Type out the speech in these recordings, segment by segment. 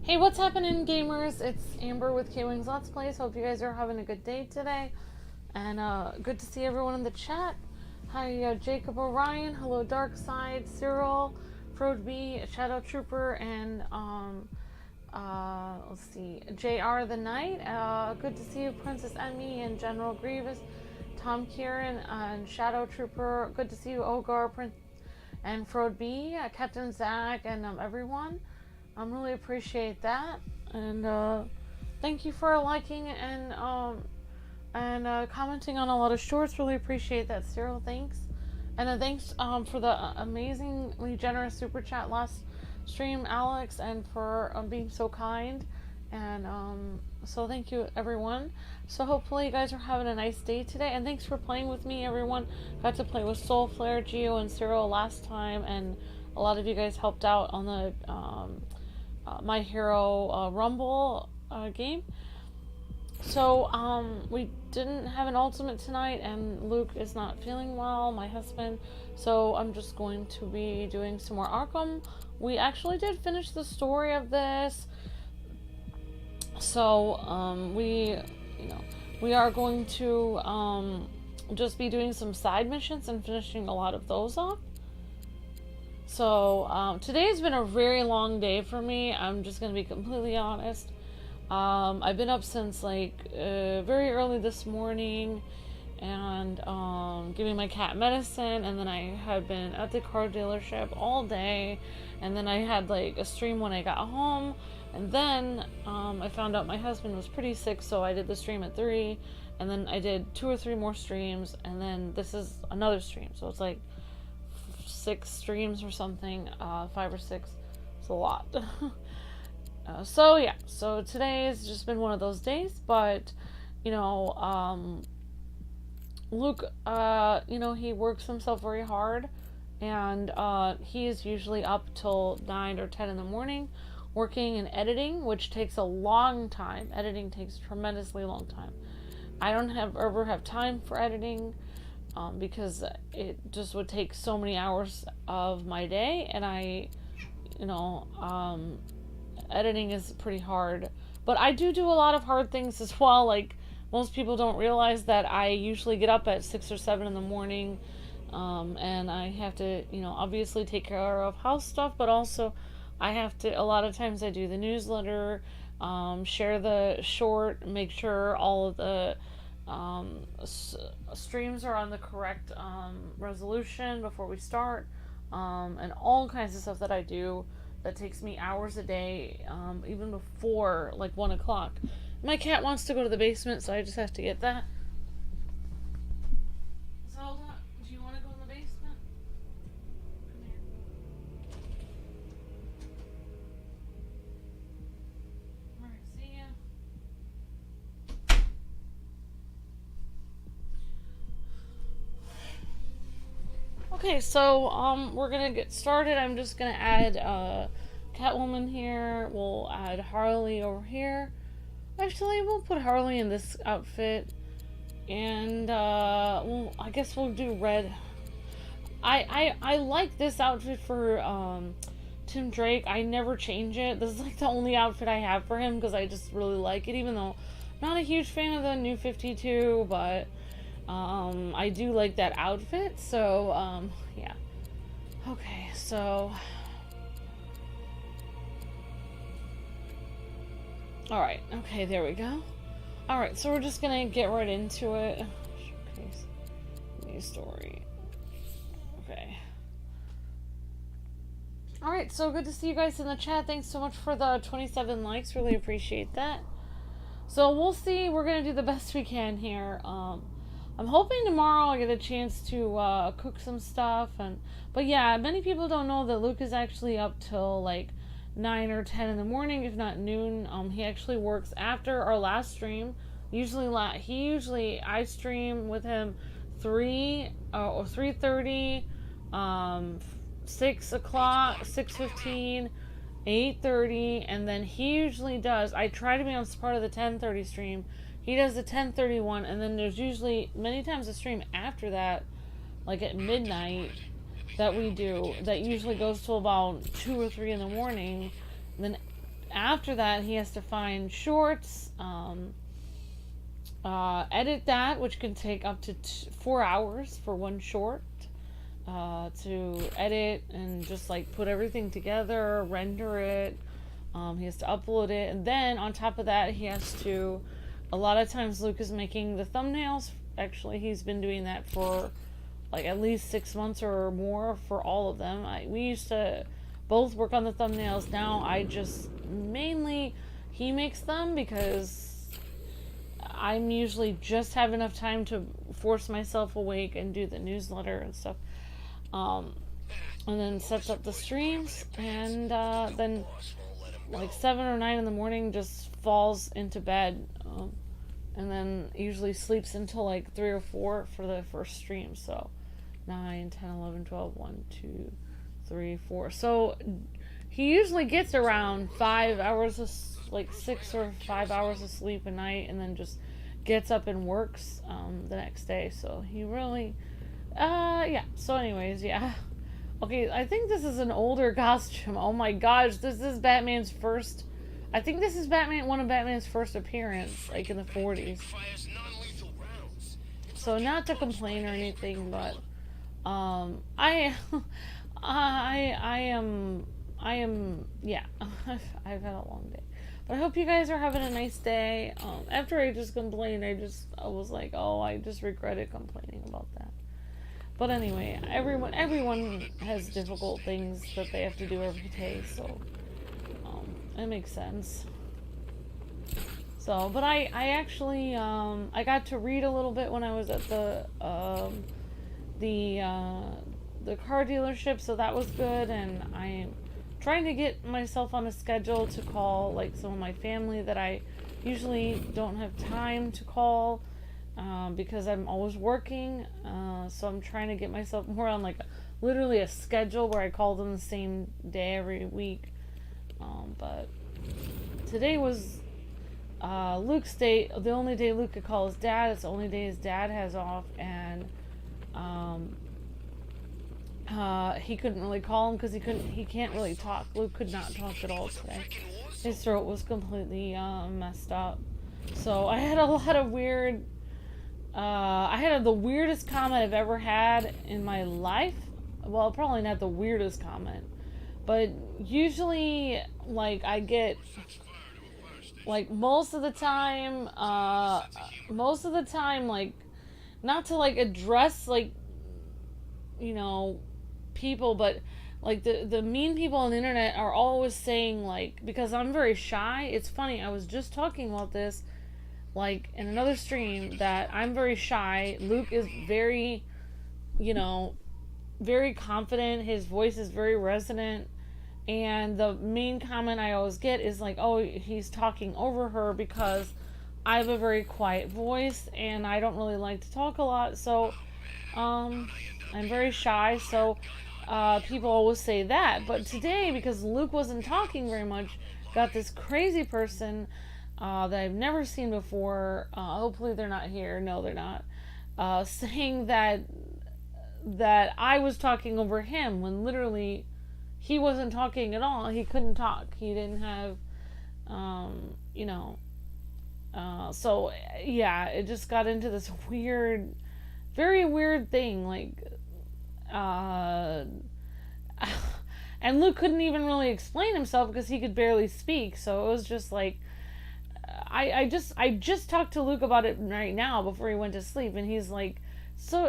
Hey, what's happening, gamers? It's Amber with Kwingsletsplays. Hope you guys are having a good day today. And good to see everyone in the chat. Hi, Jacob Orion. Hello, Darkside, Cyril, Frode B, Shadow Trooper, and let's see, JR the Knight. Good to see you, Princess Emmy and General Grievous, Tom Kieran, and Shadow Trooper. Good to see you, Ogar, Prince, and Frode B, Captain Zach, and everyone. Really appreciate that, and thank you for liking and commenting on a lot of shorts. Really appreciate that, Cyril. Thanks, and thanks for the amazingly generous super chat last stream, Alex, and for being so kind. And so thank you, everyone. So hopefully you guys are having a nice day today, and thanks for playing with me, everyone. Got to play with Soulflare, Geo, and Cyril last time, and a lot of you guys helped out on the My Hero Rumble game. So we didn't have an ultimate tonight, and Luke is not feeling well, my husband, so I'm just going to be doing some more Arkham. We actually did finish the story of this, so we are going to just be doing some side missions and finishing a lot of those off. So today's been a very long day for me. I'm just going to be completely honest. I've been up since like very early this morning and giving my cat medicine, and then I had been at the car dealership all day, and then I had like a stream when I got home, and then I found out my husband was pretty sick, so I did the stream at 3, and then I did 2 or 3 more streams, and then this is another stream, so it's like 6 streams or something, 5 or 6. It's a lot. So yeah, so today has just been one of those days, but Luke, he works himself very hard, and he is usually up till 9 or 10 in the morning working and editing, which takes a long time. Editing takes a tremendously long time. I don't ever have time for editing, because it just would take so many hours of my day, and editing is pretty hard. But I do a lot of hard things as well. Like, most people don't realize that I usually get up at 6 or 7 in the morning, and I have to, obviously take care of house stuff, but also I have to, a lot of times I do the newsletter, share the short, make sure all of the streams are on the correct resolution before we start, and all kinds of stuff that I do that takes me hours a day, even before like 1 o'clock. My cat wants to go to the basement, so I just have to get that. Zelda, do you want to go in the basement? Come here. Alright, see ya. Okay, so we're gonna get started. I'm just gonna add Catwoman here. We'll add Harley over here. Actually, we'll put Harley in this outfit, and I guess we'll do red. I like this outfit for Tim Drake. I never change it. This is like the only outfit I have for him because I just really like it, even though I'm not a huge fan of the New 52, but I do like that outfit, so, yeah. Okay, so... Alright, okay, there we go. Alright, so we're just gonna get right into it. Showcase new story. Okay. Alright, so good to see you guys in the chat. Thanks so much for the 27 likes. Really appreciate that. So we'll see. We're gonna do the best we can here. I'm hoping tomorrow I get a chance to cook some stuff, but yeah, many people don't know that Luke is actually up till like 9 or 10 in the morning, if not noon. He actually works after our last stream. I stream with him 3 or 3:30, 6 o'clock, 6:15, 8:30, and then he usually does. I try to be on part of the 10:30 stream. He does the 10:31, and then there's usually many times a stream after that, like at midnight, that we do, that usually goes till about 2 or 3 in the morning. And then after that, he has to find shorts, edit that, which can take up to 4 hours for one short, to edit and just like put everything together, render it. He has to upload it, and then on top of that, he has to. A lot of times, Luke is making the thumbnails. Actually, he's been doing that for like at least 6 months or more for all of them. We used to both work on the thumbnails. Now I just mainly he makes them because I'm usually just have enough time to force myself awake and do the newsletter and stuff. And then sets up the streams, and then like 7 or 9 in the morning just falls into bed, and then usually sleeps until like 3 or 4 for the first stream. So 9, 10, 11, 12, 1, 2, 3, 4. So he usually gets around 5 hours of, like 6 or 5 hours of sleep a night, and then just gets up and works the next day. So he really yeah. So anyways, yeah. Okay, I think this is an older costume. Oh my gosh, this is Batman's first. I think this is one of Batman's first appearance, like in the 40s. So not to complain or anything, but I am yeah. I've had a long day, but I hope you guys are having a nice day. After I just complained, I was like, oh, I just regretted complaining about that. But anyway, everyone has difficult things that they have to do every day, so it makes sense. So, but I actually I got to read a little bit when I was at the car dealership, so that was good. And I'm trying to get myself on a schedule to call like some of my family that I usually don't have time to call. Because I'm always working, so I'm trying to get myself more on like literally a schedule where I call them the same day every week. But today was Luke's day, the only day Luke could call his dad. It's the only day his dad has off, and he couldn't really call him because he can't really talk. Luke could not talk at all today. His throat was completely messed up. So I had a lot of weird. I had the weirdest comment I've ever had in my life. Well, probably not the weirdest comment, but usually, like, I get, like, most of the time, like, not to, like, address, like, you know, people, but, like, the mean people on the internet are always saying, like, because I'm very shy. It's funny, I was just talking about this like in another stream, that I'm very shy. Luke is very, you know, very confident. His voice is very resonant. And the main comment I always get is like, oh, he's talking over her because I have a very quiet voice and I don't really like to talk a lot. So, I'm very shy. So, people always say that. But today, because Luke wasn't talking very much, got this crazy person that I've never seen before. Hopefully they're not here. No, they're not. Saying that I was talking over him when literally he wasn't talking at all. He couldn't talk. He didn't have, you know. So yeah, it just got into this weird, very weird thing. Like, and Luke couldn't even really explain himself because he could barely speak. So it was just like. I just talked to Luke about it right now before he went to sleep, and he's like, so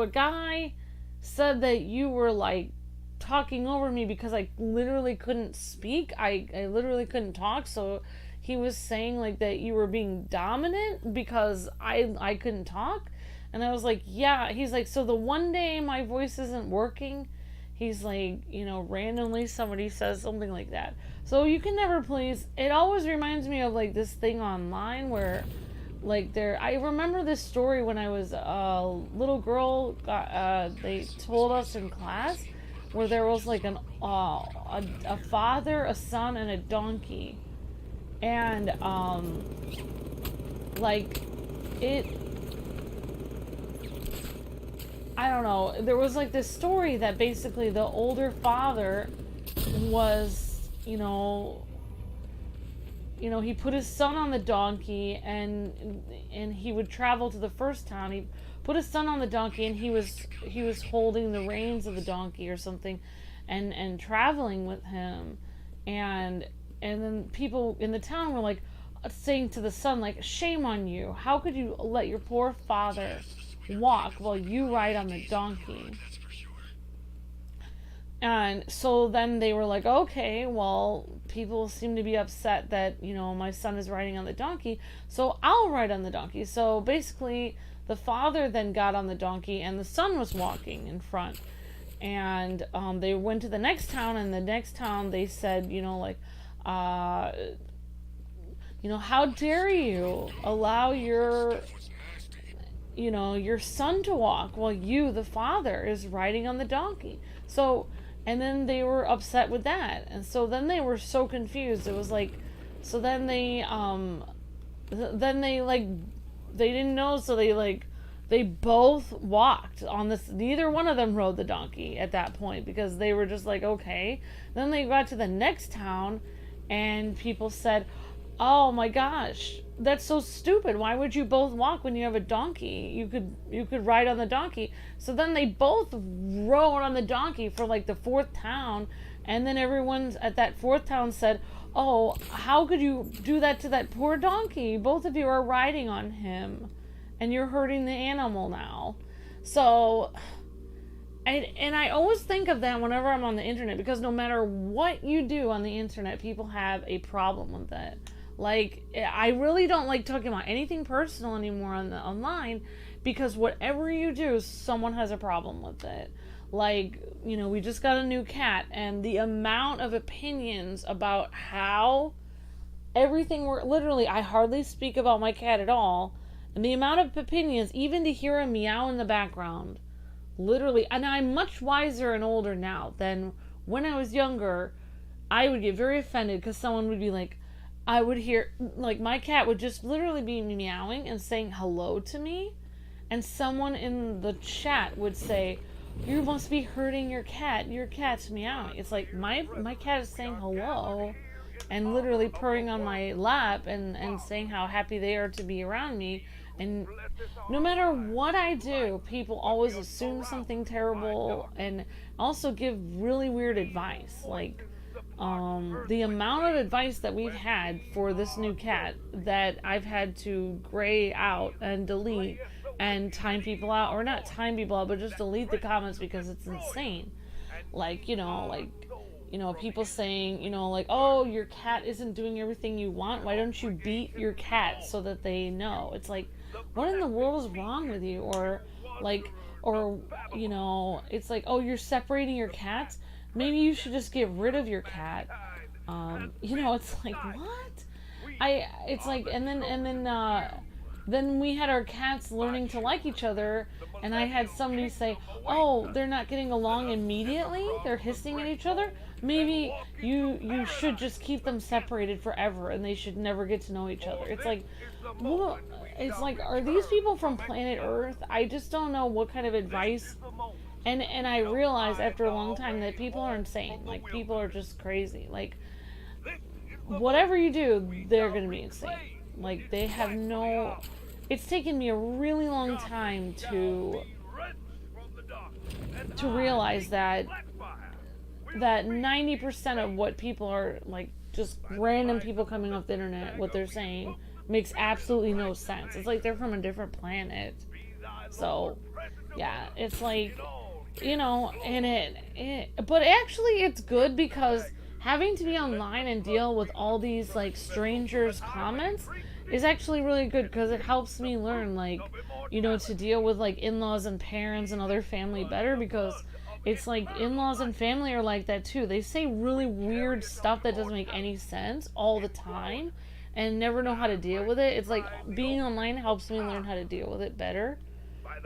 a guy said that you were like talking over me because I literally couldn't speak. I literally couldn't talk. So he was saying like that you were being dominant because I couldn't talk. And I was like, yeah. He's like, so the one day my voice isn't working, he's like, you know, randomly somebody says something like that. So you can never please. It always reminds me of like this thing online where like I remember this story when I was a little girl. They told us in class where there was like a father, a son, and a donkey. And like it, I don't know, there was like this story that basically the older father was, you know, he put his son on the donkey, and he would travel to the first town. He put his son on the donkey, and he was holding the reins of the donkey or something, and traveling with him, and then people in the town were like saying to the son, like, shame on you, how could you let your poor father walk while you ride on the donkey? And so then they were like, okay, well, people seem to be upset that, my son is riding on the donkey, so I'll ride on the donkey. So basically, the father then got on the donkey, and the son was walking in front. And they went to the next town, and the next town they said, how dare you allow your son to walk while you, the father, is riding on the donkey. So, and then they were upset with that, and so then they were so confused. It was like, so then they didn't know, so they both walked on this. Neither one of them rode the donkey at that point, because they were just like, okay. Then they got to the next town, and people said, oh my gosh, that's so stupid. Why would you both walk when you have a donkey? You could ride on the donkey. So then they both rode on the donkey for like the fourth town, and then everyone at that fourth town said, oh, how could you do that to that poor donkey? Both of you are riding on him, and you're hurting the animal now. So, and I always think of that whenever I'm on the internet, because no matter what you do on the internet, people have a problem with it. Like, I really don't like talking about anything personal anymore online, because whatever you do, someone has a problem with it. Like, we just got a new cat, and the amount of opinions about how everything literally, I hardly speak about my cat at all, and the amount of opinions, even to hear a meow in the background, literally, and I'm much wiser and older now than when I was younger. I would get very offended because someone would be like, I would hear, like, my cat would just literally be meowing and saying hello to me, and someone in the chat would say, you must be hurting your cat's meowing. It's like, my cat is saying hello and literally purring on my lap and saying how happy they are to be around me. And no matter what I do, people always assume something terrible and also give really weird advice. Like, the amount of advice that we've had for this new cat that I've had to gray out and delete and time people out, or not time people out, but just delete the comments because it's insane. Like, people saying, like, oh, your cat isn't doing everything you want. Why don't you beat your cat so that they know? It's like, what in the world is wrong with you? Or, it's like, oh, you're separating your cats? Maybe you should just get rid of your cat. It's like, what? It's like, then we had our cats learning to like each other, and I had somebody say, oh, they're not getting along immediately, they're hissing at each other. Maybe you should just keep them separated forever, and they should never get to know each other. It's like, well, it's like, are these people from planet Earth? I just don't know what kind of advice. And I realized after a long time that people are insane. Like, people are just crazy. Like, whatever you do, they're going to be insane. Like, they have no... It's taken me a really long time to realize that 90% of what people are, like, just random people coming off the internet, what they're saying, makes absolutely no sense. It's like they're from a different planet. So, yeah, it's like... but actually it's good, because having to be online and deal with all these, like, strangers' comments is actually really good, because it helps me learn, like, to deal with, like, in-laws and parents and other family better, because it's like in-laws and family are like that too. They say really weird stuff that doesn't make any sense all the time and never know how to deal with it. It's like being online helps me learn how to deal with it better.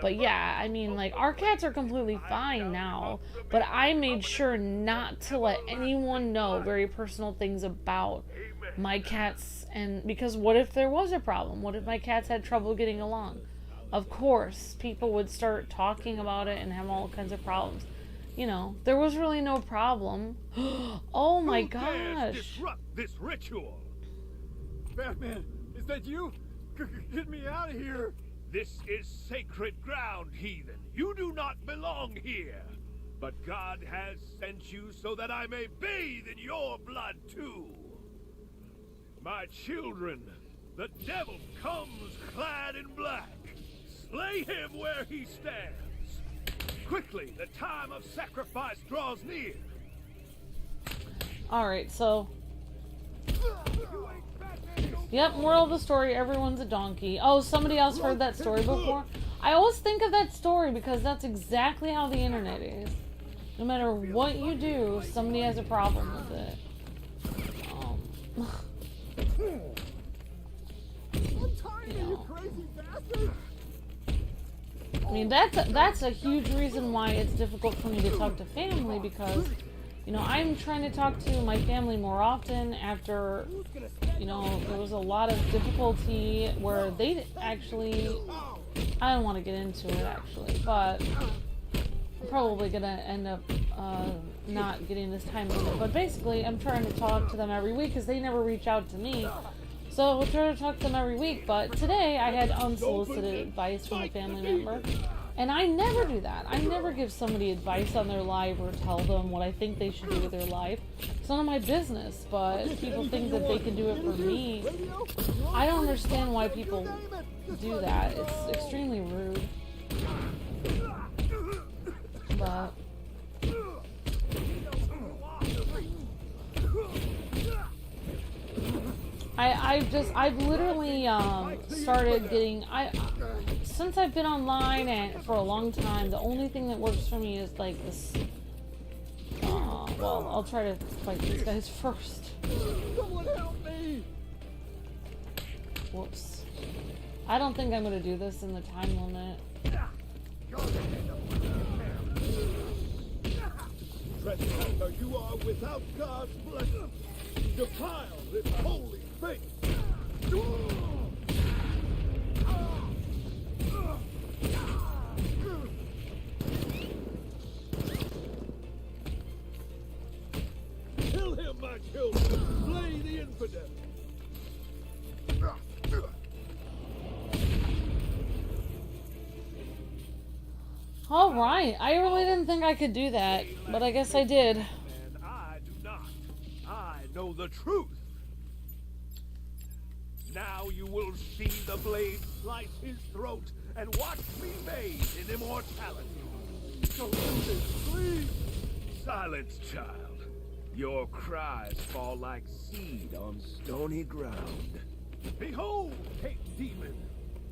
But yeah, I mean, like, our cats are completely fine now, but I made sure not to let anyone know very personal things about my cats, and because what if there was a problem? What if my cats had trouble getting along? Of course, people would start talking about it and have all kinds of problems. There was really no problem. Oh my gosh. Disrupt this ritual. Batman, is that you? Get me out of here! This is sacred ground, heathen. You do not belong here. But God has sent you so that I may bathe in your blood too. My children, the devil comes clad in black. Slay him where he stands. Quickly, the time of sacrifice draws near. Alright, so... Yep, moral of the story, everyone's a donkey. Oh, somebody else heard that story before? I always think of that story because that's exactly how the internet is. No matter what you do, somebody has a problem with it. You crazy bastard! I mean, that's a huge reason why it's difficult for me to talk to family, because, you know, I'm trying to talk to my family more often after, you know, there was a lot of difficulty where they actually, I don't want to get into it actually, but I'm probably going to end up not getting this time limit. But basically, I'm trying to talk to them every week because they never reach out to me. So we'll try to talk to them every week, but today I had unsolicited advice from a family member, and I never do that. I never give somebody advice on their life or tell them what I think they should do with their life. It's none of my business, but people think that they can do it for me. I don't understand why people do that. It's extremely rude. But... I've literally started getting, since I've been online and for a long time, the only thing that works for me is like this, well, I'll try to fight these guys first. Someone help me! Whoops. I don't think I'm going to do this in the time limit. Trespasser, you are without God's blessing. Defile this holy faith. Kill him, my children. Slay the infidel. Alright, I really didn't think I could do that, but I guess I did. I do not. I know the truth. Now you will see the blade slice his throat and watch me bathe in immortality. Don't do this, please. Silence, child. Your cries fall like seed on stony ground. Behold, hate demon,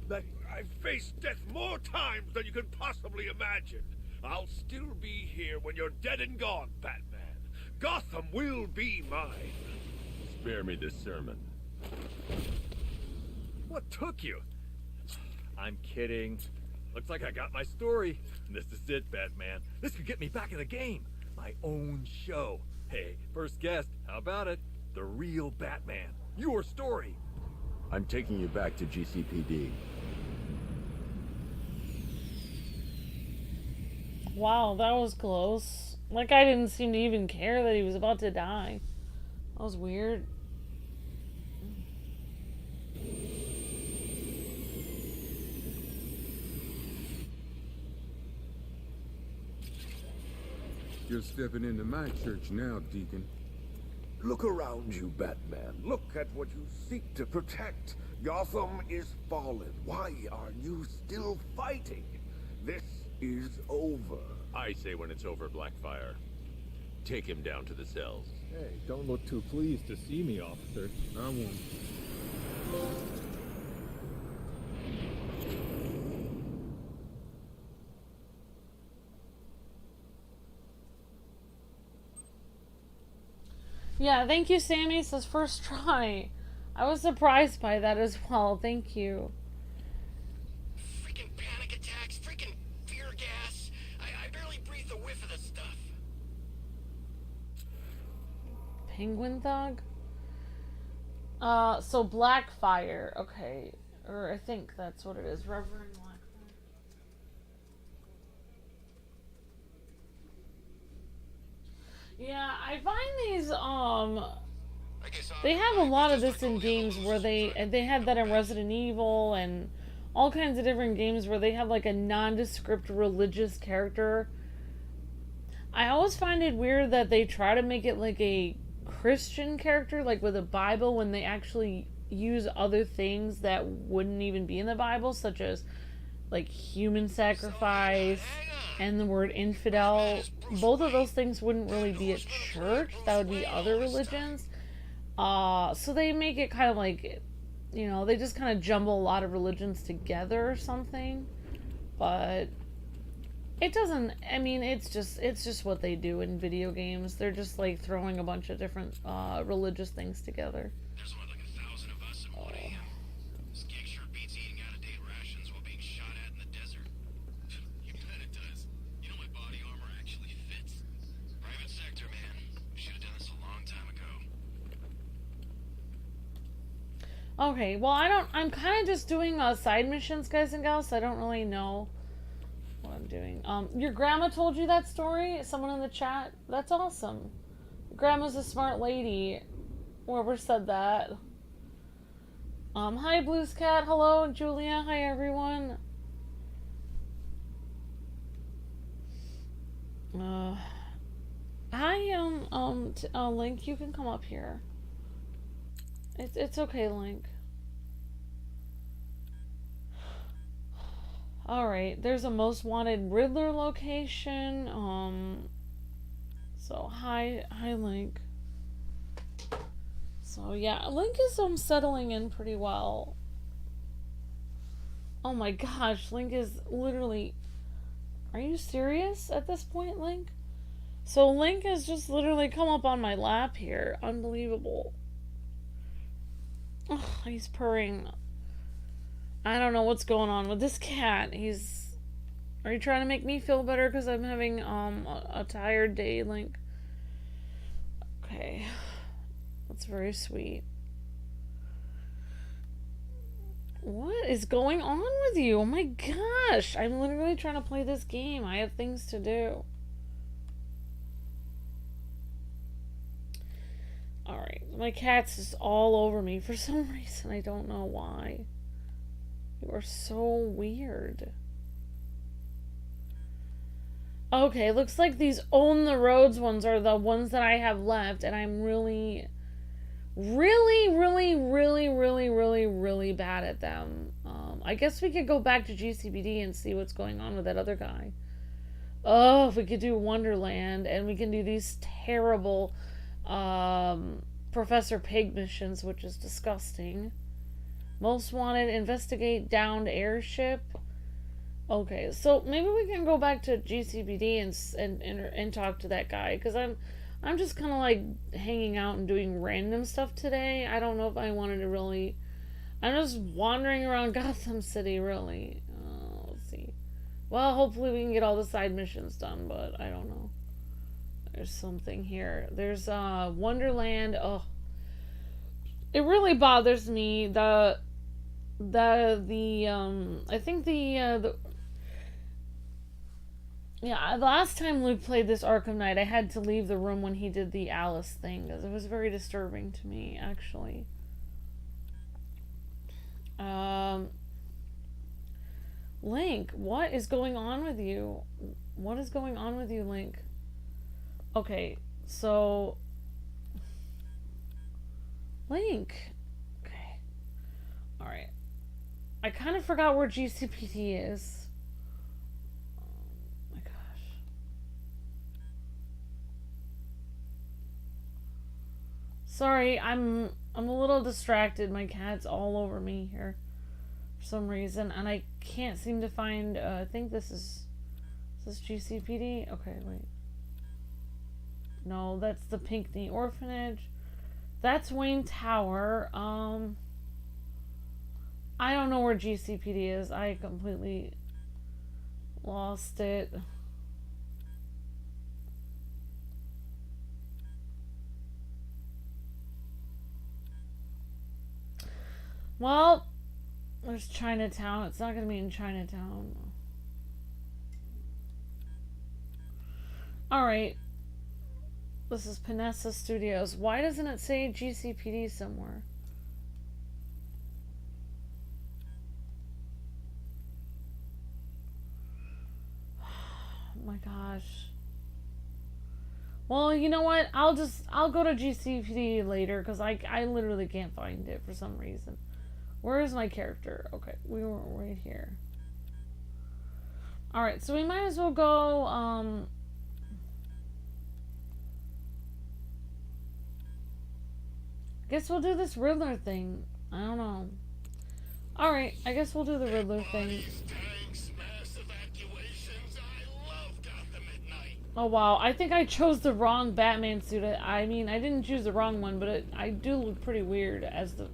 that I've faced death more times than you can possibly imagine. I'll still be here when you're dead and gone, Batman. Gotham will be mine. Spare me this sermon. What took you? I'm kidding. Looks like I got my story. This is it, Batman. This could get me back in the game. My own show. Hey, first guest, how about it? The real Batman. Your story. I'm taking you back to GCPD. Wow, that was close. Like, I didn't seem to even care that he was about to die. That was weird. You're stepping into my church now, Deacon. Look around you, Batman. Look at what you seek to protect. Gotham is fallen. Why are you still fighting? This is over. I say when it's over, Blackfire. Take him down to the cells. Hey, don't look too pleased to see me, officer. I won't. Yeah, thank you, Sammy. It says first try. I was surprised by that as well. Thank you. Freaking panic attacks, freaking fear gas. I barely breathe a whiff of this stuff. Penguin Thug? So Blackfire. Okay. Or I think that's what it is. Reverend Blackfire. Yeah, I find these, I guess They have a lot of this in games where they had that in Resident Evil and all kinds of different games where they have like a nondescript religious character. I always find it weird that they try to make it like a Christian character, like with a Bible, when they actually use other things that wouldn't even be in the Bible, such as like human sacrifice and the word infidel. Both of those things wouldn't really be at church. That would be other religions. So they make it kind of like, you know, they just kind of jumble a lot of religions together or something. But it doesn't, I mean, it's just what they do in video games. They're just like throwing a bunch of different religious things together. There's what, like 1,000 of us in one AM. This gig sure beats eating out-of-date rations while being shot at in the desert. You bet it does. You know my body armor actually fits. Private sector, man. We should have done this a long time ago. Okay, well, I'm kind of just doing side missions, guys and gals, so I don't really know what I'm doing. Your grandma told you that story? Someone in the chat? That's awesome. Grandma's a smart lady. Whoever said that. Hi, Blues Cat. Hello, Julia. Hi, everyone. Hi, Link, you can come up here. It's okay, Link. Alright, there's a most wanted Riddler location. So hi Link. So yeah, Link is settling in pretty well. Oh my gosh, Link is literally... Are you serious at this point, Link? So Link has just literally come up on my lap here. Unbelievable. Oh, he's purring. I don't know what's going on with this cat. Are you trying to make me feel better because I'm having a tired day, Link? Okay. That's very sweet. What is going on with you? Oh my gosh. I'm literally trying to play this game. I have things to do. Alright. My cat's just all over me for some reason. I don't know why. You are so weird. Okay, looks like these Own the Roads ones are the ones that I have left, and I'm really bad at them. I guess we could go back to GCPD and see what's going on with that other guy. Oh, if we could do Wonderland, and we can do these terrible Professor Pig missions, which is disgusting. Most wanted, investigate downed airship. Okay, so maybe we can go back to GCPD and talk to that guy, because I'm just kind of like hanging out and doing random stuff today. I don't know if I wanted to really... I'm just wandering around Gotham City, really. Let's see. Well, hopefully we can get all the side missions done, but I don't know. There's something here. There's Wonderland. Oh, it really bothers me. I think the last time Luke played this Arkham Knight, I had to leave the room when he did the Alice thing, because it was very disturbing to me, actually. Link, what is going on with you? What is going on with you, Link? Okay, so... Link. Okay. Alright. I kind of forgot where GCPD is. Oh my gosh. Sorry, I'm a little distracted. My cat's all over me here for some reason, and I can't seem to find, I think this is GCPD? Okay, wait. No, that's the Pinckney Orphanage. That's Wayne Tower. I don't know where GCPD is. I completely lost it. Well, there's Chinatown. It's not going to be in Chinatown. Alright. This is Panessa Studios. Why doesn't it say GCPD somewhere? Oh my gosh. Well, you know what? I'll go to GCPD later because I literally can't find it for some reason. Where is my character? Okay, we were right here. Alright, so we might as well go, guess we'll do this Riddler thing. I don't know. Alright, I guess we'll do the Riddler thing. Oh wow, I think I chose the wrong Batman suit. I mean, I didn't choose the wrong one, but I do look pretty weird as the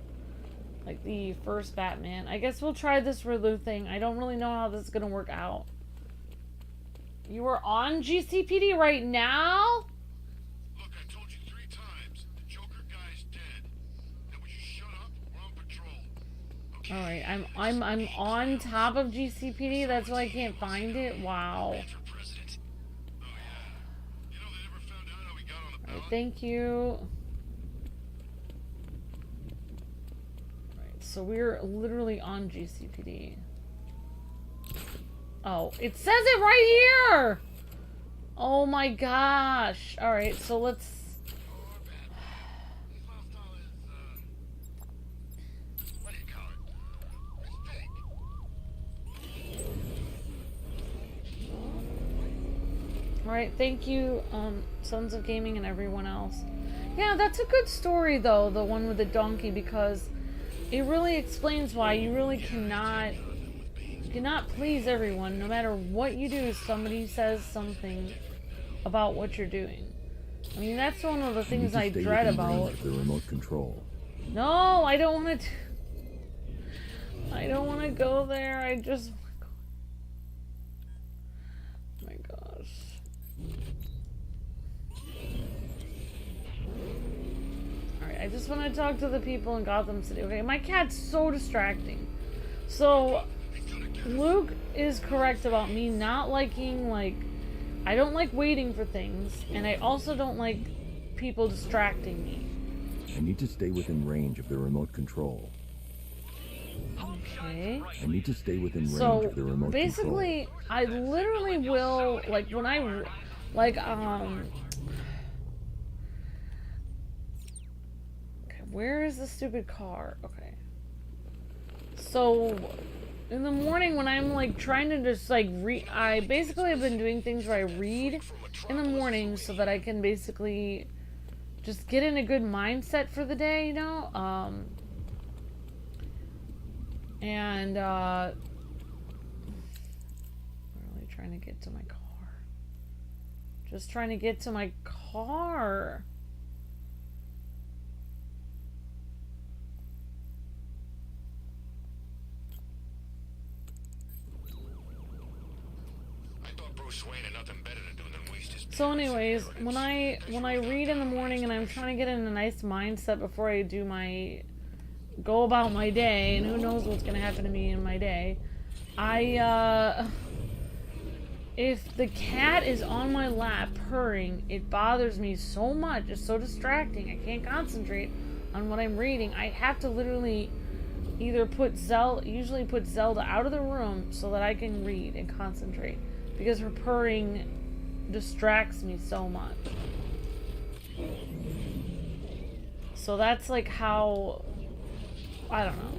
first Batman. I guess we'll try this Riddler thing. I don't really know how this is gonna work out. You are on GCPD right now? Look, I told you 3 times. The Joker guy's dead. Now would you shut up? We're on patrol. Okay. Alright, I'm on top of GCPD, that's why I can't find it. Wow. Alright, thank you. Alright, so we're literally on GCPD. Oh, it says it right here! Oh my gosh. Alright, so let's... Alright, thank you, Sons of Gaming and everyone else. Yeah, that's a good story though, the one with the donkey, because it really explains why you really cannot please everyone. No matter what you do, somebody says something about what you're doing. I mean, that's one of the things I dread about the remote control. No, I don't want to. I don't want to go there. I just. Oh my gosh. Alright, I just want to talk to the people in Gotham City. Okay, my cat's so distracting. So, Luke is correct about me not liking, I don't like waiting for things, and I also don't like people distracting me. I need to stay within range of the remote control. Okay. I need to stay within range So, of the remote basically, I literally will, when I, okay, where is the stupid car? Okay. So, in the morning when I'm trying to just I basically have been doing things where I read in the morning so that I can basically just get in a good mindset for the day, you know? And I'm really trying to get to my car. Just trying to get to my car. So anyways, when I read in the morning and I'm trying to get in a nice mindset before I do go about my day, and who knows what's gonna happen to me in my day, if the cat is on my lap purring, it bothers me so much. It's so distracting. I can't concentrate on what I'm reading. I have to literally either usually put Zelda out of the room so that I can read and concentrate, because her purring distracts me so much. So that's how, I don't know,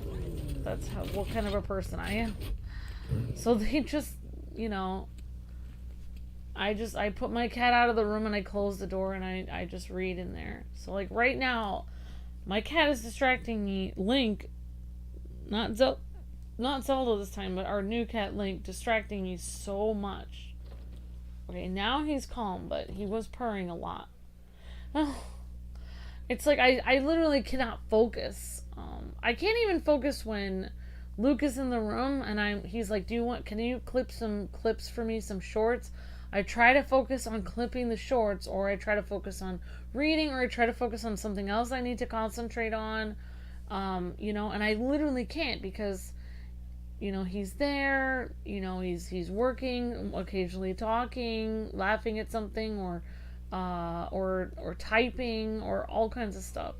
that's what kind of a person I am. So they just, I put my cat out of the room and I close the door and I just read in there. So right now my cat is distracting me. Link, not Zelda this time, but our new cat Link, distracting me so much. Okay, now he's calm, but he was purring a lot. It's I literally cannot focus. I can't even focus when Luke is in the room and he's like, can you clip some clips for me, some shorts? I try to focus on clipping the shorts, or I try to focus on reading, or I try to focus on something else I need to concentrate on, and I literally can't because he's there, he's working, occasionally talking, laughing at something, or or typing or all kinds of stuff.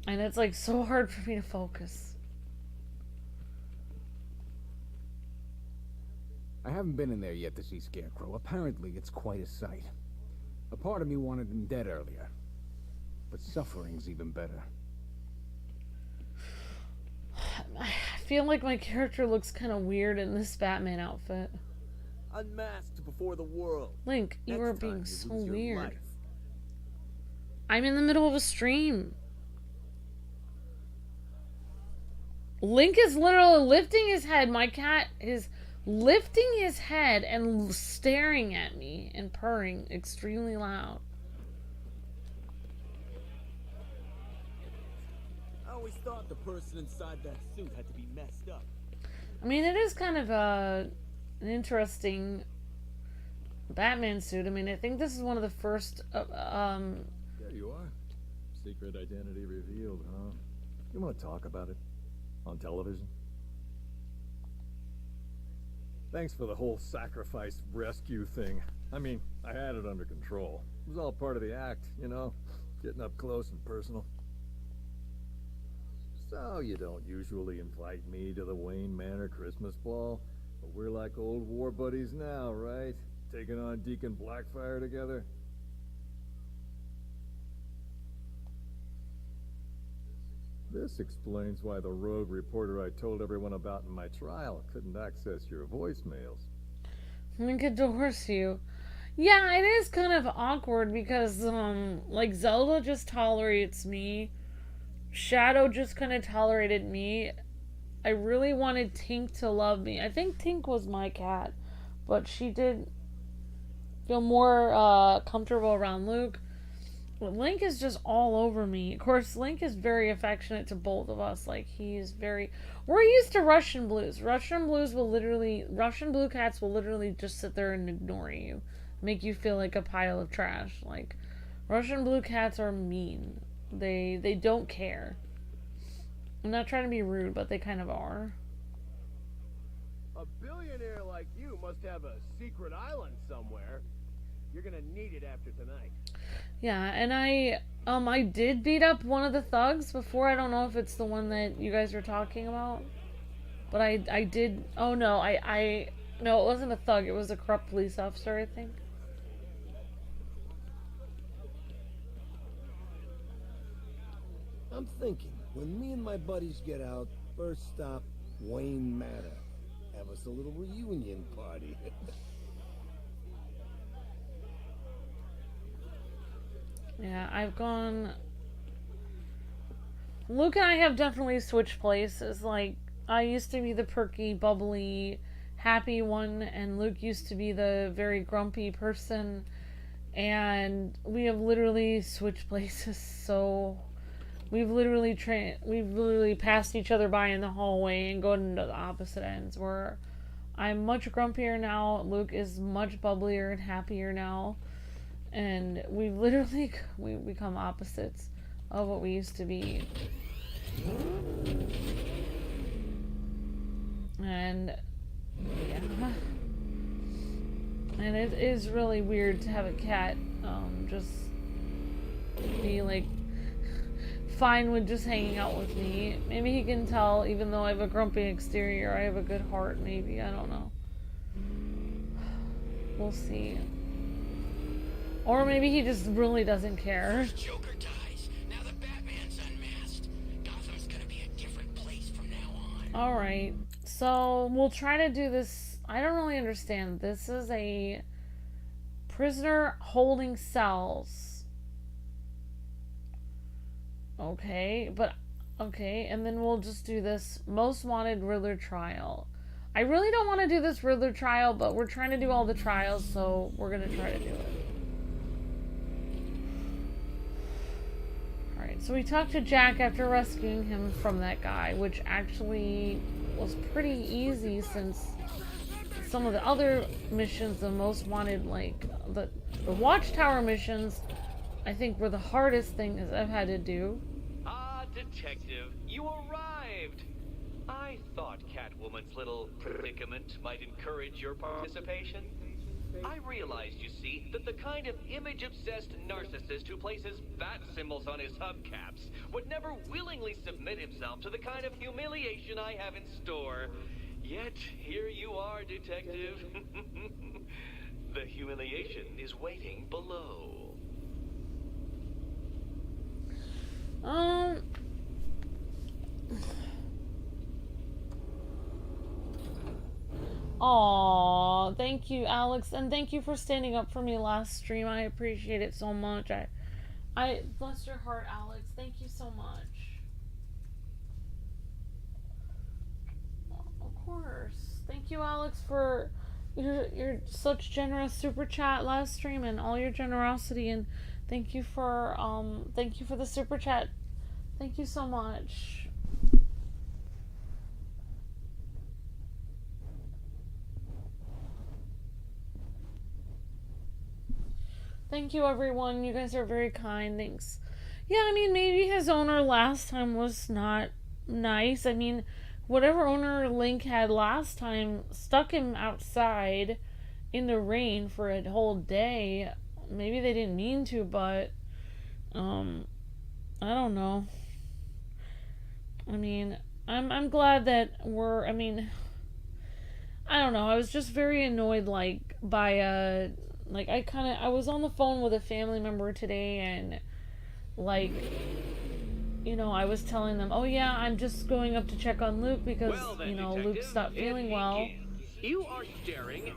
And it's like so hard for me to focus. I haven't been in there yet to see Scarecrow. Apparently, it's quite a sight. A part of me wanted him dead earlier. But suffering's even better. I feel like my character looks kind of weird in this Batman outfit. Unmasked before the world. Link, you Next are time being you so lose your weird. life. I'm in the middle of a stream. Link is literally lifting his head. My cat is lifting his head and staring at me and purring extremely loud. I always thought the person inside that suit had to be messed up. I mean, it is kind of an interesting Batman suit. I mean, I think this is one of the first There you are. Secret identity revealed, huh? You want to talk about it? On television? Thanks for the whole sacrifice rescue thing. I mean, I had it under control. It was all part of the act, you know? Getting up close and personal. So, you don't usually invite me to the Wayne Manor Christmas ball? But we're like old war buddies now, right? Taking on Deacon Blackfire together? This explains why the rogue reporter I told everyone about in my trial couldn't access your voicemails. Link adores you. Yeah, it is kind of awkward because, like, Zelda just tolerates me. Shadow just kind of tolerated me. I really wanted Tink to love me. I think Tink was my cat, but she did feel more comfortable around Luke. But Link is just all over me. Of course, Link is very affectionate to both of us. Like, he's very... We're used to Russian blues. Russian blue cats will literally just sit there and ignore you. Make you feel like a pile of trash. Like, Russian blue cats are mean. They don't care. I'm not trying to be rude, but they kind of are. A billionaire like you must have a secret island somewhere. You're gonna need it after tonight. Yeah, and I did beat up one of the thugs before. I don't know if it's the one that you guys were talking about. But I did... Oh, no, no, it wasn't a thug. It was a corrupt police officer, I think. I'm thinking, when me and my buddies get out, first stop, Wayne Manor. Have us a little reunion party. Yeah, I've gone... Luke and I have definitely switched places. Like, I used to be the perky, bubbly, happy one, and Luke used to be the very grumpy person. And we have literally switched places, so... We've literally passed each other by in the hallway and gone into the opposite ends, where I'm much grumpier now, Luke is much bubblier and happier now. And we've become opposites of what we used to be. And yeah. And it is really weird to have a cat just be like fine with just hanging out with me. Maybe he can tell, even though I have a grumpy exterior, I have a good heart, maybe. I don't know. We'll see. Or maybe he just really doesn't care. Joker dies. Now that Batman's unmasked, Gotham's gonna be a different place from now on. Alright, so we'll try to do this. I don't really understand. This is a prisoner holding cells. Okay, and then we'll just do this most wanted Riddler trial. I really don't want to do this Riddler trial, but we're trying to do all the trials, so we're gonna try to do it. Alright, so we talked to Jack after rescuing him from that guy, which actually was pretty easy since some of the other missions, the most wanted, like the Watchtower missions, I think were the hardest things I've had to do. Ah, Detective, you arrived! I thought Catwoman's little predicament might encourage your participation. I realized, you see, that the kind of image-obsessed narcissist who places bat symbols on his hubcaps would never willingly submit himself to the kind of humiliation I have in store. Yet, here you are, Detective. The humiliation is waiting below. Aw, thank you, Alex, and thank you for standing up for me last stream. I appreciate it so much. I bless your heart, Alex. Thank you so much. Of course. Thank you, Alex, for your such generous super chat last stream and all your generosity, and thank you for the super chat. Thank you so much. Thank you, everyone. You guys are very kind. Thanks. Yeah, I mean, maybe his owner last time was not nice. I mean, whatever owner Link had last time stuck him outside in the rain for a whole day. Maybe they didn't mean to, but I don't know. I mean, I'm glad that I mean, I don't know. I was just very annoyed, like, by I was on the phone with a family member today, and, like, you know, I was telling them, oh yeah, I'm just going up to check on Luke because, you know, Luke's not feeling well. You are staring,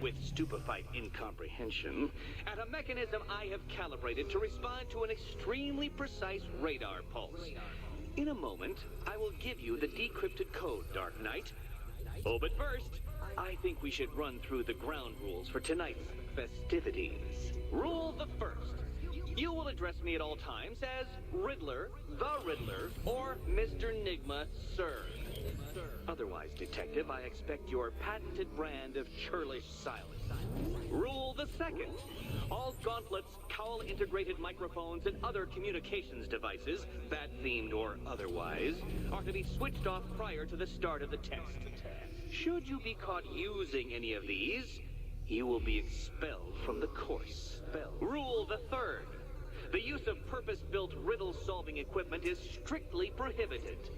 with stupefied incomprehension, at a mechanism I have calibrated to respond to an extremely precise radar pulse. In a moment, I will give you the decrypted code, Dark Knight. Oh, but first, I think we should run through the ground rules for tonight's festivities. Rule the first. You will address me at all times as Riddler, the Riddler, or Mr. Nigma, sir. Otherwise, Detective, I expect your patented brand of churlish silence. Rule the second. All gauntlets, cowl-integrated microphones, and other communications devices, bat-themed or otherwise, are to be switched off prior to the start of the test. Should you be caught using any of these, you will be expelled from the course. Rule the third. The use of purpose-built riddle-solving equipment is strictly prohibited.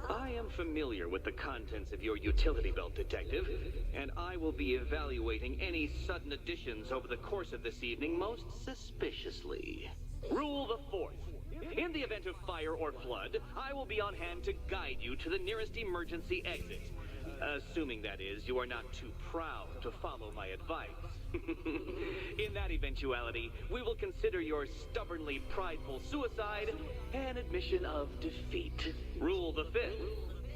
I am familiar with the contents of your utility belt, Detective, and I will be evaluating any sudden additions over the course of this evening most suspiciously. Rule the fourth. In the event of fire or flood, I will be on hand to guide you to the nearest emergency exit. Assuming, that is, you are not too proud to follow my advice. In that eventuality, we will consider your stubbornly prideful suicide an admission of defeat. Rule the fifth.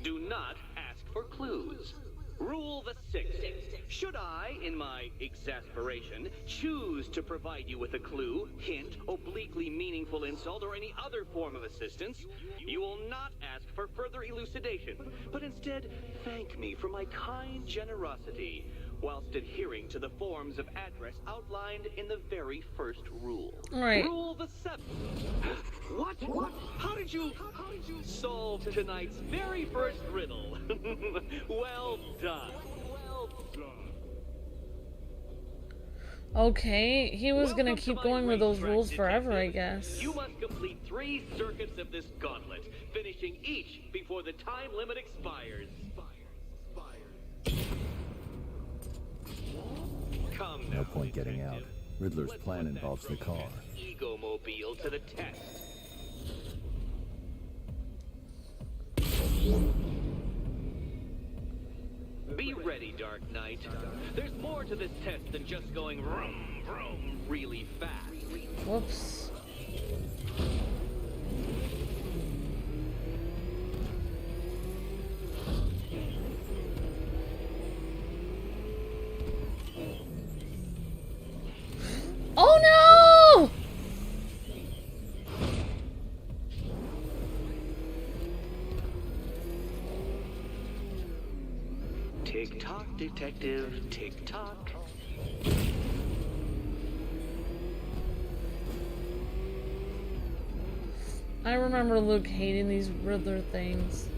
Do not ask for clues. Rule the sixth. Should I, in my exasperation, choose to provide you with a clue, hint, obliquely meaningful insult, or any other form of assistance, you will not ask for further elucidation, but instead thank me for my kind generosity, whilst adhering to the forms of address outlined in the very first rule. Right. Rule the seventh. What? How did you solve tonight's very first riddle? Well done. Okay, he was gonna keep going with those rules forever, I guess. You must complete 3 circuits of this gauntlet, finishing each before the time limit expires. Come now, No point getting out. Riddler's Let's plan put that involves the car. Ego-mobile to the test. Be ready, Dark Knight. There's more to this test than just going vroom, vroom really fast. Whoops. Oh no! Tick-tock, Detective, tick-tock. I remember Luke hating these Riddler things.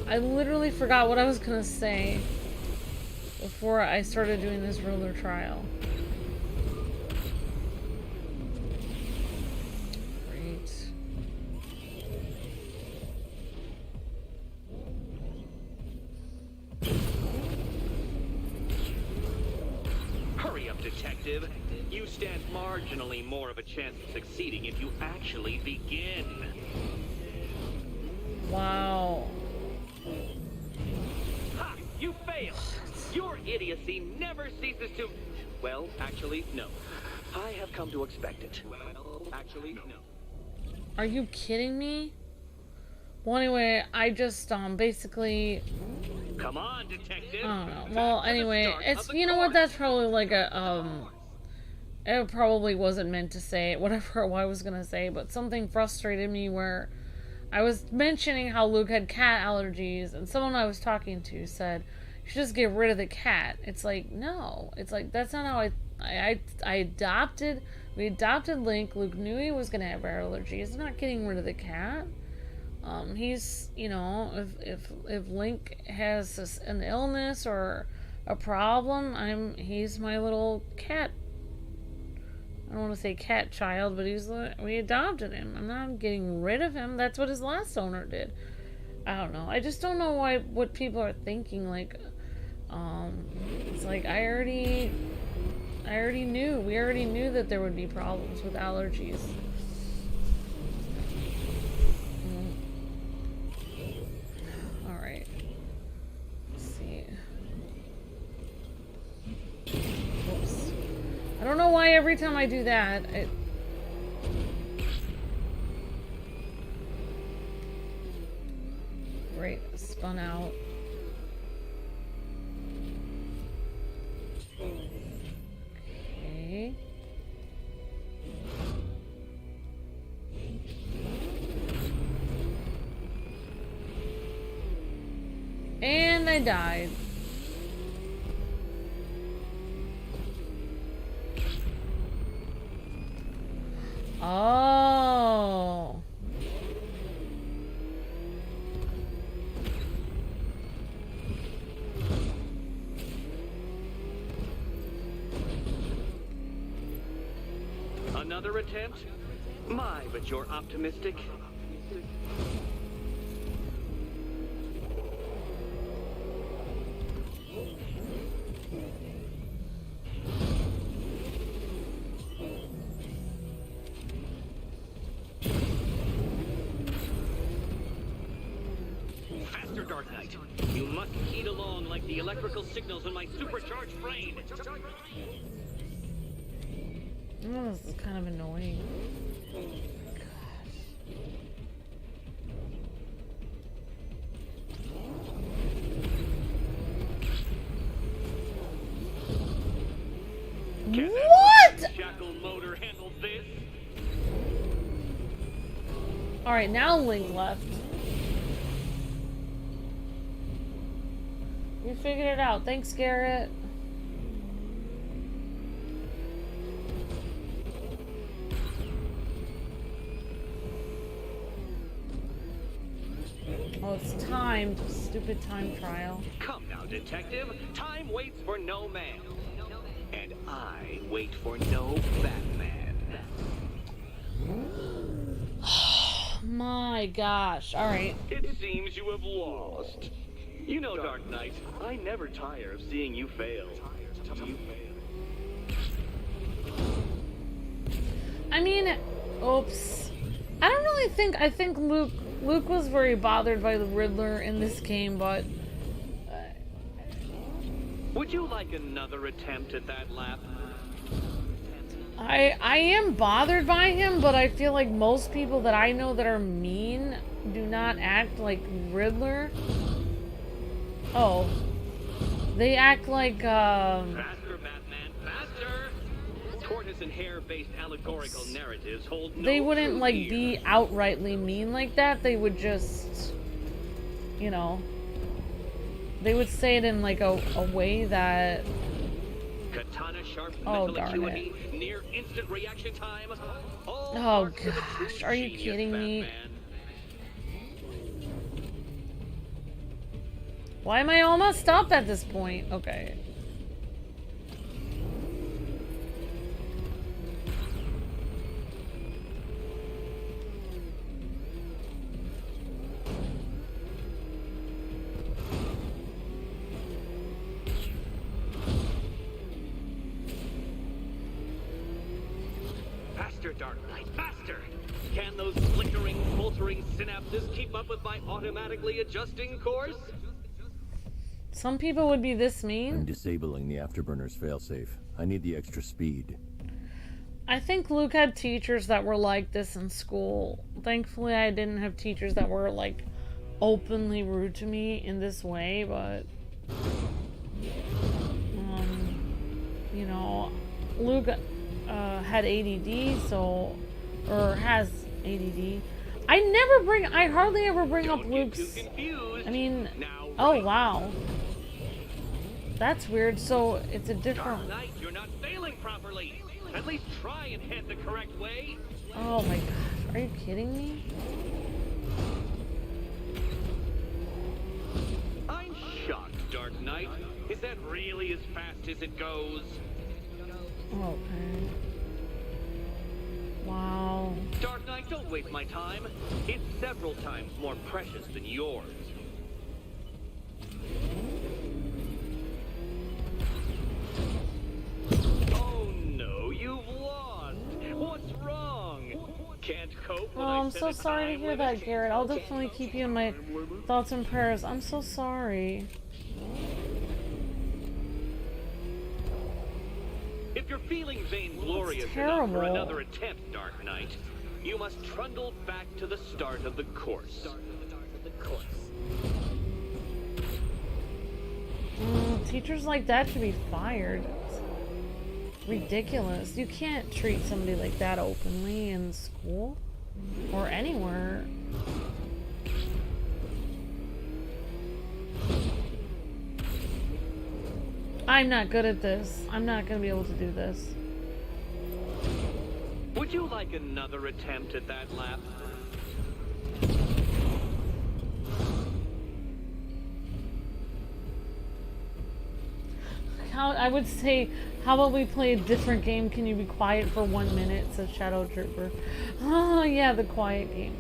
I literally forgot what I was gonna say before I started doing this Riddler trial. Detective. You stand marginally more of a chance of succeeding if you actually begin. Wow. Ha! You failed! Your idiocy never ceases to... Well, actually, no. I have come to expect it. Well, actually, no. Are you kidding me? Well, anyway, I just, basically... Come on, Detective! I don't know. Well, anyway, it's, you know what, that's probably like a, it probably wasn't meant to say whatever I was gonna say, but something frustrated me where I was mentioning how Luke had cat allergies, and someone I was talking to said, you should just get rid of the cat. It's like, no. It's like, that's not how we adopted Link. Luke knew he was gonna have allergies. I'm not getting rid of the cat. He's, you know, if Link has an illness or a problem, he's my little cat. I don't want to say cat child, but we adopted him. I'm not getting rid of him. That's what his last owner did. I don't know. I just don't know what people are thinking. Like, it's like I already knew. We already knew that there would be problems with allergies. Alright. Let's see. Whoops. I don't know why every time I do that, it... Great. Spun out. Okay. And I died. Oh. Another attempt? My, but you're optimistic. Faster, Dark Knight. You must heed along like the electrical signals in my supercharged brain. Oh, this is kind of annoying. Can What? that shackle motor handle this? Alright, now Link left. You figured it out. Thanks, Garrett. Oh, it's timed. Stupid time trial. Come now, Detective. Time waits for no man. And I wait for no Batman. My gosh. Alright. It seems you have lost. You know, Dark Knight, I never tire of seeing you fail. I mean, oops. I don't really think, I think Luke was very bothered by the Riddler in this game, but... Would you like another attempt at that lap? I am bothered by him, but I feel like most people that I know that are mean do not act like Riddler. Oh. They act like, Faster, Batman, faster! Tortoise and hare-based allegorical narratives hold no they wouldn't, truth like, here. be outrightly mean like that. They would just, you know... They would say it in, like, a way that... Katana sharp Oh, mental darn acuity, near instant reaction time. Oh, gosh. Are you kidding me? Why am I almost stopped at this point? Okay. Faster, Dark Knight, faster! Can those flickering, faltering synapses keep up with my automatically adjusting course? Some people would be this I'm mean. disabling the afterburner's failsafe. I need the extra speed. I think Luke had teachers that were like this in school. Thankfully, I didn't have teachers that were like openly rude to me in this way, but you know, Luke had ADD, so, or has ADD. I hardly ever bring up Luke's. I mean, oh wow, that's weird. So it's a different. Dark Knight, you're not failing properly. At least try and head the correct way. Oh my gosh, are you kidding me? I'm shocked, Dark Knight. Is that really as fast as it goes? Okay. Wow. Dark Knight, don't waste my time. It's several times more precious than yours. Oh no, you've lost. What's wrong? Can't cope when Oh, I'm so sorry to hear that, Garrett. I'll definitely keep you in my thoughts and prayers. I'm so sorry. If you're feeling vainglorious enough terrible. for another attempt, Dark Knight, you must trundle back to the start of the course. Teachers like that should be fired. It's ridiculous. You can't treat somebody like that openly in school or anywhere. I'm not good at this. I'm not gonna be able to do this. Would you like another attempt at that lap? I would say, how about we play a different game? Can you be quiet for 1 minute? Says Shadow Trooper. Oh yeah, the quiet game.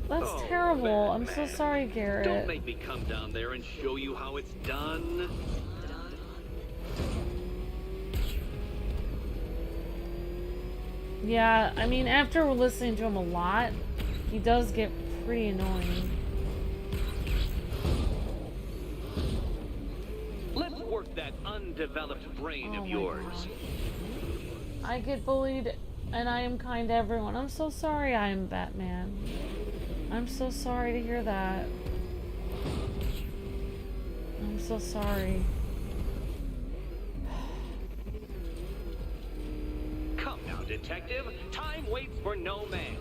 That's terrible. I'm so sorry, Garrett. Don't make me come down there and show you how it's done. Yeah, I mean, after listening to him a lot, he does get pretty annoying. Let's work that undeveloped brain of yours. I get bullied, and I am kind to everyone. I'm so sorry I am Batman. I'm so sorry to hear that. I'm so sorry. Come now, detective. Time waits for no man.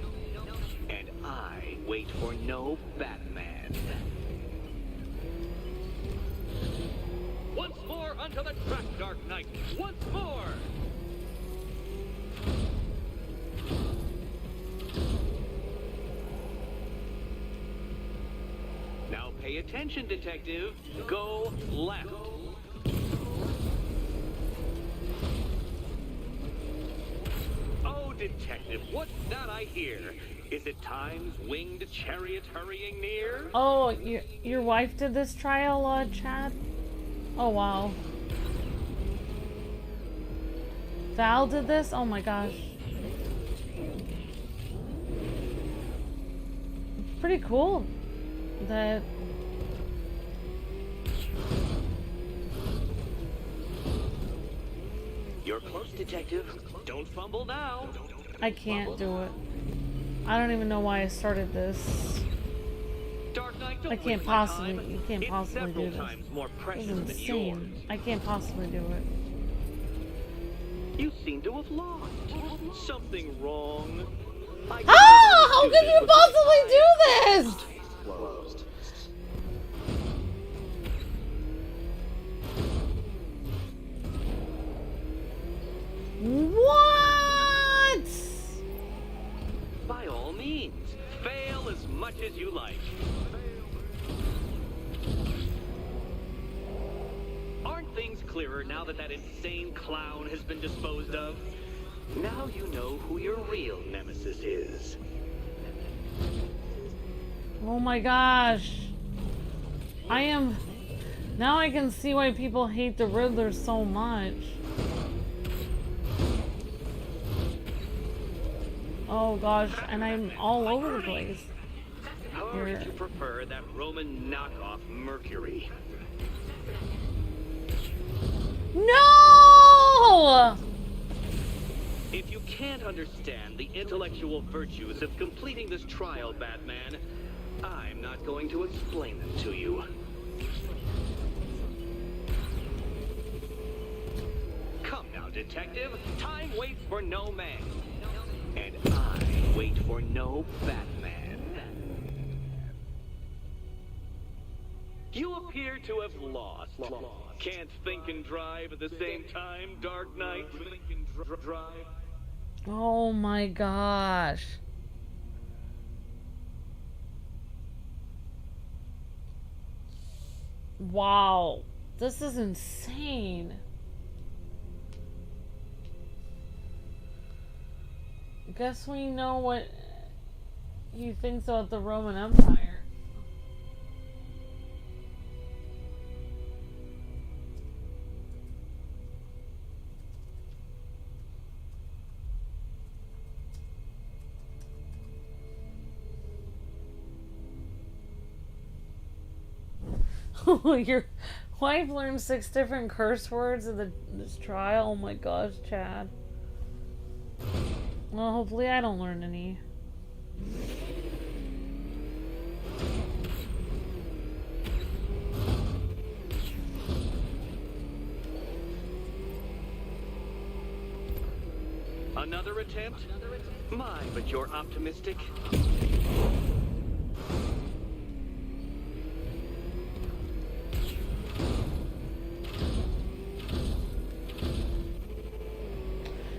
And I wait for no Batman. Once more onto the track, Dark Knight. Once more! Now pay attention, detective. Go left. Oh, detective, what's that I hear? Is it time's winged chariot hurrying near? Oh, your wife did this trial, Chad? Oh, wow. Val did this? Oh my gosh. Pretty cool that... You're close, detective. Don't fumble now. I can't do it. I don't even know why I started this. Dark Knight, I don't can't waste my possibly, time. you can't It's possibly do several this. times more This precious is than insane. yours. I can't possibly do it. You seem to have lost. Something wrong. Ah! How could you possibly do this? Closed. What? By all means, fail as much as you like. Aren't things clearer now that that insane clown has been disposed of? Now you know who your real nemesis is. Oh my gosh. I am... Now I can see why people hate the Riddler so much. Oh gosh, and I'm all over the place. Or if you prefer, that Roman knockoff Mercury. No! If you can't understand the intellectual virtues of completing this trial, Batman, I'm not going to explain them to you. Come now, detective. Time waits for no man. And I wait for no Batman. You appear to have lost. Can't think and drive at the same time, Dark Knight. Drive. Oh my gosh. Wow. This is insane. Guess we know what he thinks about the Roman Empire. Your wife learned 6 different curse words in this trial. Oh my gosh, Chad. Well, hopefully I don't learn any. Another attempt? My, but you're optimistic.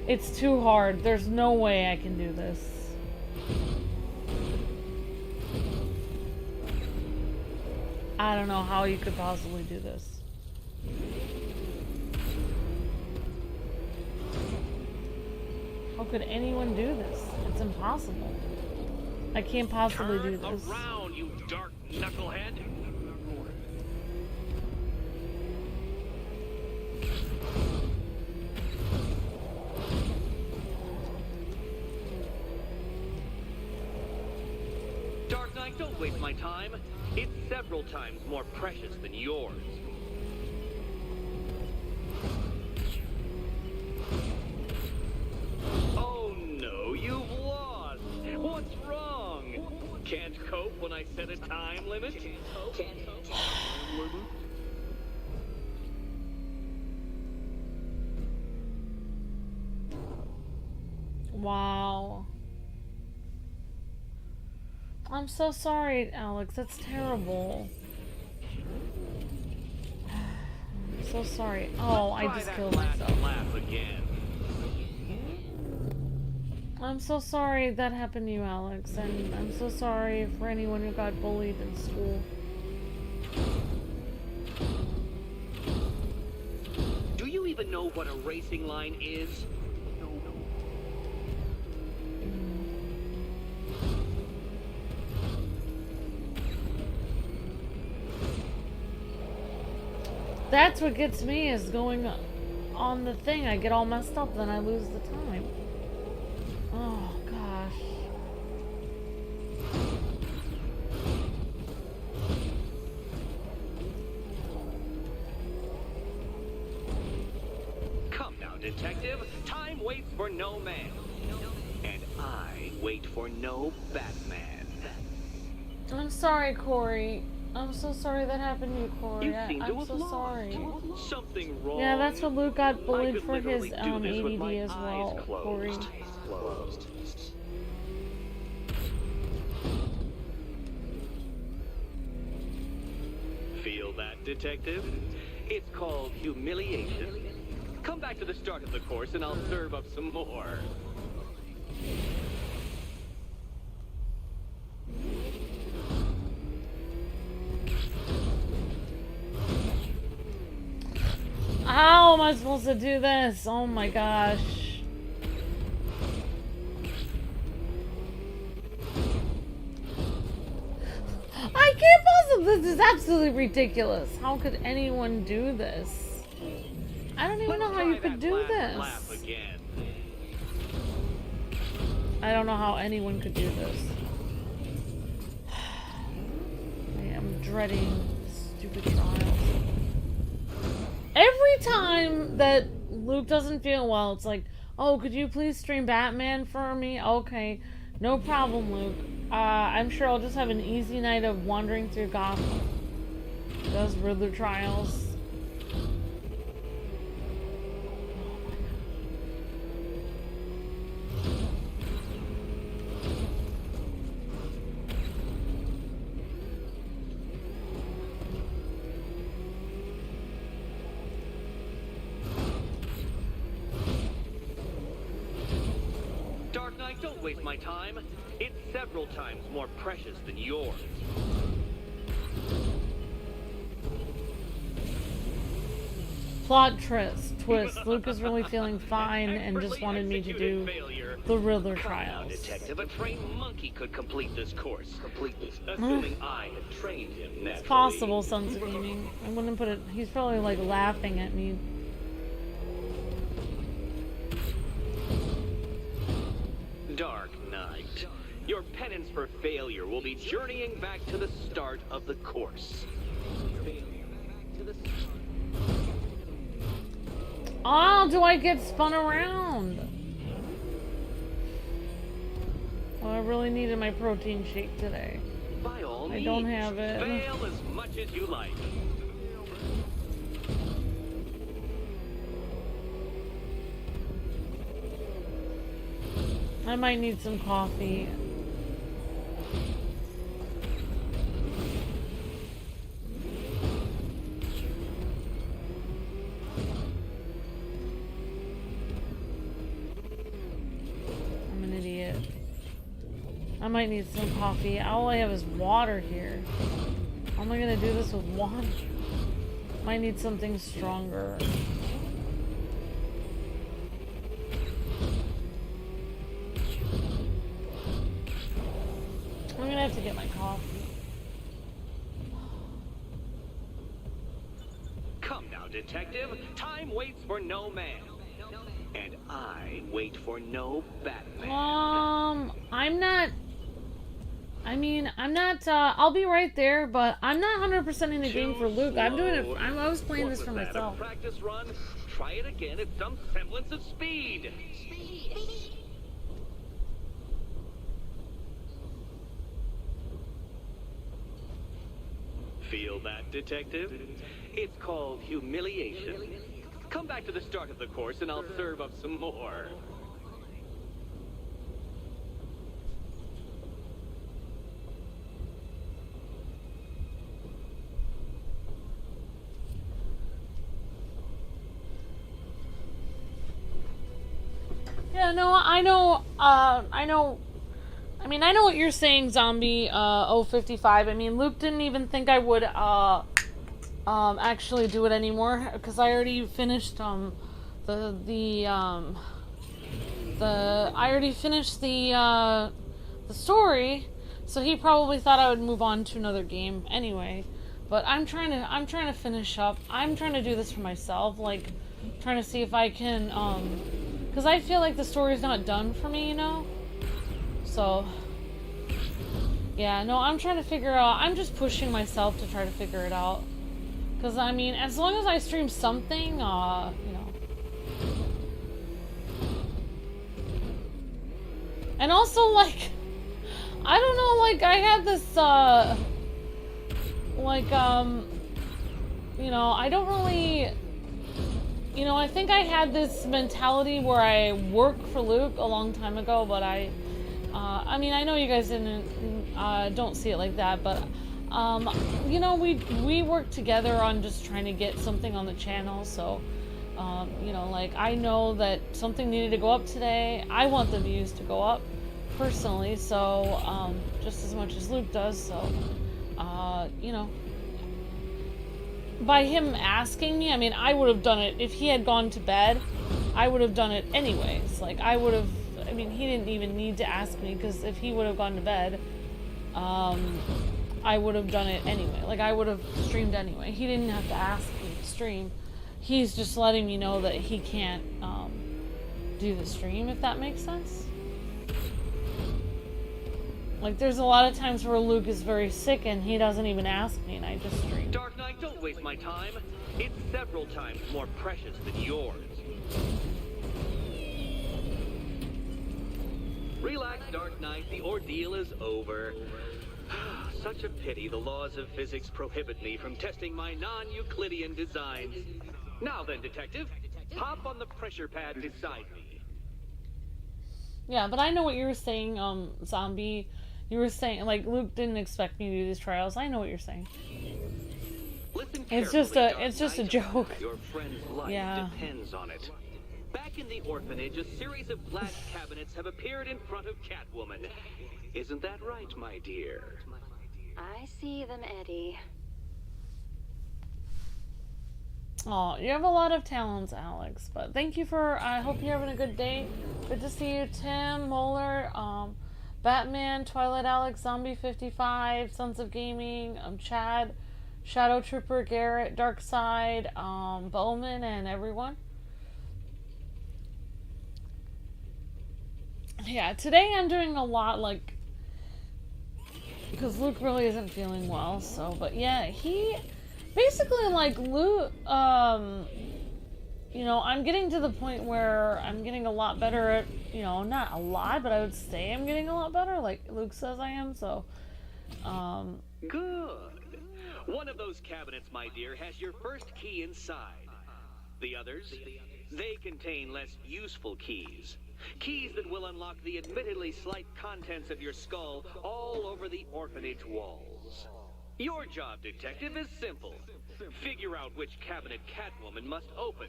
It's too hard. There's no way I can do this. I don't know how you could possibly do this. How could anyone do this? It's impossible. I can't possibly do this. Turn around, you dark knucklehead. Dark Knight, don't waste my time. It's several times more precious than yours. Oh no, you've lost. What's wrong? Can't cope when I set a time limit? Wow. I'm so sorry, Alex. That's terrible. I'm so sorry. Oh, I just killed myself. Laugh again. I'm so sorry that happened to you, Alex. And I'm so sorry for anyone who got bullied in school. Do you even know what a racing line is? That's what gets me, is going on the thing. I get all messed up, then I lose the time. Oh, gosh. Come now, detective. Time waits for no man. And I wait for no Batman. I'm sorry, Corey. I'm so sorry that happened to you, Corey. You seem to I'm have so lost. sorry. Something wrong. Yeah, that's what Luke got I bullied could for, his literally do this with my ADD as well, eyes Corey. closed. Feel that, detective? It's called humiliation. Come back to the start of the course and I'll serve up some more. How am I supposed to do this? Oh my gosh. I can't possibly. This is absolutely ridiculous. How could anyone do this? I don't even know how you could do this. Laugh again. I don't know how anyone could do this. I am dreading stupid trials. Every time that Luke doesn't feel well, it's like, oh, could you please stream Batman for me? Okay, no problem, Luke. I'm sure I'll just have an easy night of wandering through Gotham. Does Riddler Trials. Dark Knight, don't waste my time. It's several times more precious than yours. Plot twist. Luke is really feeling fine and just wanted me to do the Riddler Trials. Detective, a trained monkey could complete this course. Assuming I had trained him naturally. It's possible, Sons of Gaming. I wouldn't put it. He's probably like laughing at me. Dark Knight, your penance for failure will be journeying back to the start of the course. Oh, do I get spun around? Well, I really needed my protein shake today. By all I don't have it. Fail as much as you like. I might need some coffee. I'm an idiot. I might need some coffee. All I have is water here. How am I gonna do this with water? Might need something stronger. I'm gonna have to get my coffee. Come now, detective. Time waits for no man. And I wait for no Batman. I'm not... I mean, I'm not, I'll be right there, but I'm not 100% in the game for Luke. I'm doing it, I was playing this for myself. A practice run? Try it again at some semblance of speed. Feel that, detective? It's called humiliation. Come back to the start of the course and I'll serve up some more. Yeah, no, I know, I mean, I know what you're saying, Zombie, 055. I mean, Luke didn't even think I would, actually do it anymore, because I already finished, I already finished the story, so he probably thought I would move on to another game anyway. But I'm trying to finish up. I'm trying to do this for myself, like, trying to see if I can, because I feel like the story's not done for me, you know? So, yeah, no, I'm trying to figure out, I'm just pushing myself to try to figure it out. Because, I mean, as long as I stream something, you know. And also, like, I don't know, like, I had this, you know, I don't really... You know, I think I had this mentality where I worked for Luke a long time ago, but I mean, I know you guys don't see it like that, but, you know, we worked together on just trying to get something on the channel, so, you know, like, I know that something needed to go up today. I want the views to go up, personally, so, just as much as Luke does, so, you know, by him asking me, I mean, I would have done it if he had gone to bed. I would have done it anyways. Like, I would have, I mean, he didn't even need to ask me, because if he would have gone to bed, I would have done it anyway. Like, I would have streamed anyway. He didn't have to ask me to stream. He's just letting me know that he can't do the stream, if that makes sense. Like, there's a lot of times where Luke is very sick and he doesn't even ask me, and I just stream. Dark Knight, don't waste my time. It's several times more precious than yours. Relax, Dark Knight. The ordeal is over. Such a pity the laws of physics prohibit me from testing my non-Euclidean designs. Now then, Detective, pop on the pressure pad beside me. Yeah, but I know what you were saying, Zombie. You were saying, like, Luke didn't expect me to do these trials. I know what you're saying. Listen It's just a joke. Your friend's life depends on it. Back in the orphanage, a series of glass cabinets have appeared in front of Catwoman. Isn't that right, my dear? I see them, Eddie. Oh, you have a lot of talents, Alex. But thank you for. I hope you're having a good day. Good to see you, Tim, Moeller, Batman, Twilight Alex, Zombie 55, Sons of Gaming, Chad, Shadow Trooper, Garrett, Darkside, Bowman, and everyone. Yeah, today I'm doing a lot, like, because Luke really isn't feeling well, so, but yeah, he, basically, like, Luke, you know, I'm getting to the point where I'm getting a lot better at, you know, not a lot, but I would say I'm getting a lot better, like Luke says I am, so, Good. One of those cabinets, my dear, has your first key inside. The others, they contain less useful keys. Keys that will unlock the admittedly slight contents of your skull all over the orphanage walls. Your job, Detective, is simple. Figure out which cabinet Catwoman must open.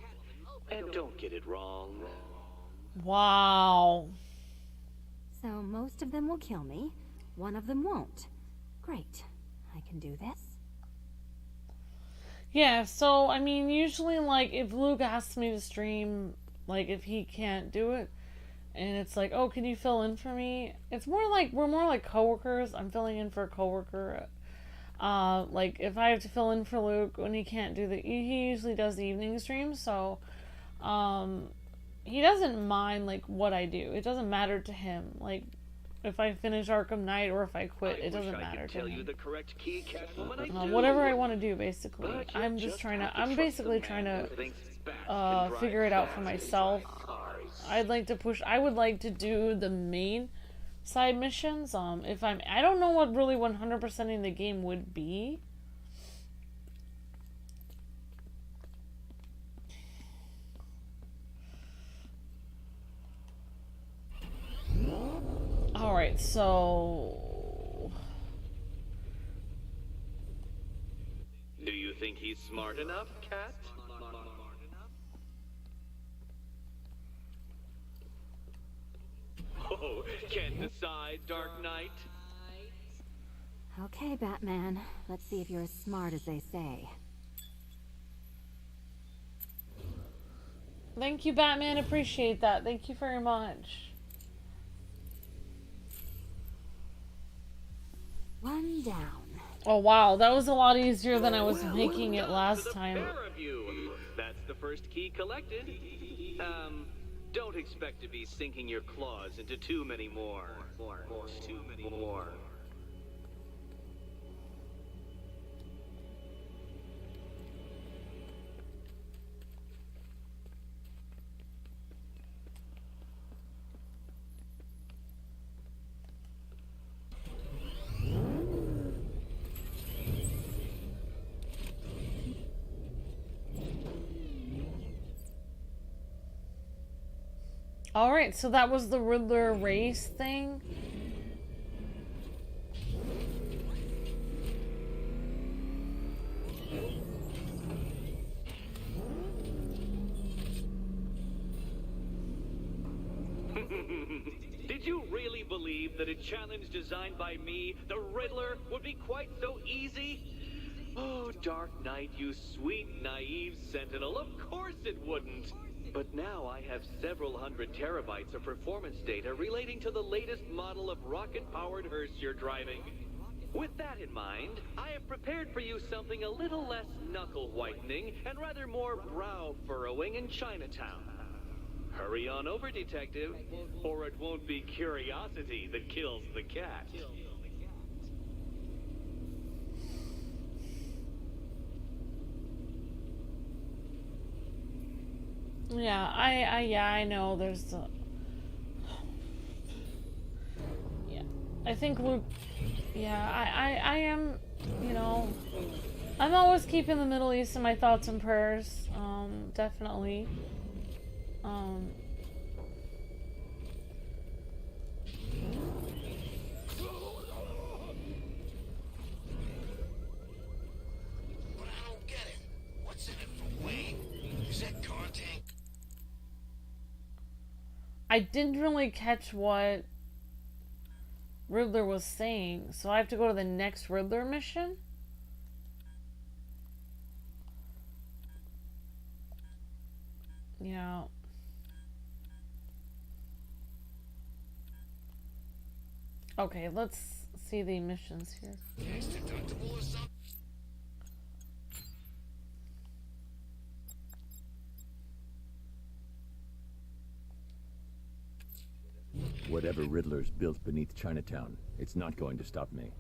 And don't get it wrong. wow. So most of them will kill me. One of them won't. Great. I can do this. Yeah, so, I mean, usually, like, if Luke asks me to stream, like, if he can't do it, and it's like, oh, can you fill in for me? It's more like, we're more like coworkers. I'm filling in for a coworker. Like, if I have to fill in for Luke when he can't do he usually does the evening streams, so, he doesn't mind, like, what I do. It doesn't matter to him. Like, if I finish Arkham Knight or if I quit, it doesn't matter to him. The correct key, Catwoman, whatever I want to do, basically. I'm basically trying to, figure it out for myself. I would like to do the main side missions. I don't know what really 100%ing the game would be. Alright, so... Do you think he's smart enough, Cat? Oh, can't decide, Dark Knight. Okay, Batman. Let's see if you're as smart as they say. Thank you, Batman. Appreciate that. Thank you very much. One down. Oh, wow. That was a lot easier than I was making it last time. That's the first key collected. Don't expect to be sinking your claws into too many more. Too many more. Alright, so that was the Riddler race thing. Did you really believe that a challenge designed by me, the Riddler, would be quite so easy? Oh, Dark Knight, you sweet, naive sentinel, of course it wouldn't. But now I have several hundred terabytes of performance data relating to the latest model of rocket-powered hearse you're driving. With that in mind, I have prepared for you something a little less knuckle-whitening and rather more brow-furrowing in Chinatown. Hurry on over, detective, or it won't be curiosity that kills the cat. Yeah, I know there's a... Yeah, I think Luke... Yeah, I am, you know... I'm always keeping the Middle East in my thoughts and prayers, definitely. But I don't get it. What's in it for Wayne? Is that car tank? I didn't really catch what Riddler was saying, so I have to go to the next Riddler mission? Yeah. Okay, let's see the missions here. Tax deductible or something? Whatever Riddler's built beneath Chinatown, it's not going to stop me.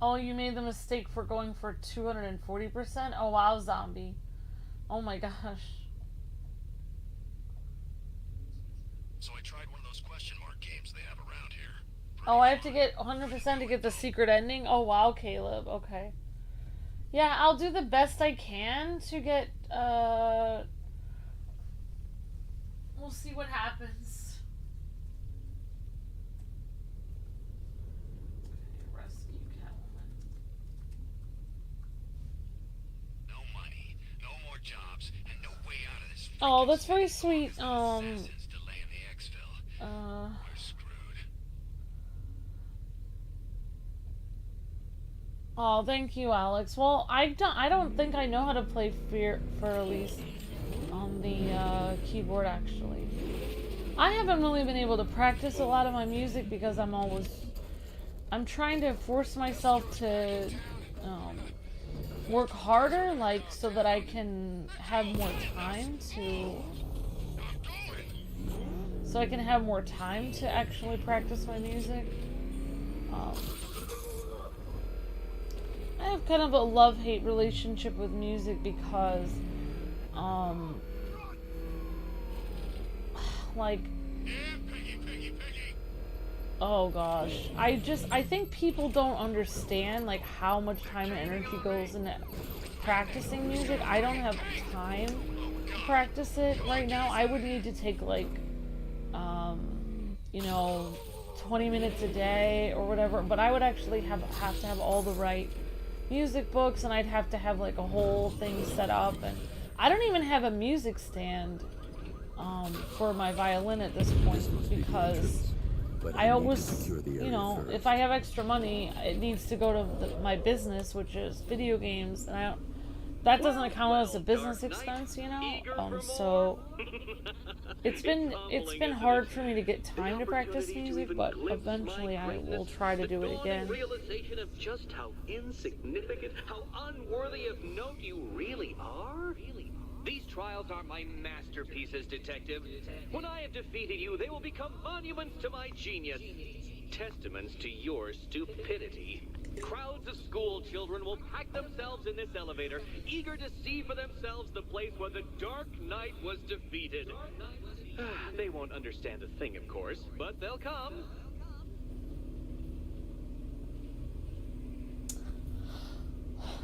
Oh, you made the mistake for going for 240%? Oh, wow, zombie. Oh my gosh. So I tried one of those question mark games they have around here. Oh, I have to get 100% to get the secret ending? Oh, wow, Caleb. Okay. Yeah, I'll do the best I can to get, we'll see what happens. Okay, rescue Catwoman. No money, no more jobs, and no way out of this. Oh, that's very sweet. Assassins delaying the exfil. We're screwed. Oh, thank you, Alex. Well, I don't think I know how to play for Elise on the keyboard, actually. I haven't really been able to practice a lot of my music because I'm trying to force myself to work harder, like, so that I can have more time to actually practice my music. I have kind of a love-hate relationship with music because, like, oh gosh, I think people don't understand, like, how much time and energy goes into practicing music. I don't have time to practice it right now. I would need to take, like, you know, 20 minutes a day or whatever, but I would actually have to have all the right music books, and I'd have to have like a whole thing set up, and I don't even have a music stand for my violin at this point because I always, you know, if I have extra money, it needs to go to my business, which is video games, and that doesn't count as a business expense, you know. So it's been hard for me to get time to practice music, but eventually I will try to do it again. Realization of just how insignificant, how unworthy of note you really are. These trials are my masterpieces, detective. When I have defeated you, they will become monuments to my genius, testaments to your stupidity. Crowds of school children will pack themselves in this elevator, eager to see for themselves the place where the Dark Knight was defeated. They won't understand a thing, of course, but they'll come.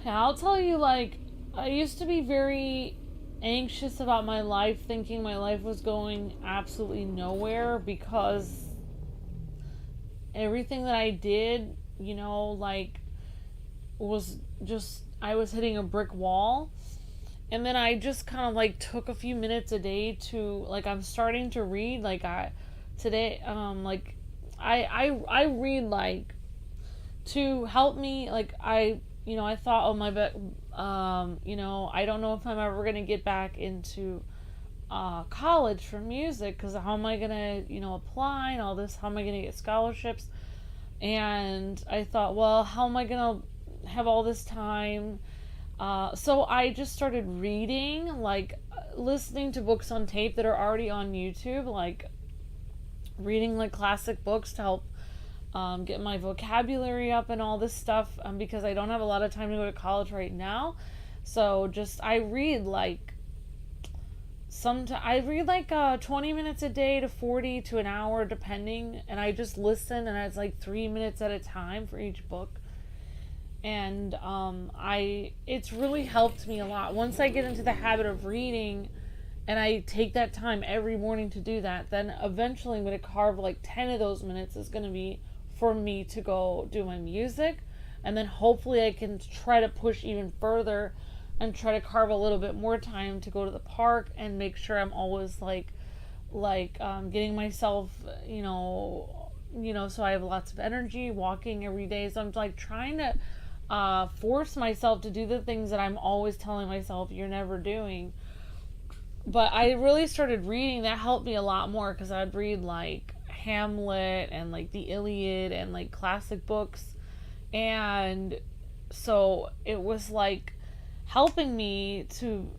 Yeah, I'll tell you, like, I used to be very anxious about my life, thinking my life was going absolutely nowhere because everything that I did, you know, like, was just, I was hitting a brick wall. And then I just kind of, like, took a few minutes a day to, like, I'm starting to read, like, today, like, I read, like, to help me, like, you know, I thought, you know, I don't know if I'm ever going to get back into college for music, because how am I going to, you know, apply and all this, how am I going to get scholarships? And I thought, well, how am I going to have all this time So I just started reading, like, listening to books on tape that are already on YouTube, like reading like classic books to help get my vocabulary up and all this stuff, because I don't have a lot of time to go to college right now. So just I read like 20 minutes a day to 40 to an hour depending, and I just listen, and it's like 3 minutes at a time for each book. And it's really helped me a lot. Once I get into the habit of reading and I take that time every morning to do that, then eventually I'm going to carve like 10 of those minutes is going to be for me to go do my music. And then hopefully I can try to push even further and try to carve a little bit more time to go to the park and make sure I'm always getting myself, so I have lots of energy, walking every day. So I'm like trying to force myself to do the things that I'm always telling myself you're never doing. But I really started reading. That helped me a lot more, because I'd read like Hamlet and like the Iliad and like classic books, and so it was like helping me to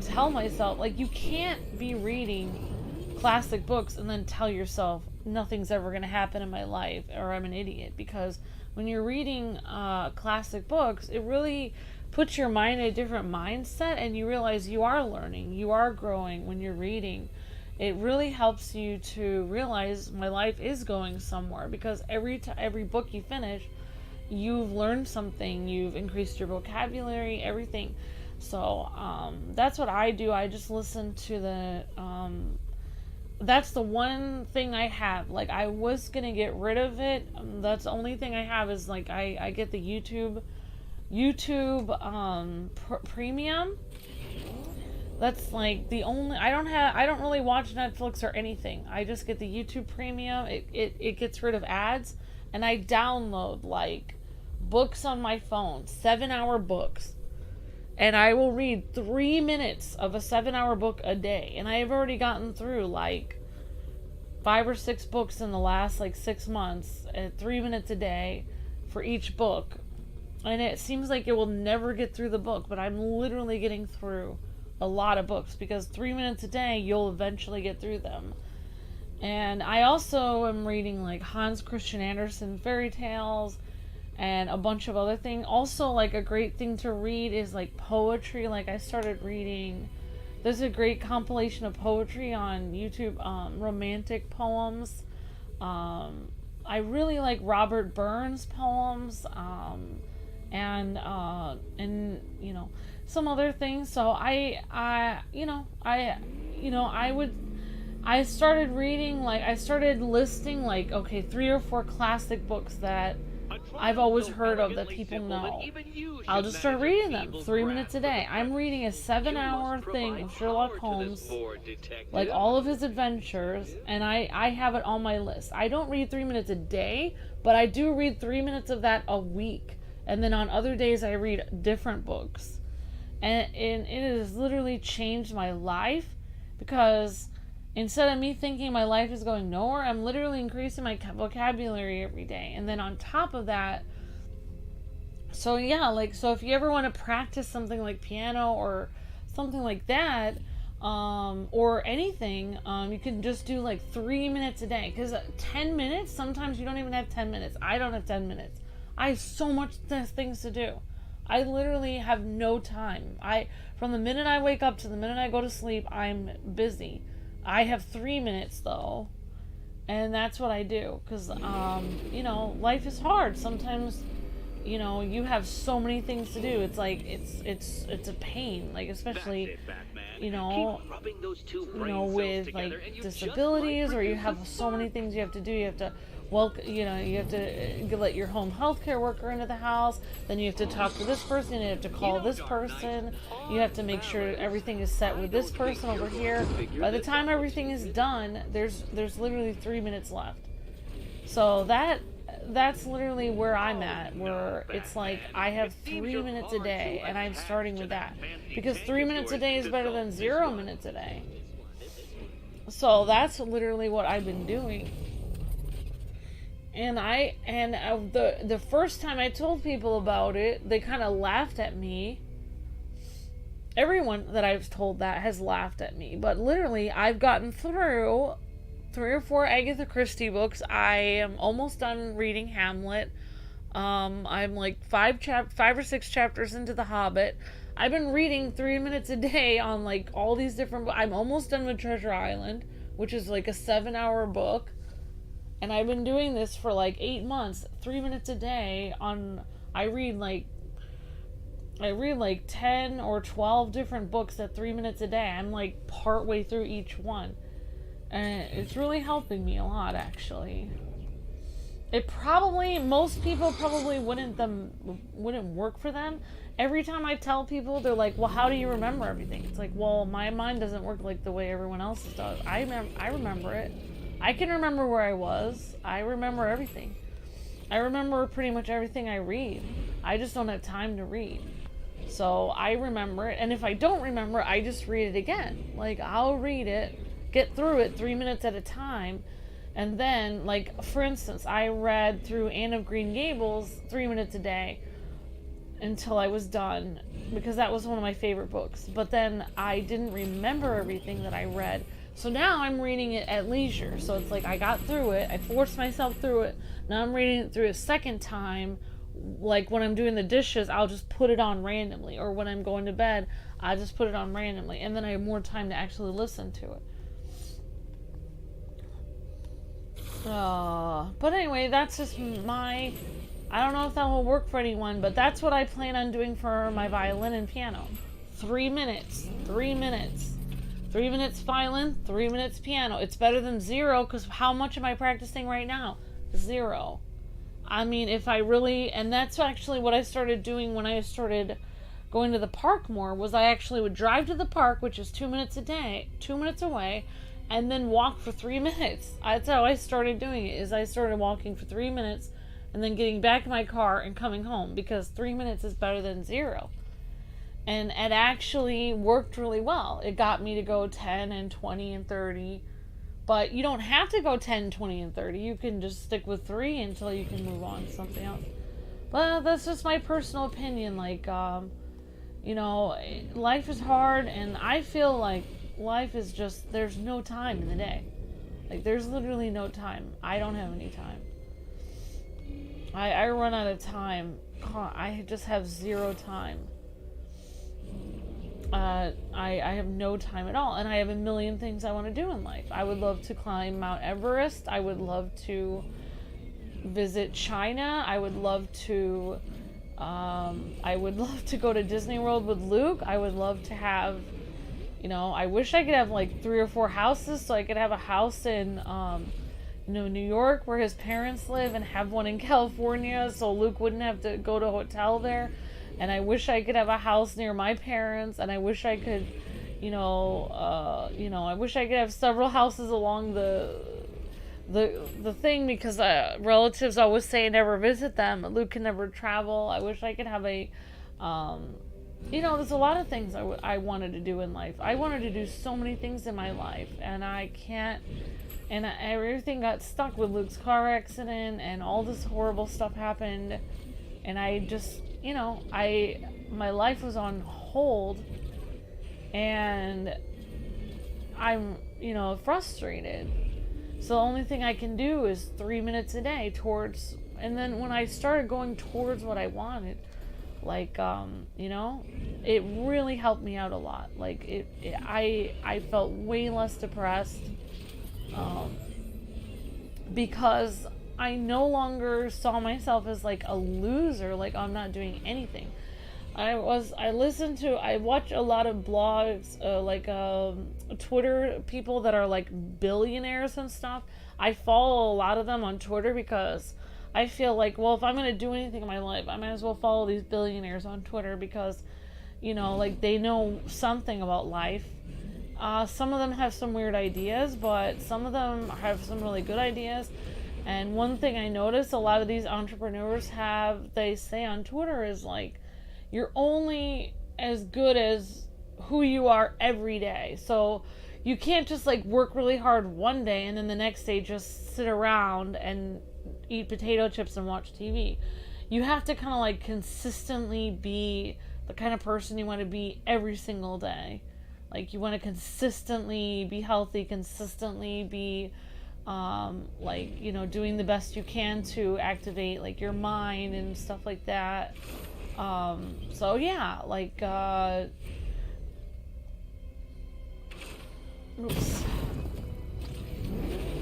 tell myself, like, you can't be reading classic books and then tell yourself nothing's ever going to happen in my life or I'm an idiot. Because when you're reading classic books, it really puts your mind in a different mindset, and you realize you are learning, you are growing when you're reading. It really helps you to realize my life is going somewhere, because every book you finish, you've learned something, you've increased your vocabulary, everything. So that's what I do. I just listen to that's the one thing I have. Like, I was gonna get rid of it. That's the only thing I have is like I get the YouTube premium. That's like the only. I don't really watch Netflix or anything. I just get the YouTube premium. It gets rid of ads, and I download like books on my phone, 7-hour books. And I will read 3 minutes of a 7-hour book a day. And I have already gotten through like 5 or 6 books in the last like 6 months at 3 minutes a day for each book. And it seems like it will never get through the book, but I'm literally getting through a lot of books, because 3 minutes a day, you'll eventually get through them. And I also am reading like Hans Christian Andersen fairy tales and a bunch of other things. Also, like, a great thing to read is like poetry. Like, I started reading, there's a great compilation of poetry on YouTube, romantic poems. I really like Robert Burns poems, and some other things. So I started reading, like, I started listing like, okay, 3 or 4 classic books that I've always heard of that people know. I'll just start reading them 3 minutes a day. I'm reading a 7-hour thing of Sherlock Holmes, like all of his adventures, and I have it on my list. I don't read 3 minutes a day, but I do read 3 minutes of that a week. And then on other days I read different books. And it has literally changed my life, because instead of me thinking my life is going nowhere, I'm literally increasing my vocabulary every day. And then on top of that, so if you ever want to practice something like piano or something like that, or anything, you can just do like 3 minutes a day. Because 10 minutes, sometimes you don't even have 10 minutes. I don't have 10 minutes. I have so much things to do. I literally have no time. From the minute I wake up to the minute I go to sleep, I'm busy. I have 3 minutes though, and that's what I do, because life is hard. Sometimes you have so many things to do. It's like it's a pain, like, especially with like disabilities, or you have so many things you have to do. You have to you have to let your home healthcare worker into the house, then you have to talk to this person, you have to call this person, you have to make sure everything is set with this person over here. By the time everything is done, there's literally 3 minutes left. So that's literally where I'm at, where it's like I have 3 minutes a day, and I'm starting with that, because 3 minutes a day is better than 0 minutes a day. So that's literally what I've been doing. And the first time I told people about it, they kind of laughed at me, everyone that I've told that has laughed at me. But literally, I've gotten through 3 or 4 Agatha Christie books. I am almost done reading Hamlet. I'm like 5 or 6 chapters into The Hobbit. I've been reading 3 minutes a day on like all these different books. I'm almost done with Treasure Island, which is like a 7-hour book. And I've been doing this for like 8 months, 3 minutes a day on, I read like 10 or 12 different books at 3 minutes a day. I'm like part way through each one. And it's really helping me a lot, actually. Most people probably wouldn't work for them. Every time I tell people, they're like, well, how do you remember everything? It's like, well, my mind doesn't work like the way everyone else's does. I remember it. I can remember where I was. I remember everything. I remember pretty much everything I read. I just don't have time to read. So I remember it. And if I don't remember, I just read it again. Like, I'll read it, get through it 3 minutes at a time. And then, like, for instance, I read through Anne of Green Gables 3 minutes a day until I was done, because that was one of my favorite books. But then I didn't remember everything that I read. So now I'm reading it at leisure. So it's like I got through it. I forced myself through it. Now I'm reading it through a second time. Like when I'm doing the dishes, I'll just put it on randomly. Or when I'm going to bed, I just put it on randomly. And then I have more time to actually listen to it. But anyway, that's just I don't know if that will work for anyone, but that's what I plan on doing for my violin and piano. 3 minutes. 3 minutes. 3 minutes violin, 3 minutes piano. It's better than 0, because how much am I practicing right now? 0. I mean, if I really, and that's actually what I started doing when I started going to the park more, was I actually would drive to the park, which is 2 minutes a day, 2 minutes away, and then walk for 3 minutes. That's how I started doing it, is I started walking for 3 minutes and then getting back in my car and coming home, because 3 minutes is better than 0. And it actually worked really well. It got me to go 10 and 20 and 30. But you don't have to go 10, 20, and 30. You can just stick with 3 until you can move on to something else. But that's just my personal opinion. Like, you know, life is hard, and I feel like life is just, there's no time in the day. Like, there's literally no time. I don't have any time. I run out of time. I just have 0 time. I have no time at all, and I have a million things I want to do in life. I would love to climb Mount Everest. I would love to visit China. I would love to go to Disney World with Luke. I would love to have, you know, I wish I could have like 3 or 4 houses, so I could have a house in New York where his parents live, and have one in California so Luke wouldn't have to go to a hotel there. And I wish I could have a house near my parents, and I wish I could, I wish I could have several houses along the thing, because relatives always say never visit them. Luke can never travel. I wish I could have a, there's a lot of things I wanted to do in life. I wanted to do so many things in my life, and I can't. And everything got stuck with Luke's car accident, and all this horrible stuff happened, and I just, my life was on hold, and I'm, frustrated. So the only thing I can do is 3 minutes a day towards, and then when I started going towards what I wanted, like, it really helped me out a lot. Like, I felt way less depressed, because I no longer saw myself as like a loser, like I'm not doing anything. I watch a lot of blogs, Twitter people that are like billionaires and stuff. I follow a lot of them on Twitter because I feel like, well, if I'm going to do anything in my life, I might as well follow these billionaires on Twitter, because, they know something about life. Some of them have some weird ideas, but some of them have some really good ideas. And one thing I noticed a lot of these entrepreneurs they say on Twitter is like, you're only as good as who you are every day. So you can't just like work really hard one day and then the next day just sit around and eat potato chips and watch TV. You have to kind of like consistently be the kind of person you want to be every single day. Like, you want to consistently be healthy, consistently be, like, you know, doing the best you can to activate, like, your mind and stuff like that. So, yeah, like, oops.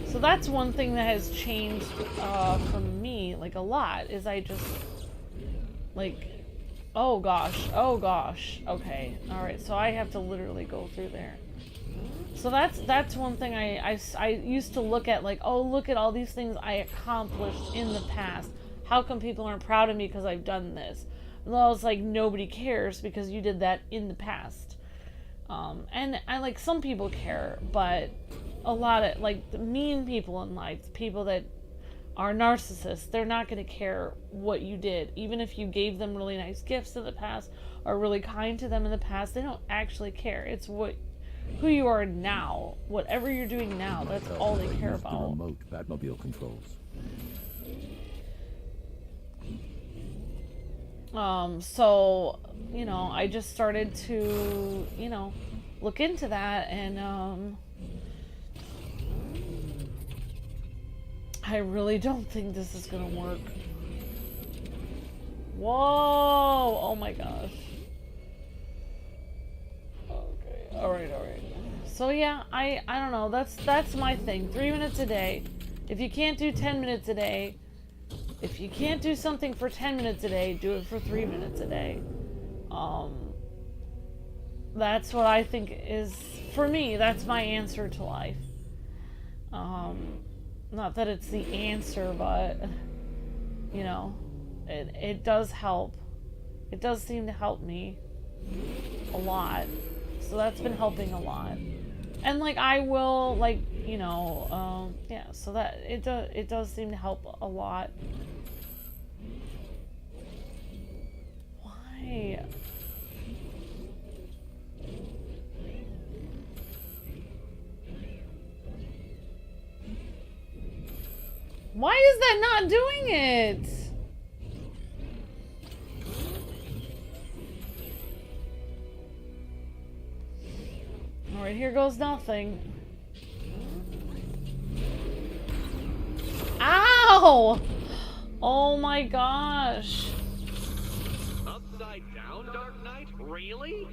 So that's one thing that has changed, for me, like, a lot, is I just, like, oh gosh, okay, alright, so I have to literally go through there. So that's one thing I used to look at, like, oh, look at all these things I accomplished in the past. How come people aren't proud of me because I've done this? And I was like, nobody cares because you did that in the past. And I, like, some people care, but a lot of, like, the mean people in life, people that are narcissists, they're not going to care what you did. Even if you gave them really nice gifts in the past or really kind to them in the past, they don't actually care. It's who you are now. Whatever you're doing now, that's all they care about. The remote Batmobile controls. So, you know, I just started to, you know, look into that, and, I really don't think this is gonna work. Whoa! Oh my gosh. Okay, alright. So yeah, I don't know, that's my thing. 3 minutes a day. If you can't do 10 minutes a day, if you can't do something for 10 minutes a day, do it for 3 minutes a day. That's what I think is, for me, that's my answer to life. Not that it's the answer, but, you know, it does help. It does seem to help me a lot. So that's been helping a lot. And, like, I will, like, you know, yeah, so that, it does seem to help a lot. Why? Why is that not doing it? Alright, here goes nothing. Ow! Oh my gosh. Upside down, Dark Knight? Really?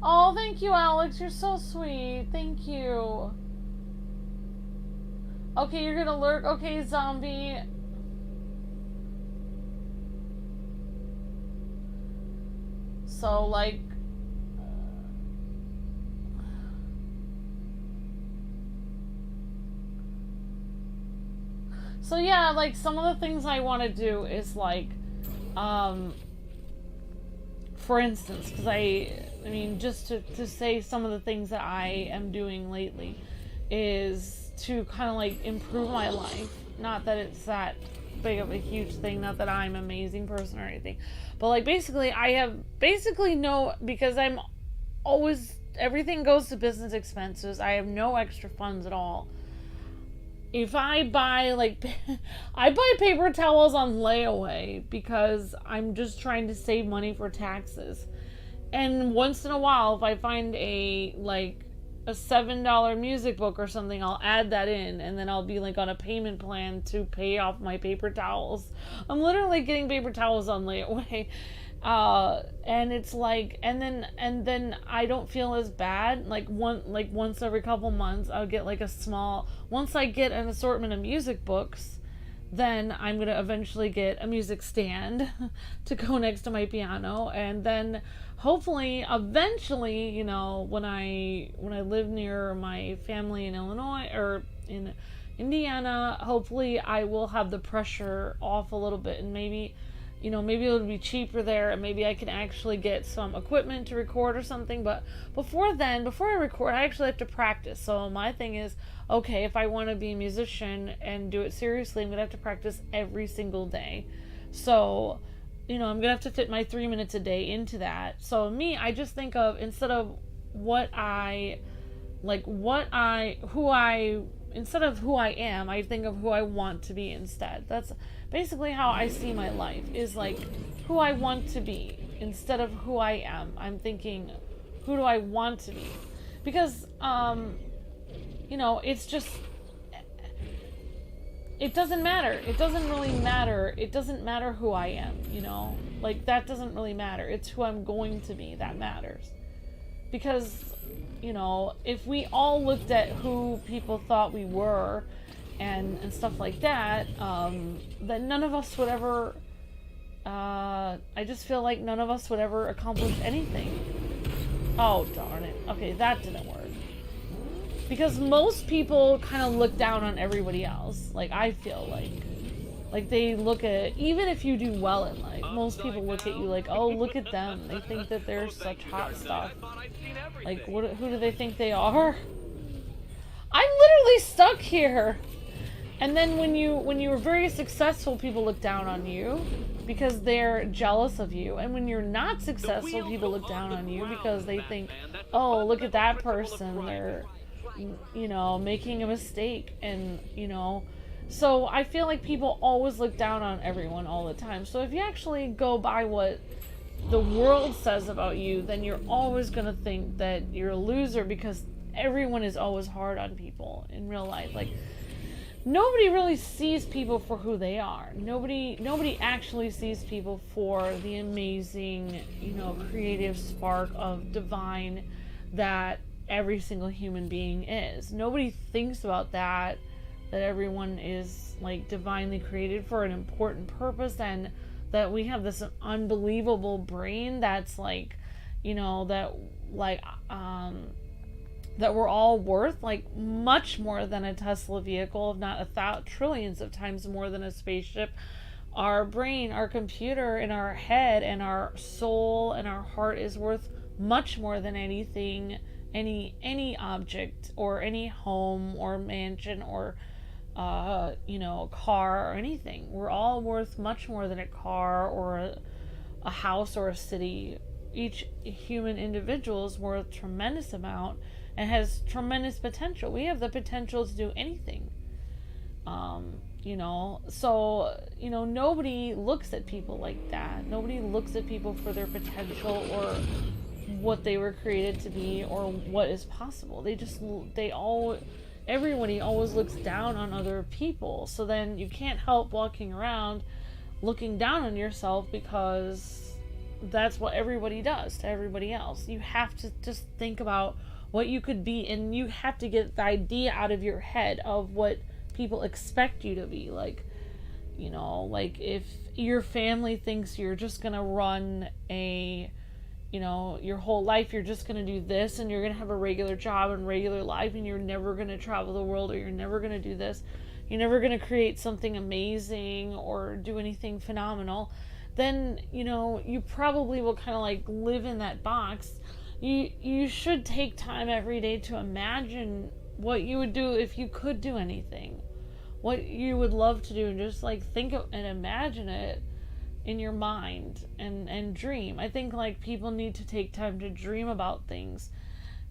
Oh, thank you, Alex. You're so sweet. Thank you. Okay, you're gonna lurk. Okay, zombie. So, like... So, yeah, like, some of the things I want to do is, like, for instance, because I mean, just to say some of the things that I am doing lately is to kind of, like, improve my life. Not that it's that big of a huge thing, not that I'm an amazing person or anything, but, like, basically I have because I'm always, everything goes to business expenses. I have no extra funds at all. If I buy, like, I buy paper towels on layaway because I'm just trying to save money for taxes. And once in a while, if I find a $7 music book or something, I'll add that in, and then I'll be, like, on a payment plan to pay off my paper towels. I'm literally getting paper towels on layaway. And it's like, and then I don't feel as bad. Like, once every couple months, I'll get, like, once I get an assortment of music books, then I'm gonna eventually get a music stand to go next to my piano, and then hopefully, eventually, you know, when I live near my family in Illinois or in Indiana, hopefully I will have the pressure off a little bit, and maybe, you know, maybe it'll be cheaper there, and maybe I can actually get some equipment to record or something. But before I record, I actually have to practice. So my thing is, okay, if I want to be a musician and do it seriously, I'm gonna have to practice every single day. So, you know, I'm gonna have to fit my 3 minutes a day into that. So me, I just think of, instead of what I instead of who I am, I think of who I want to be instead. That's basically how I see my life, is like who I want to be instead of who I am. I'm thinking, who do I want to be? Because, it's just, it doesn't matter. It doesn't really matter. It doesn't matter who I am, Like, that doesn't really matter. It's who I'm going to be that matters. Because, if we all looked at who people thought we were and stuff like that, then none of us would ever, I just feel like none of us would ever accomplish anything. Oh, darn it. Okay, that didn't work. Because most people kind of look down on everybody else. Like, I feel like they look at, even if you do well in life, most people look at you like, oh, look at them. They think that they're such hot stuff. Like, who do they think they are? I'm literally stuck here. And then when you're very successful, people look down on you because they're jealous of you. And when you're not successful, people look down on you because they think, oh, look at that person. They're, making a mistake. And, so I feel like people always look down on everyone all the time. So if you actually go by what the world says about you, then you're always going to think that you're a loser, because everyone is always hard on people in real life. Like, nobody really sees people for who they are. Nobody actually sees people for the amazing, creative spark of divine that every single human being is. Nobody thinks about that everyone is like divinely created for an important purpose, and that we have this unbelievable brain that's like, that we're all worth like much more than a Tesla vehicle, if not trillions of times more than a spaceship. Our brain, our computer, and our head, and our soul, and our heart is worth much more than anything, any object, or any home or mansion or car or anything. We're all worth much more than a car or a house or a city. Each human individual is worth a tremendous amount and has tremendous potential. We have the potential to do anything. So, nobody looks at people like that. Nobody looks at people for their potential or what they were created to be or what is possible. Everybody always looks down on other people. So then you can't help walking around looking down on yourself, because that's what everybody does to everybody else. You have to just think about what you could be, and you have to get the idea out of your head of what people expect you to be. Like, like if your family thinks you're just gonna run your whole life, you're just going to do this, and you're going to have a regular job and regular life, and you're never going to travel the world, or you're never going to do this, you're never going to create something amazing or do anything phenomenal, then, you probably will kind of like live in that box. You should take time every day to imagine what you would do if you could do anything, what you would love to do, and just like think of and imagine it in your mind and dream. I think like people need to take time to dream about things,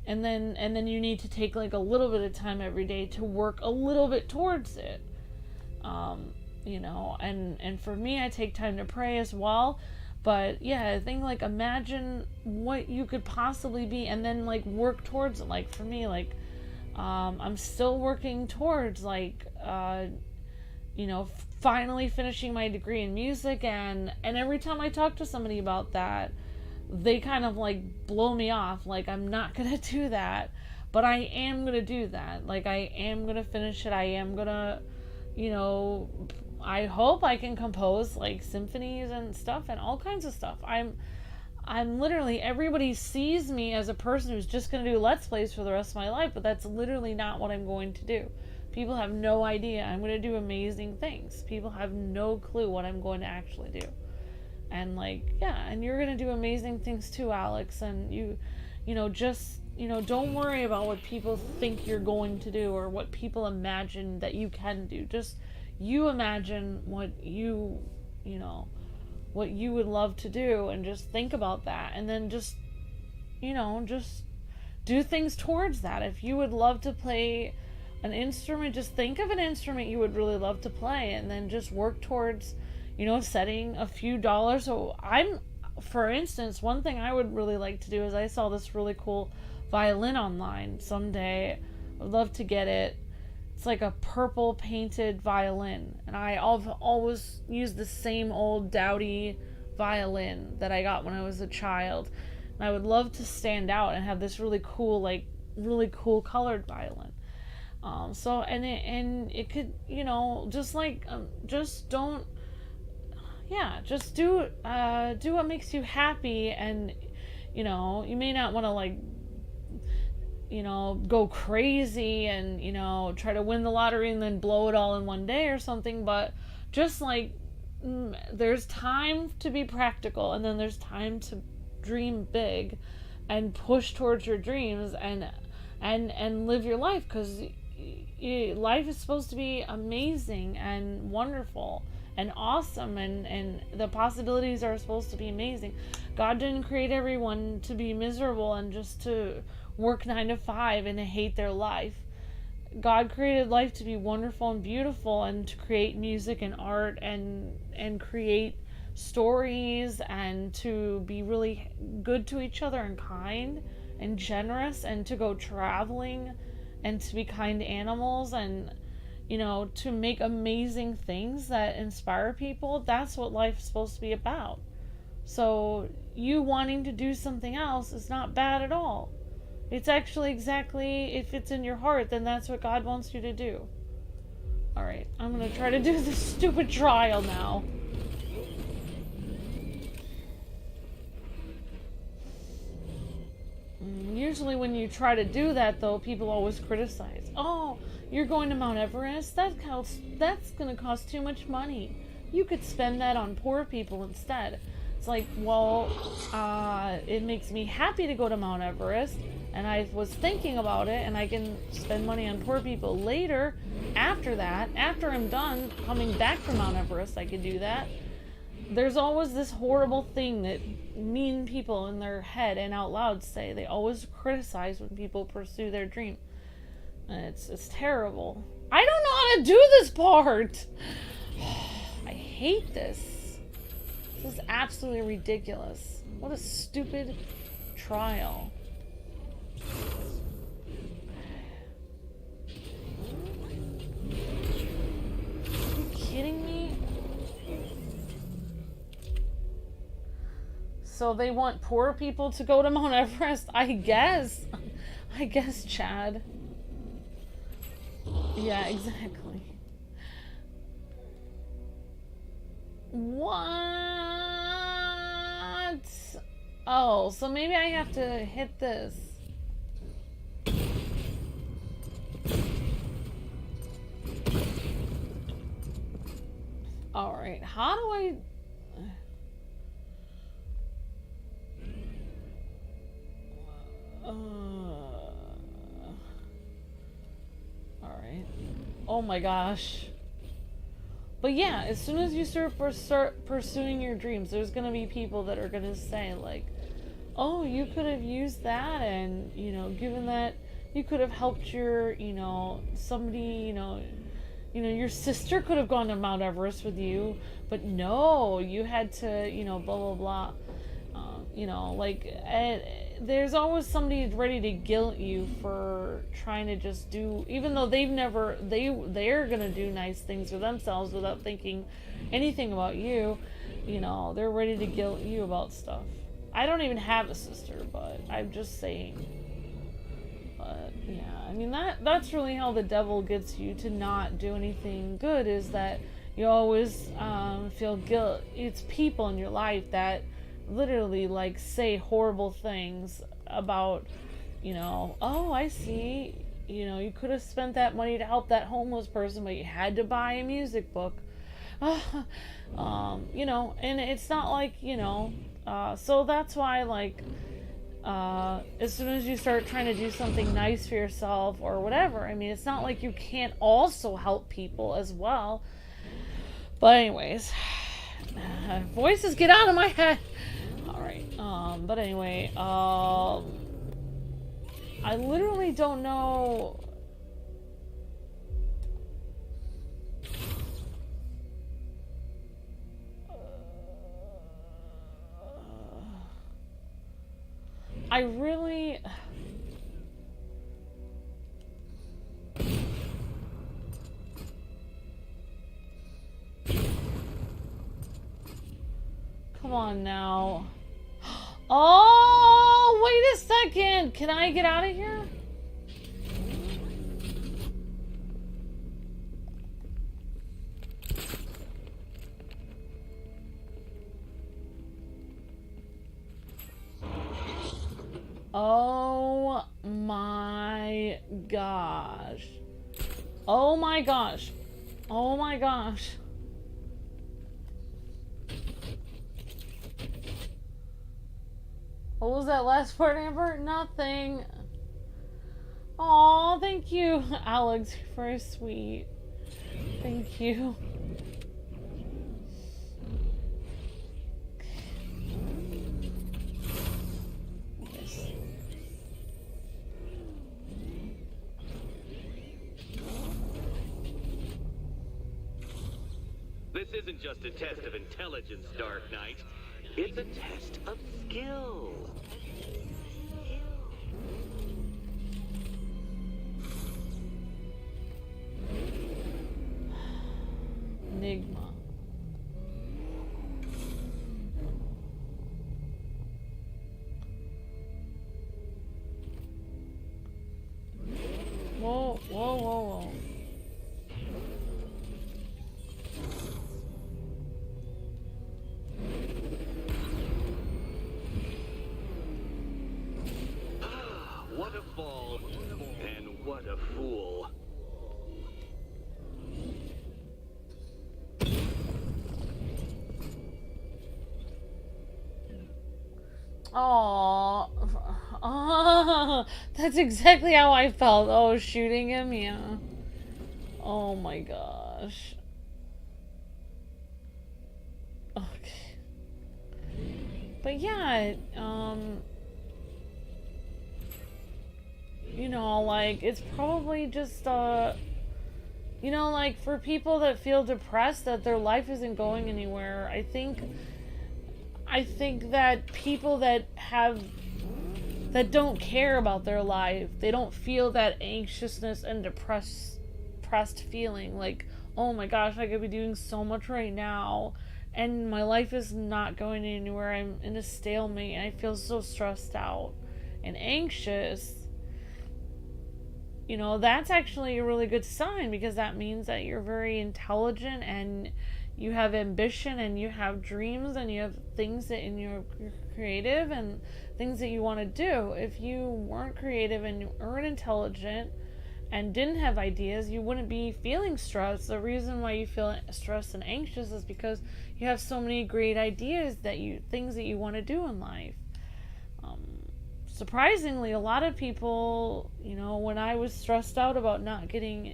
and then you need to take like a little bit of time every day to work a little bit towards it. And for me, I take time to pray as well. But yeah, I think like imagine what you could possibly be, and then like work towards it. Like for me, like I'm still working towards like finally finishing my degree in music, and every time I talk to somebody about that, they kind of like blow me off. Like, I'm not gonna do that, but I am gonna do that. Like, I am gonna finish it. I am gonna, I hope I can compose like symphonies and stuff and all kinds of stuff. I'm literally, everybody sees me as a person who's just gonna do Let's Plays for the rest of my life, but that's literally not what I'm going to do. People have no idea. I'm going to do amazing things. People have no clue what I'm going to actually do. And like, yeah, and you're going to do amazing things too, Alex. And don't worry about what people think you're going to do or what people imagine that you can do. Just, you imagine what you would love to do, and just think about that. And then just do things towards that. If you would love to play an instrument, just think of an instrument you would really love to play, and then just work towards, you know, setting a few dollars. So for instance, one thing I would really like to do is I saw this really cool violin online someday. I would love to get it. It's like a purple painted violin, and I've always used the same old dowdy violin that I got when I was a child, and I would love to stand out and have this really cool colored violin. So it could, you know, just like just don't, yeah, just do what makes you happy. And you know, you may not want to, like, you know, go crazy and, you know, try to win the lottery and then blow it all in one day or something, but just like, there's time to be practical, and then there's time to dream big and push towards your dreams and live your life, because life is supposed to be amazing and wonderful and awesome, and the possibilities are supposed to be amazing. God didn't create everyone to be miserable and just to work 9 to 5 and to hate their life. God created life to be wonderful and beautiful, and to create music and art and create stories, and to be really good to each other and kind and generous, and to go traveling and to be kind to animals, and, you know, to make amazing things that inspire people. That's what life's supposed to be about. So you wanting to do something else is not bad at all. It's actually exactly, if it's in your heart, then that's what God wants you to do. Alright, I'm gonna try to do this stupid trial now. Usually when you try to do that, though, people always criticize. Oh, you're going to Mount Everest? That's gonna cost too much money. You could spend that on poor people instead. It's like, well, it makes me happy to go to Mount Everest, and I was thinking about it, and I can spend money on poor people later. After that, after I'm done coming back from Mount Everest, I could do that. There's always this horrible thing that mean people in their head and out loud say. They always criticize when people pursue their dream. And it's terrible. I don't know how to do this part. I hate this. This is absolutely ridiculous. What a stupid trial. Are you kidding me? So they want poor people to go to Mount Everest? I guess, Chad. Yeah, exactly. What? Oh, so maybe I have to hit this. Alright, how do I... Alright. Oh my gosh. But yeah, as soon as you start pursuing your dreams, there's gonna be people that are gonna say, like, oh, you could have used that, and, you know, given that, you could have helped your, you know, somebody, you know, your sister could have gone to Mount Everest with you, but no, you had to, you know, blah, blah, blah. You know, like, there's always somebody ready to guilt you for trying to just do, even though they're gonna do nice things for themselves without thinking anything about you. You know, they're ready to guilt you about stuff. I don't even have a sister, but I'm just saying. But yeah, I mean, that's really how the devil gets you to not do anything good, is that you always feel guilt. It's people in your life that literally, like, say horrible things about, you know, oh, I see, you know, you could have spent that money to help that homeless person, but you had to buy a music book. You know, and it's not like, you know, so that's why, like, as soon as you start trying to do something nice for yourself or whatever, I mean, it's not like you can't also help people as well. But anyways, voices, get out of my head. Alright, but anyway, I literally don't know. I really... Come on now. Oh, wait a second. Can I get out of here? Oh my gosh. Oh my gosh. Oh my gosh. What was that last part, Amber? Nothing. Aw, thank you, Alex, for sweet. Thank you. This isn't just a test of intelligence, Dark Knight. It's a test of skill. Enigma. Whoa, whoa, whoa, whoa. What a fall, and what a fool. Aww. Oh, that's exactly how I felt. Oh, shooting him, yeah. Oh my gosh. Okay. But yeah, you know, like, it's probably just, you know, like, for people that feel depressed that their life isn't going anywhere, I think that people that don't care about their life, they don't feel that anxiousness and depressed feeling, like, oh my gosh, I could be doing so much right now, and my life is not going anywhere, I'm in a stalemate, and I feel so stressed out and anxious. You know, that's actually a really good sign, because that means that you're very intelligent and you have ambition and you have dreams and you have things that you're creative and things that you want to do. If you weren't creative and you weren't intelligent and didn't have ideas, you wouldn't be feeling stressed. The reason why you feel stressed and anxious is because you have so many great ideas, things that you want to do in life. Surprisingly, a lot of people, you know, when I was stressed out about not getting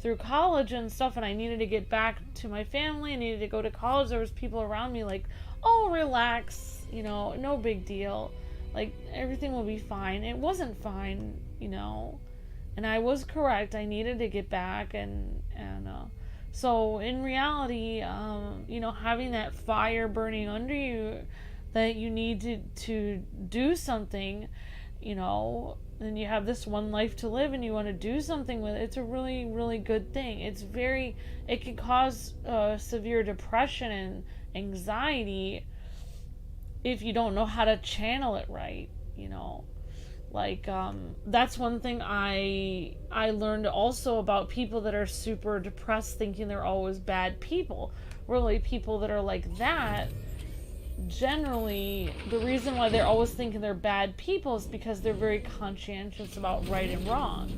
through college and stuff, and I needed to get back to my family, I needed to go to college, there was people around me like, oh, relax, you know, no big deal, like, everything will be fine. It wasn't fine, you know, and I was correct. I needed to get back, and so in reality, you know, having that fire burning under you, that you need to do something, you know, and you have this one life to live and you want to do something with it, it's a really, really good thing. It can cause severe depression and anxiety if you don't know how to channel it right, you know. Like, that's one thing I learned also about people that are super depressed, thinking they're always bad people. Really, people that are like that, generally, the reason why they're always thinking they're bad people is because they're very conscientious about right and wrong.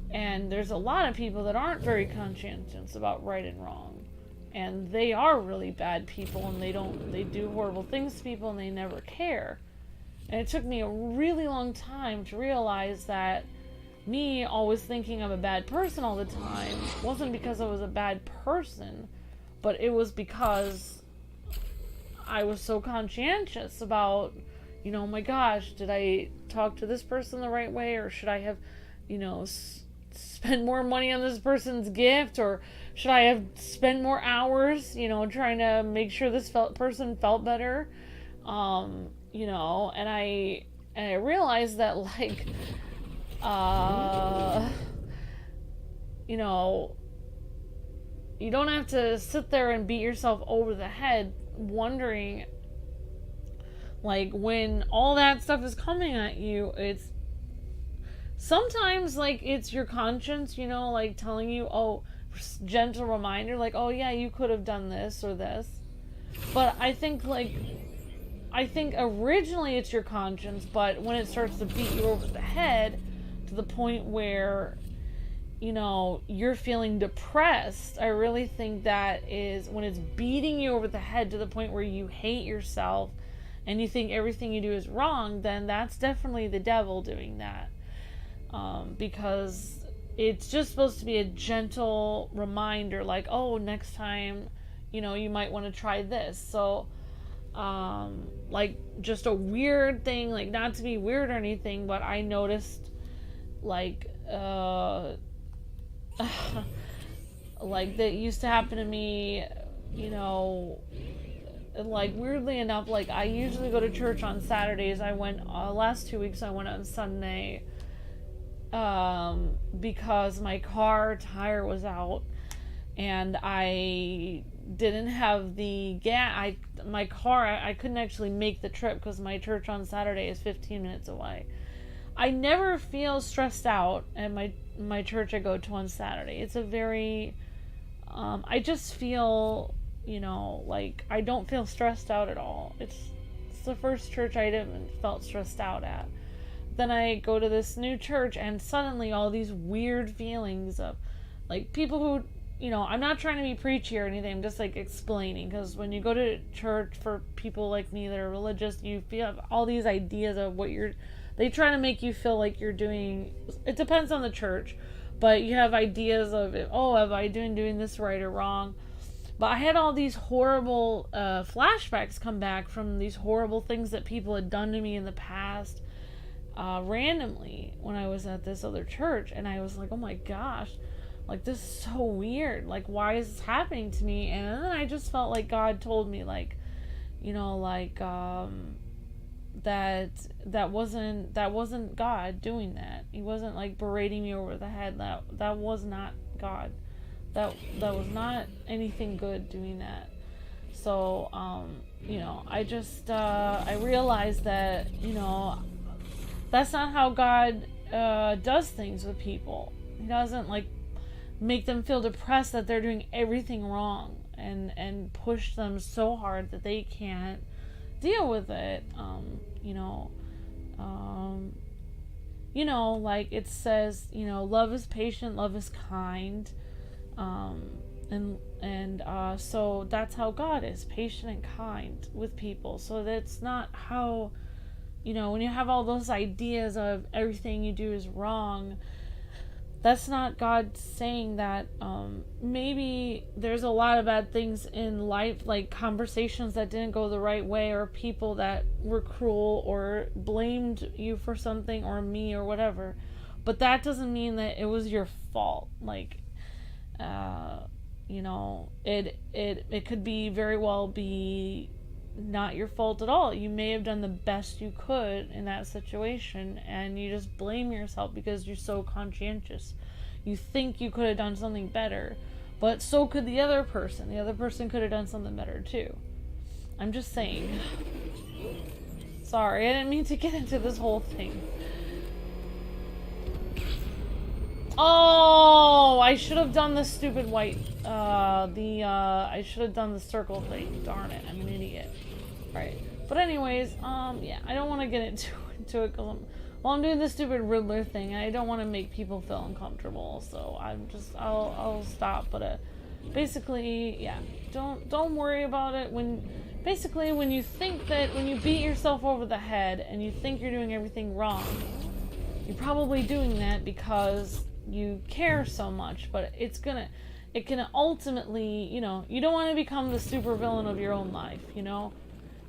And there's a lot of people that aren't very conscientious about right and wrong. And they are really bad people, and they do horrible things to people, and they never care. And it took me a really long time to realize that me always thinking I'm a bad person all the time wasn't because I was a bad person, but it was because I was so conscientious about, you know, oh my gosh, did I talk to this person the right way, or should I have, you know, spend more money on this person's gift, or should I have spent more hours, you know, trying to make sure this person felt better, you know, and I realized that, like, you know, you don't have to sit there and beat yourself over the head wondering, like, when all that stuff is coming at you. It's sometimes, like, it's your conscience, you know, like, telling you, oh, gentle reminder, like, oh yeah, you could have done this or this. But I think, like, originally it's your conscience, but when it starts to beat you over the head to the point where, you know, you're feeling depressed, I really think that is when it's beating you over the head to the point where you hate yourself and you think everything you do is wrong, then that's definitely the devil doing that. Because it's just supposed to be a gentle reminder, like, oh, next time, you know, you might want to try this. So, like, just a weird thing, like, not to be weird or anything, but I noticed, like, like, that used to happen to me, you know, like, weirdly enough, like, I usually go to church on Saturdays. I went, last 2 weeks I went on Sunday, because my car tire was out, and I didn't have the gas. My car, I couldn't actually make the trip because my church on Saturday is 15 minutes away. I never feel stressed out at my church I go to on Saturday. It's a very, I just feel, you know, like, I don't feel stressed out at all. It's the first church I haven't felt stressed out at. Then I go to this new church, and suddenly all these weird feelings of, like, people who, you know, I'm not trying to be preachy or anything, I'm just, like, explaining, because when you go to church, for people like me that are religious, you feel all these ideas of what they try to make you feel like you're doing, it depends on the church, but you have ideas of, oh, am I doing this right or wrong? But I had all these horrible flashbacks come back from these horrible things that people had done to me in the past, randomly, when I was at this other church, and I was like, oh my gosh, like, this is so weird, like, why is this happening to me? And then I just felt like God told me, like, you know, like, that wasn't God doing that. He wasn't, like, berating me over the head. That was not God. That was not anything good doing that. So, you know, I just, I realized that, you know, that's not how God does things with people. He doesn't, like, make them feel depressed that they're doing everything wrong and push them so hard that they can't deal with it. You know, like it says, you know, love is patient, love is kind, so that's how God is, patient and kind with people. So that's not how, you know, when you have all those ideas of everything you do is wrong, that's not God saying that. Maybe there's a lot of bad things in life, like conversations that didn't go the right way, or people that were cruel or blamed you for something, or me or whatever. But that doesn't mean that it was your fault. Like, you know, it could be very well be not your fault at all. You may have done the best you could in that situation, and you just blame yourself because you're so conscientious. You think you could have done something better, but so could the other person. The other person could have done something better too. I'm just saying. Sorry, I didn't mean to get into this whole thing. Oh, I should have done the stupid white, I should have done the circle thing. Darn it, I'm an idiot. Right. But anyways, yeah, I don't want to get into it, because I'm doing this stupid Riddler thing, I don't want to make people feel uncomfortable, so I'll stop. But, basically, yeah, don't worry about it. When you think that, when you beat yourself over the head, and you think you're doing everything wrong, you're probably doing that because you care so much, but it can ultimately, you know, you don't want to become the super villain of your own life, you know?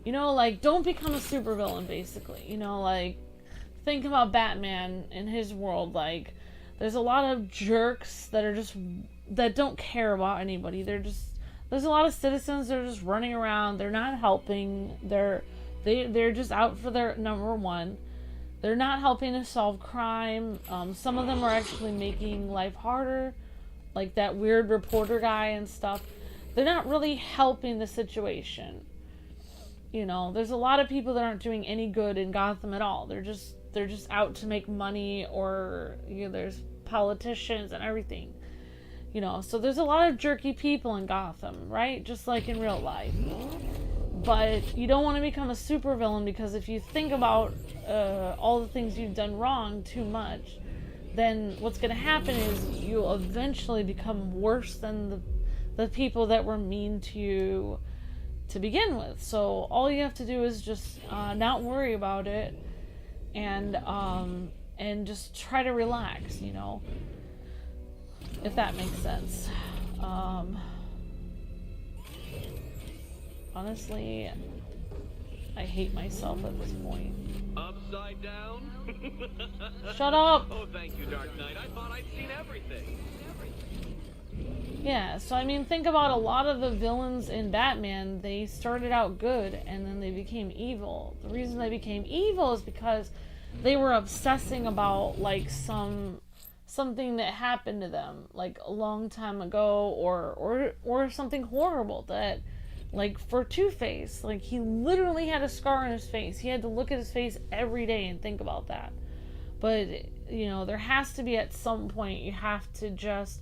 You know, like, don't become a supervillain, basically. You know, like, think about Batman in his world. Like, there's a lot of jerks that are just, that don't care about anybody. There's a lot of citizens that are just running around. They're not helping. They're just out for their number one. They're not helping to solve crime. Some of them are actually making life harder. Like that weird reporter guy and stuff. They're not really helping the situation. You know, there's a lot of people that aren't doing any good in Gotham at all. They're just out to make money, or, you know, there's politicians and everything. You know, so there's a lot of jerky people in Gotham, right? Just like in real life. But you don't want to become a supervillain, because if you think about all the things you've done wrong too much, then what's going to happen is you'll eventually become worse than the people that were mean to you to begin with. So all you have to do is just not worry about it, and just try to relax, you know, if that makes sense. Honestly, I hate myself at this point. Upside down? Shut up! Oh, thank you, Dark Knight. I thought I'd seen everything. Yeah, so I mean, think about a lot of the villains in Batman. They started out good, and then they became evil. The reason they became evil is because they were obsessing about, like, something that happened to them, like, a long time ago, or something horrible that, like, for Two-Face, like, he literally had a scar on his face. He had to look at his face every day and think about that. But, you know, there has to be, at some point, you have to just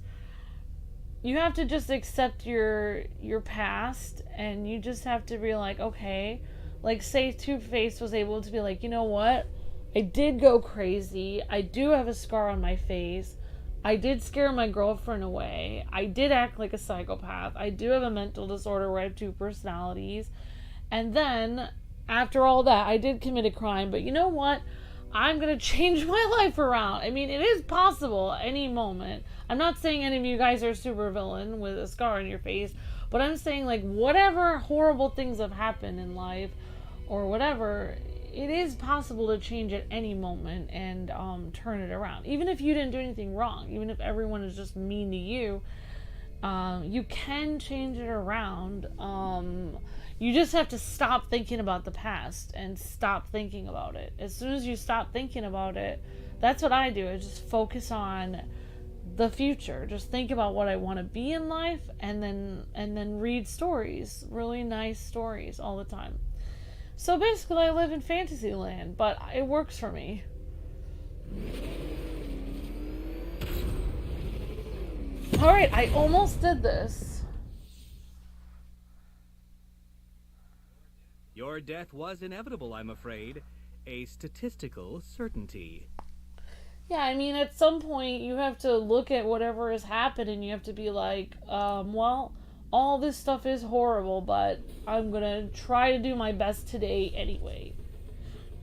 accept your past, and you just have to be like, okay, like, say Two-Face was able to be like, you know what, I did go crazy, I do have a scar on my face, I did scare my girlfriend away, I did act like a psychopath, I do have a mental disorder where I have 2 personalities, and then, after all that, I did commit a crime, but you know what, I'm gonna change my life around. I mean, it is possible at any moment. I'm not saying any of you guys are a supervillain with a scar on your face, but I'm saying, like, whatever horrible things have happened in life, or whatever, it is possible to change at any moment and turn it around. Even if you didn't do anything wrong, even if everyone is just mean to you, you can change it around. You just have to stop thinking about the past and stop thinking about it. As soon as you stop thinking about it, that's what I do. I just focus on the future. Just think about what I want to be in life, and then read stories, really nice stories all the time. So basically, I live in Fantasyland, but it works for me. Alright, I almost did this. Your death was inevitable, I'm afraid. A statistical certainty. Yeah, I mean, at some point, you have to look at whatever has happened, and you have to be like, well, all this stuff is horrible, but I'm gonna try to do my best today anyway.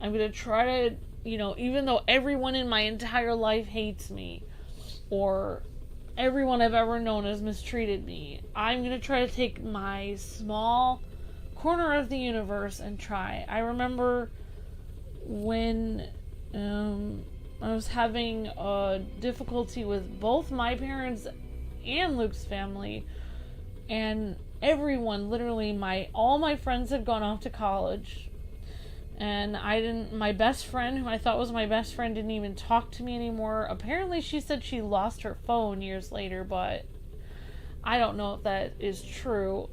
I'm gonna try to, you know, even though everyone in my entire life hates me, or everyone I've ever known has mistreated me, I'm gonna try to take my small corner of the universe and try. I remember when I was having difficulty with both my parents and Luke's family, and everyone, literally all my friends had gone off to college, and my best friend, who I thought was my best friend, didn't even talk to me anymore. Apparently she said she lost her phone years later, but I don't know if that is true.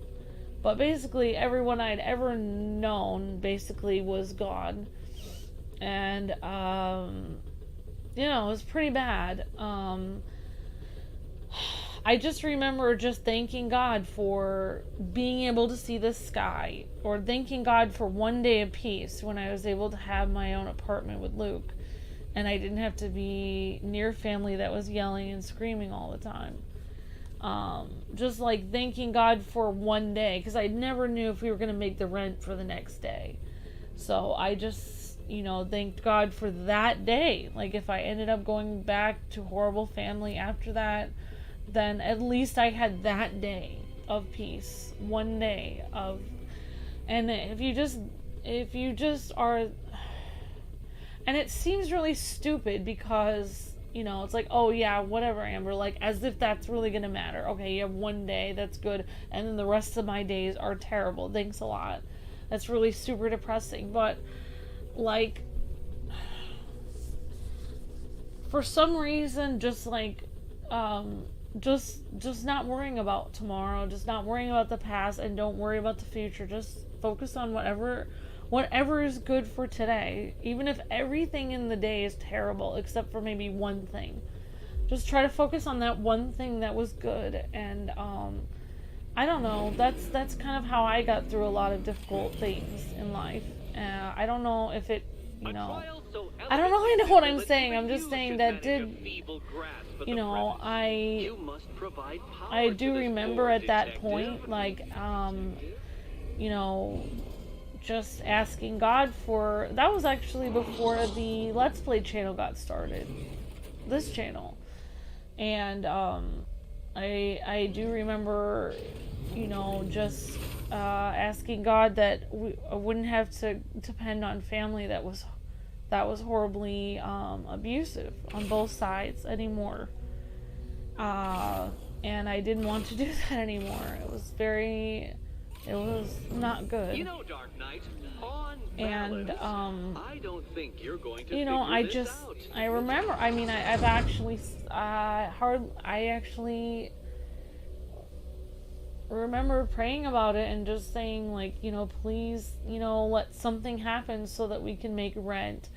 But basically, everyone I'd ever known basically was gone. And, you know, it was pretty bad. I just remember just thanking God for being able to see the sky, or thanking God for one day of peace when I was able to have my own apartment with Luke, and I didn't have to be near family that was yelling and screaming all the time. Just like thanking God for one day, because I never knew if we were going to make the rent for the next day. So I just, you know, thanked God for that day. Like, if I ended up going back to horrible family after that, then at least I had that day of peace. One day of And if you just are, and it seems really stupid because, you know, it's like, oh yeah, whatever, Amber, like, as if that's really gonna matter. Okay, you have one day, that's good, and then the rest of my days are terrible. Thanks a lot. That's really super depressing. But, like, for some reason, just like, just not worrying about tomorrow, just not worrying about the past, and don't worry about the future. Just focus on whatever is good for today, even if everything in the day is terrible except for maybe one thing. Just try to focus on that one thing that was good. And I don't know, that's kind of how I got through a lot of difficult things in life. I don't know if it, you know, I don't really know what I'm saying. I'm just saying that did, you know, I do remember at that point, like, you know, just asking God for, that was actually before the Let's Play channel got started, this channel. And I do remember, you know, just asking God that I wouldn't have to depend on family that was horribly abusive on both sides anymore. And I didn't want to do that anymore. It was not good. You know, Dark Knight, on and balance, I don't think you're going to, you know, I remember, I mean, I actually remember praying about it and just saying, like, you know, please, you know, let something happen so that we can make rent.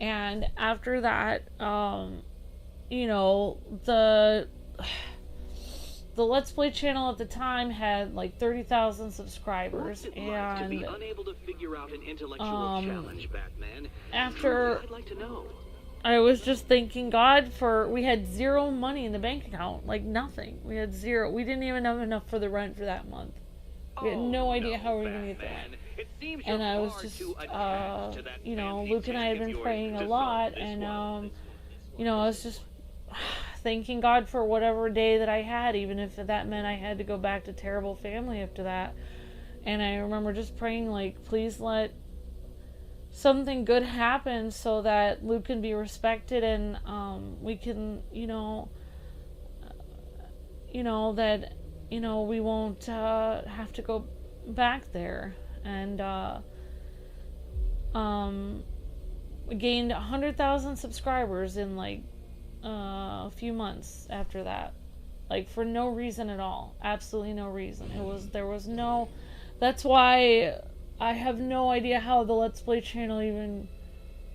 And after that, you know, the Let's Play channel at the time had like 30,000 subscribers, and to be unable to figure out an intellectual challenge, Batman? After, I'd like to know. I was just thanking God for, we had zero money in the bank account, like nothing. We had zero. We didn't even have enough for the rent for that month. We had no idea how we were going to get the rent. And I was just, you know, Luke and I had been praying a lot, and, you know, I was just thanking God for whatever day that I had, even if that meant I had to go back to terrible family after that. And I remember just praying, like, please let something good happen so that Luke can be respected, and we can, you know, that, you know, we won't have to go back there. And we gained 100,000 subscribers in like a few months after that, like for no reason at all, absolutely no reason. There was no, that's why I have no idea how the Let's Play channel even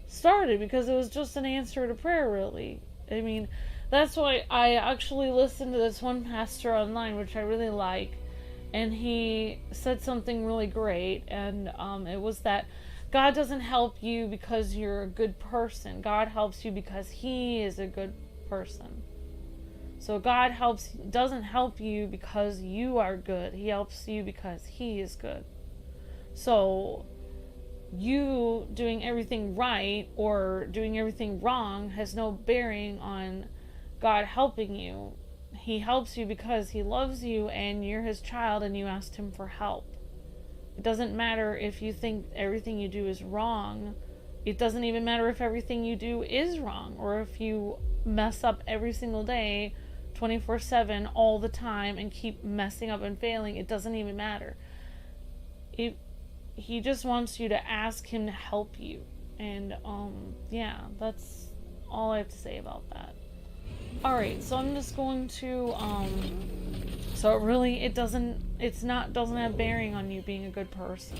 started, because it was just an answer to prayer, really. I mean, that's why I actually listened to this one pastor online, which I really like, and he said something really great, and it was that God doesn't help you because you're a good person. God helps you because He is a good person. So God doesn't help you because you are good. He helps you because He is good. So you doing everything right or doing everything wrong has no bearing on God helping you. He helps you because He loves you and you're His child and you asked Him for help. It doesn't matter if you think everything you do is wrong. It doesn't even matter if everything you do is wrong, or if you mess up every single day, 24/7, all the time, and keep messing up and failing. It doesn't even matter. He just wants you to ask Him to help you. And, yeah, that's all I have to say about that. Alright, so I'm just going to, so it really, doesn't have bearing on you being a good person.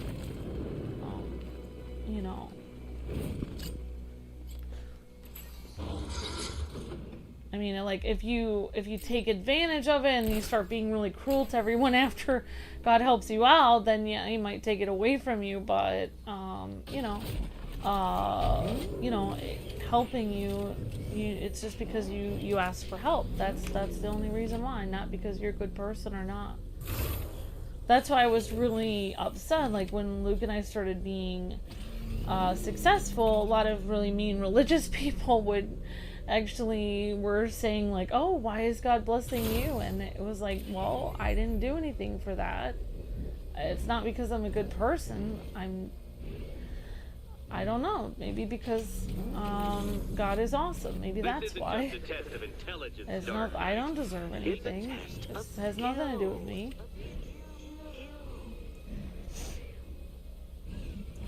You know. I mean, like, if you take advantage of it and you start being really cruel to everyone after God helps you out, then yeah, He might take it away from you, but, helping you, it's just because you ask for help. That's the only reason why, not because you're a good person or not. That's why I was really upset, like, when Luke and I started being successful, a lot of really mean religious people were saying, like, oh, why is God blessing you? And it was like, well, I didn't do anything for that. it's not because I'm a good person. I don't know. Maybe because God is awesome. Maybe that's why. Just a test of intelligence, It's not, I don't deserve anything. This has nothing to do with me.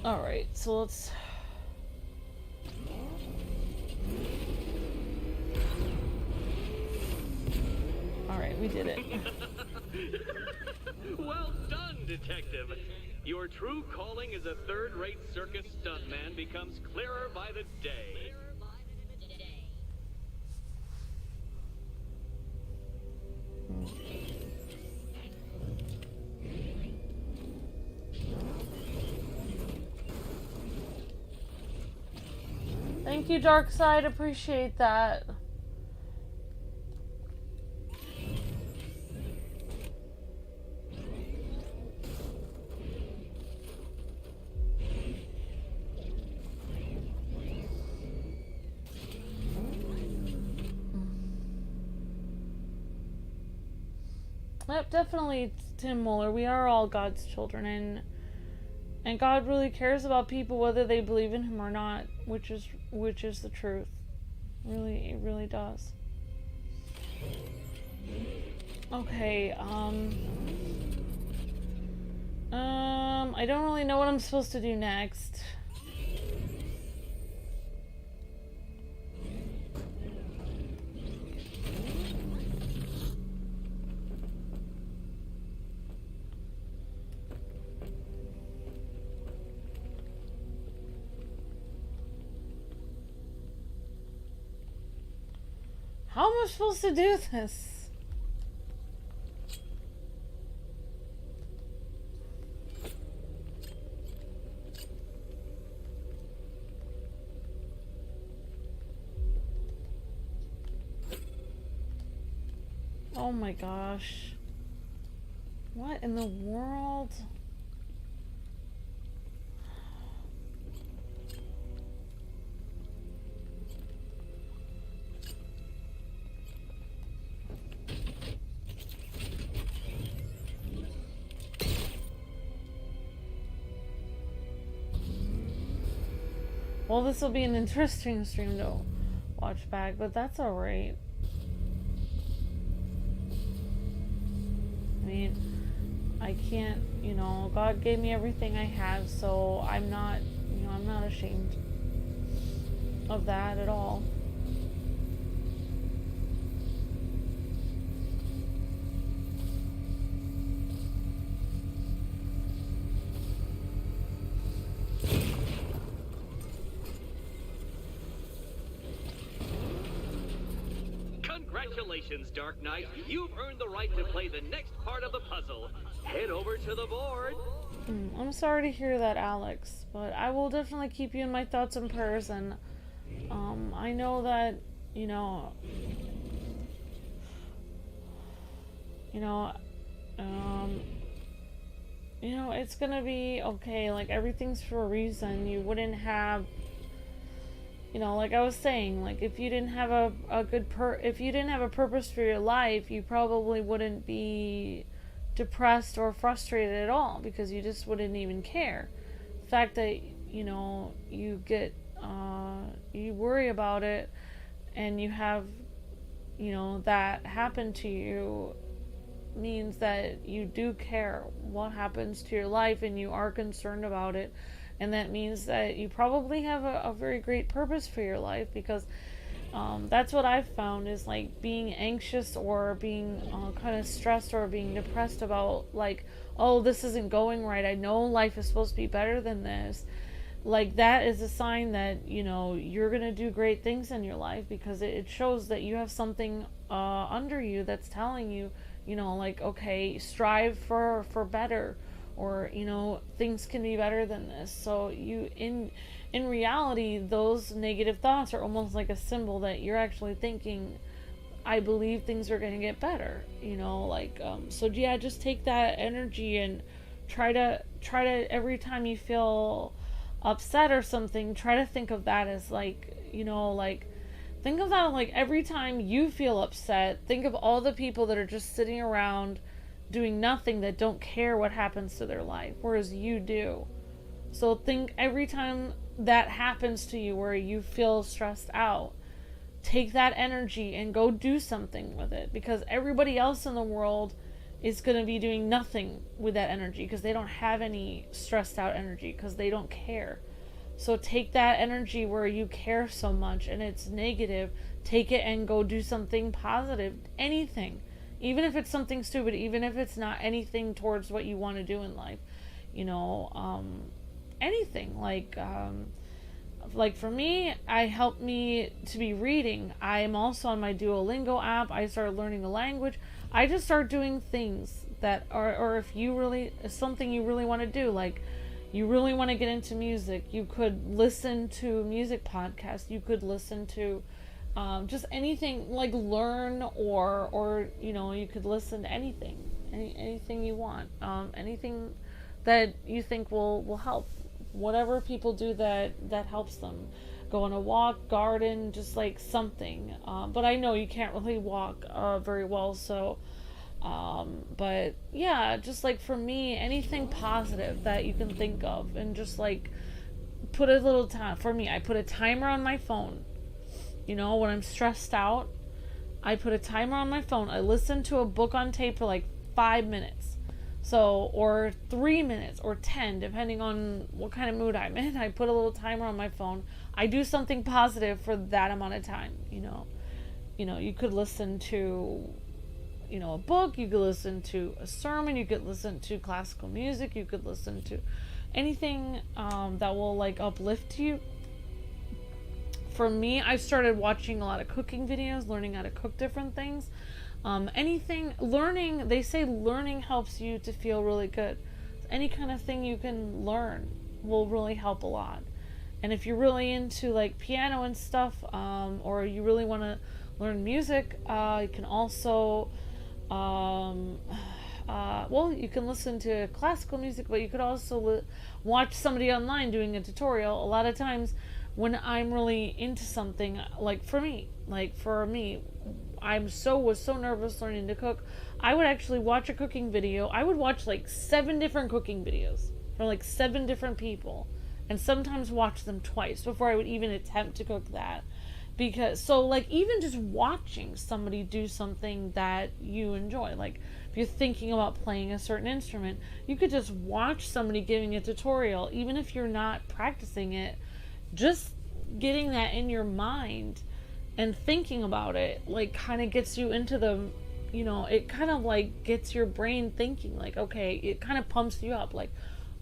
Alright, so let's... Alright, we did it. Well done, detective. Your true calling as a third-rate circus stuntman becomes clearer by the day. Thank you, Darkseid. Appreciate that. Yep, definitely, Tim Muller. We are all God's children, and God really cares about people whether they believe in Him or not, which is the truth. Really, it really does. Okay. I don't really know what I'm supposed to do next. How am I supposed to do this? Oh my gosh. What in the world? Well, this will be an interesting stream to watch back, but that's alright. I mean, I can't, you know, God gave me everything I have, so I'm not, you know, I'm not ashamed of that at all. Congratulations, Dark Knight. You've earned the right to play the next part of the puzzle. Head over to the board. I'm sorry to hear that, Alex, but I will definitely keep you in my thoughts and prayers, and I know that, you know, it's gonna be okay. Like, everything's for a reason. You wouldn't have, you know, like I was saying, like, if you didn't have if you didn't have a purpose for your life, you probably wouldn't be depressed or frustrated at all, because you just wouldn't even care. The fact that, you know, you get, you worry about it, and you have, you know, that happen to you, means that you do care what happens to your life, and you are concerned about it. And that means that you probably have a very great purpose for your life, because that's what I've found, is like being anxious or being kind of stressed or being depressed about, like, oh, this isn't going right. I know life is supposed to be better than this. Like, that is a sign that, you know, you're going to do great things in your life, because it shows that you have something under you that's telling you, you know, like, okay, strive for better. Or, you know, things can be better than this. So you, in reality, those negative thoughts are almost like a symbol that you're actually thinking, I believe things are going to get better. You know, like, so yeah, just take that energy and try to every time you feel upset or something, try to think of that as, like, you know, like, think of that like every time you feel upset, think of all the people that are just sitting around doing nothing that don't care what happens to their life, whereas you do. So think every time that happens to you where you feel stressed out, take that energy and go do something with it, because everybody else in the world is going to be doing nothing with that energy because they don't have any stressed out energy because they don't care. So take that energy where you care so much and it's negative, take it and go do something positive. Anything. Even if it's something stupid, even if it's not anything towards what you want to do in life. You know, anything. Like for me, it helped me to be reading. I am also on my Duolingo app. I started learning the language. I just start doing things that are, or if something you really want to do, like you really want to get into music, you could listen to music podcasts, you could listen to just anything, like learn, or you know, you could listen to anything you want, anything that you think will help, whatever people do that helps them. Go on a walk, garden, just like something, but I know you can't really walk very well, so but yeah, just like for me, anything positive that you can think of, and just like put a little time. For me, I put a timer on my phone. You know, when I'm stressed out, I put a timer on my phone. I listen to a book on tape for like 5 minutes, so, or 3 minutes, or 10, depending on what kind of mood I'm in. I put a little timer on my phone. I do something positive for that amount of time. You know, you could listen to, you know, a book, you could listen to a sermon, you could listen to classical music, you could listen to anything that will like uplift you. For me, I started watching a lot of cooking videos, learning how to cook different things. Learning, they say learning helps you to feel really good. Any kind of thing you can learn will really help a lot. And if you're really into like piano and stuff, or you really want to learn music, you can also you can listen to classical music, but you could also watch somebody online doing a tutorial. A lot of times when I'm really into something, like for me, I was so nervous learning to cook, I would actually watch a cooking video. I would watch like 7 different cooking videos from like 7 different people, and sometimes watch them twice before I would even attempt to cook that. Because, so like, even just watching somebody do something that you enjoy, like if you're thinking about playing a certain instrument, you could just watch somebody giving a tutorial, even if you're not practicing it. Just getting that in your mind and thinking about it, like, kind of gets you into the, you know, it kind of like gets your brain thinking, like, okay, it kind of pumps you up. Like,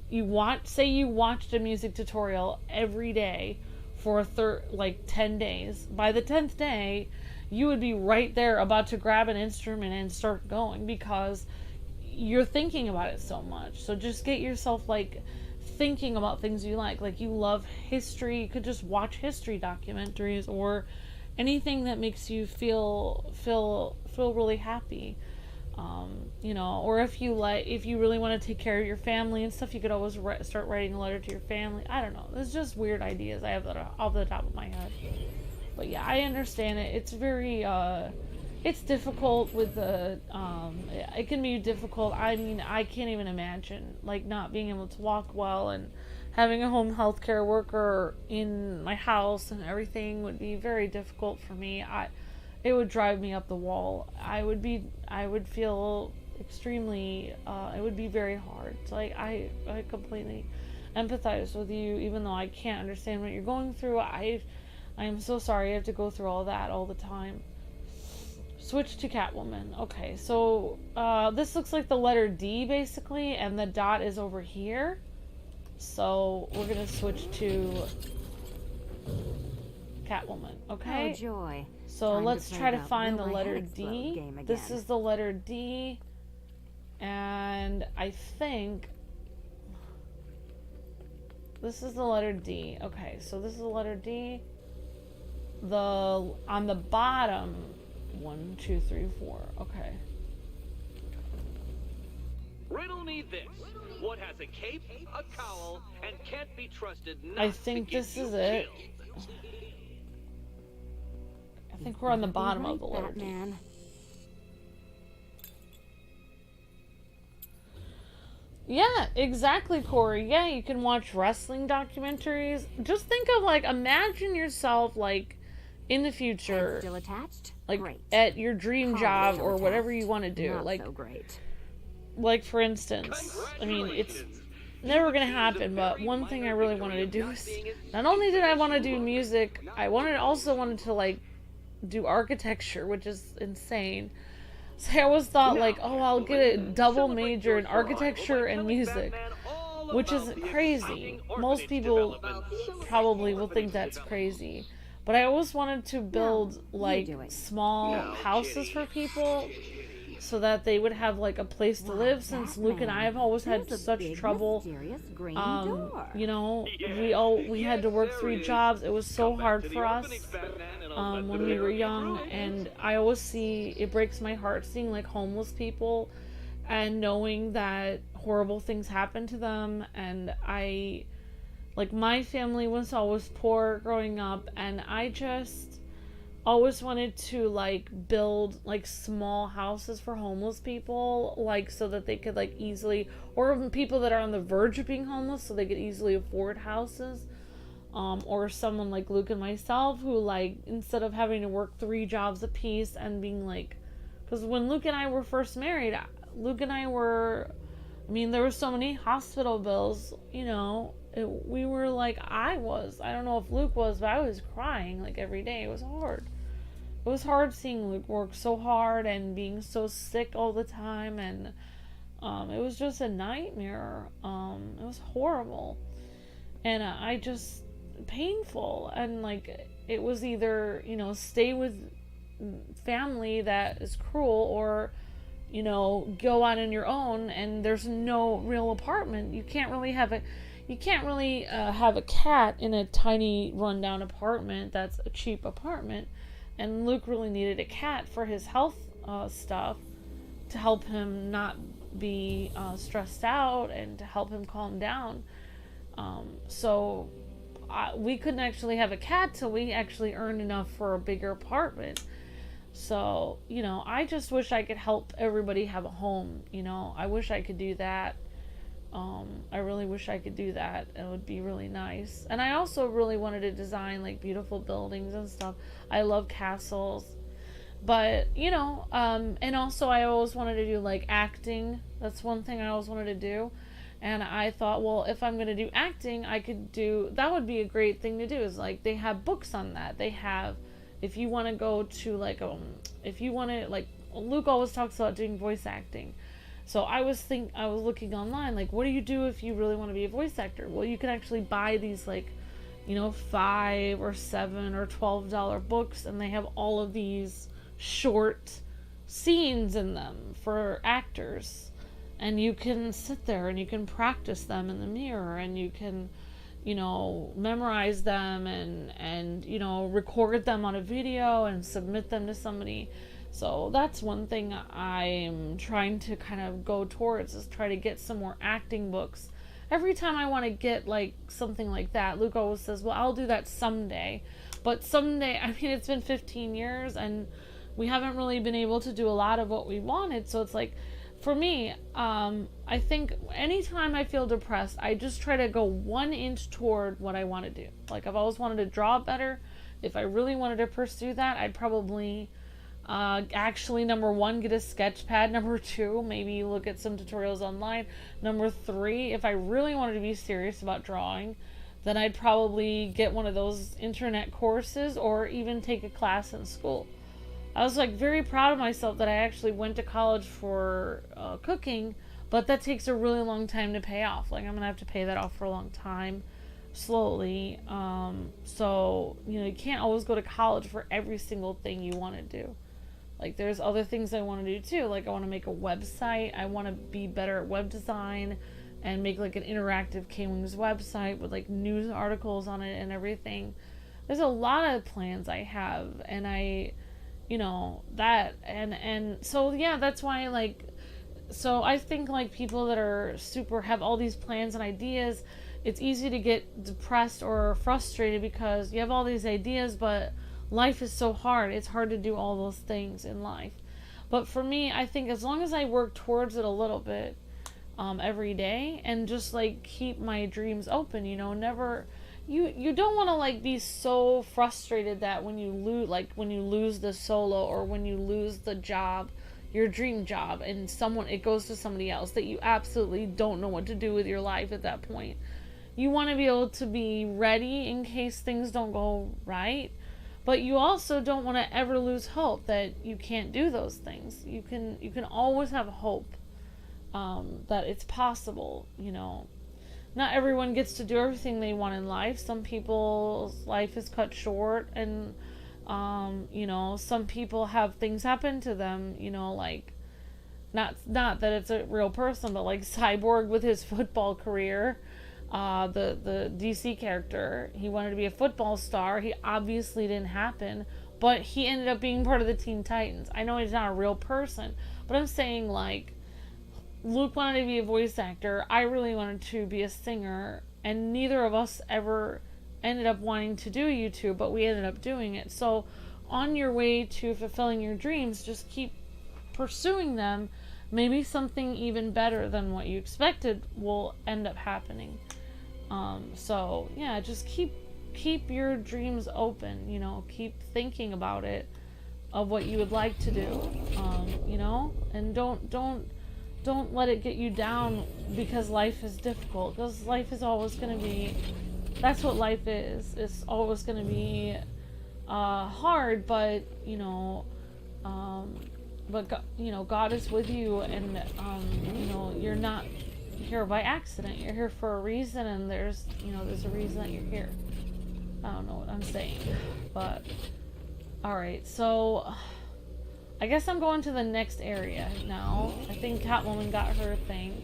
you watched a music tutorial every day for 10 days. By the 10th day, you would be right there about to grab an instrument and start going, because you're thinking about it so much. So just get yourself like thinking about things you like you love history. You could just watch history documentaries, or anything that makes you feel really happy. You know, or if you really want to take care of your family and stuff, you could always start writing a letter to your family. I don't know. It's just weird ideas I have that off the top of my head. But yeah, I understand it. It's very, it's difficult with the, it can be difficult. I mean, I can't even imagine, like, not being able to walk well and having a home healthcare worker in my house and everything would be very difficult for me. It would drive me up the wall. I would feel extremely, it would be very hard. So I completely empathize with you, even though I can't understand what you're going through. I am so sorry you have to go through all that all the time. Switch to Catwoman. Okay, so this looks like the letter D basically, and the dot is over here. So we're gonna switch to Catwoman. Okay. Oh joy. So let's try to find the letter D. This is the letter D, and I think this is the letter D. Okay, so this is the letter D. On the bottom, 1, 2, 3, 4. Okay. Riddle me this. What has a cape, a cowl, and can't be trusted not I think this is it. I think we're on the bottom of the letter D. Yeah, exactly, Corey. Yeah, you can watch wrestling documentaries. Just think of, like, imagine yourself, like, in the future. Still attached? Like, Great. at your dream job Still or whatever attached. you want to do. Not Like, so great. like, for instance, I mean, it's never gonna happen, but one thing I really wanted to do is, not only did I want to do music, I also wanted to, like, do architecture, which is insane. So I always thought, like, oh, I'll get a double major in architecture and music, which is crazy. Most people probably will think that's crazy. But I always wanted to build, like, small houses for people so that they would have, like, a place to live, since Luke and I have always had such trouble. You know, we had to work 3 jobs. It was so hard for us when we were young, and I always see, it breaks my heart seeing, like, homeless people and knowing that horrible things happen to them. And like, my family was always poor growing up, and I just always wanted to, like, build, like, small houses for homeless people, like, so that they could, like, easily, or even people that are on the verge of being homeless, so they could easily afford houses. Or someone like Luke and myself who, like, instead of having to work 3 jobs apiece and being like, because when Luke and I were first married, Luke and I were, I mean, there were so many hospital bills, you know, we were like, I don't know if Luke was, but I was crying, like, every day. It was hard. It was hard seeing Luke work so hard and being so sick all the time, and it was just a nightmare. It was horrible, and I just painful, and, like, it was either, you know, stay with family that is cruel, or, you know, go out on your own, and there's no real apartment. You can't really have a cat in a tiny rundown apartment that's a cheap apartment. And Luke really needed a cat for his health stuff, to help him not be stressed out and to help him calm down. So we couldn't actually have a cat till we actually earned enough for a bigger apartment. So, you know, I just wish I could help everybody have a home. You know, I wish I could do that. I really wish I could do that. It would be really nice. And I also really wanted to design, like, beautiful buildings and stuff. I love castles. But, you know, and also I always wanted to do, like, acting. That's one thing I always wanted to do. And I thought, well, if I'm going to do acting, that would be a great thing to do, is, like, they have books on that. They have, if you want to go to, like, if you want to, like, Luke always talks about doing voice acting. So I was looking online, like, what do you do if you really want to be a voice actor? Well, you can actually buy these, like, you know, $5 or $7 or $12 books, and they have all of these short scenes in them for actors. And you can sit there and you can practice them in the mirror, and you can, you know, memorize them and you know, record them on a video and submit them to somebody. So that's one thing I'm trying to kind of go towards, is try to get some more acting books. Every time I want to get, like, something like that, Luke always says, well, I'll do that someday. But someday, I mean, it's been 15 years and we haven't really been able to do a lot of what we wanted. So it's like, for me, I think anytime I feel depressed, I just try to go 1 inch toward what I want to do. Like, I've always wanted to draw better. If I really wanted to pursue that, I'd probably... actually, number 1, get a sketch pad. Number 2, maybe look at some tutorials online. Number 3, if I really wanted to be serious about drawing, then I'd probably get one of those internet courses, or even take a class in school. I was, like, very proud of myself that I actually went to college for cooking, but that takes a really long time to pay off. Like, I'm gonna have to pay that off for a long time, slowly. So, you know, you can't always go to college for every single thing you want to do. Like, there's other things I want to do too. Like, I want to make a website. I want to be better at web design and make, like, an interactive Kwings website with, like, news articles on it and everything. There's a lot of plans I have, and I, you know, that, and so, yeah, that's why, like, so I think, like, people that are have all these plans and ideas, it's easy to get depressed or frustrated because you have all these ideas, but life is so hard. It's hard to do all those things in life. But for me, I think as long as I work towards it a little bit, every day, and just like keep my dreams open, you know. Never, you don't want to like be so frustrated that when you lose the solo, or when you lose the job, your dream job, and it goes to somebody else, that you absolutely don't know what to do with your life at that point. You want to be able to be ready in case things don't go right, but you also don't want to ever lose hope that you can't do those things. You can always have hope that it's possible, you know. Not everyone gets to do everything they want in life. Some people's life is cut short, and you know, some people have things happen to them, you know, like not that it's a real person, but like Cyborg with his football career, the DC character, he wanted to be a football star. He obviously didn't happen, but he ended up being part of the Teen Titans. I know he's not a real person, but I'm saying, like, Luke wanted to be a voice actor. I really wanted to be a singer, and neither of us ever ended up wanting to do YouTube, but we ended up doing it. So on your way to fulfilling your dreams, just keep pursuing them. Maybe something even better than what you expected will end up happening. So yeah, just keep your dreams open, you know, keep thinking about it, of what you would like to do, you know, and don't let it get you down because life is difficult, because life is always going to be, that's what life is. It's always going to be hard, but you know, God is with you, and you know, you're not here by accident. You're here for a reason, and there's a reason that you're here. I don't know what I'm saying, but alright, so I guess I'm going to the next area now. I think Catwoman got her thing.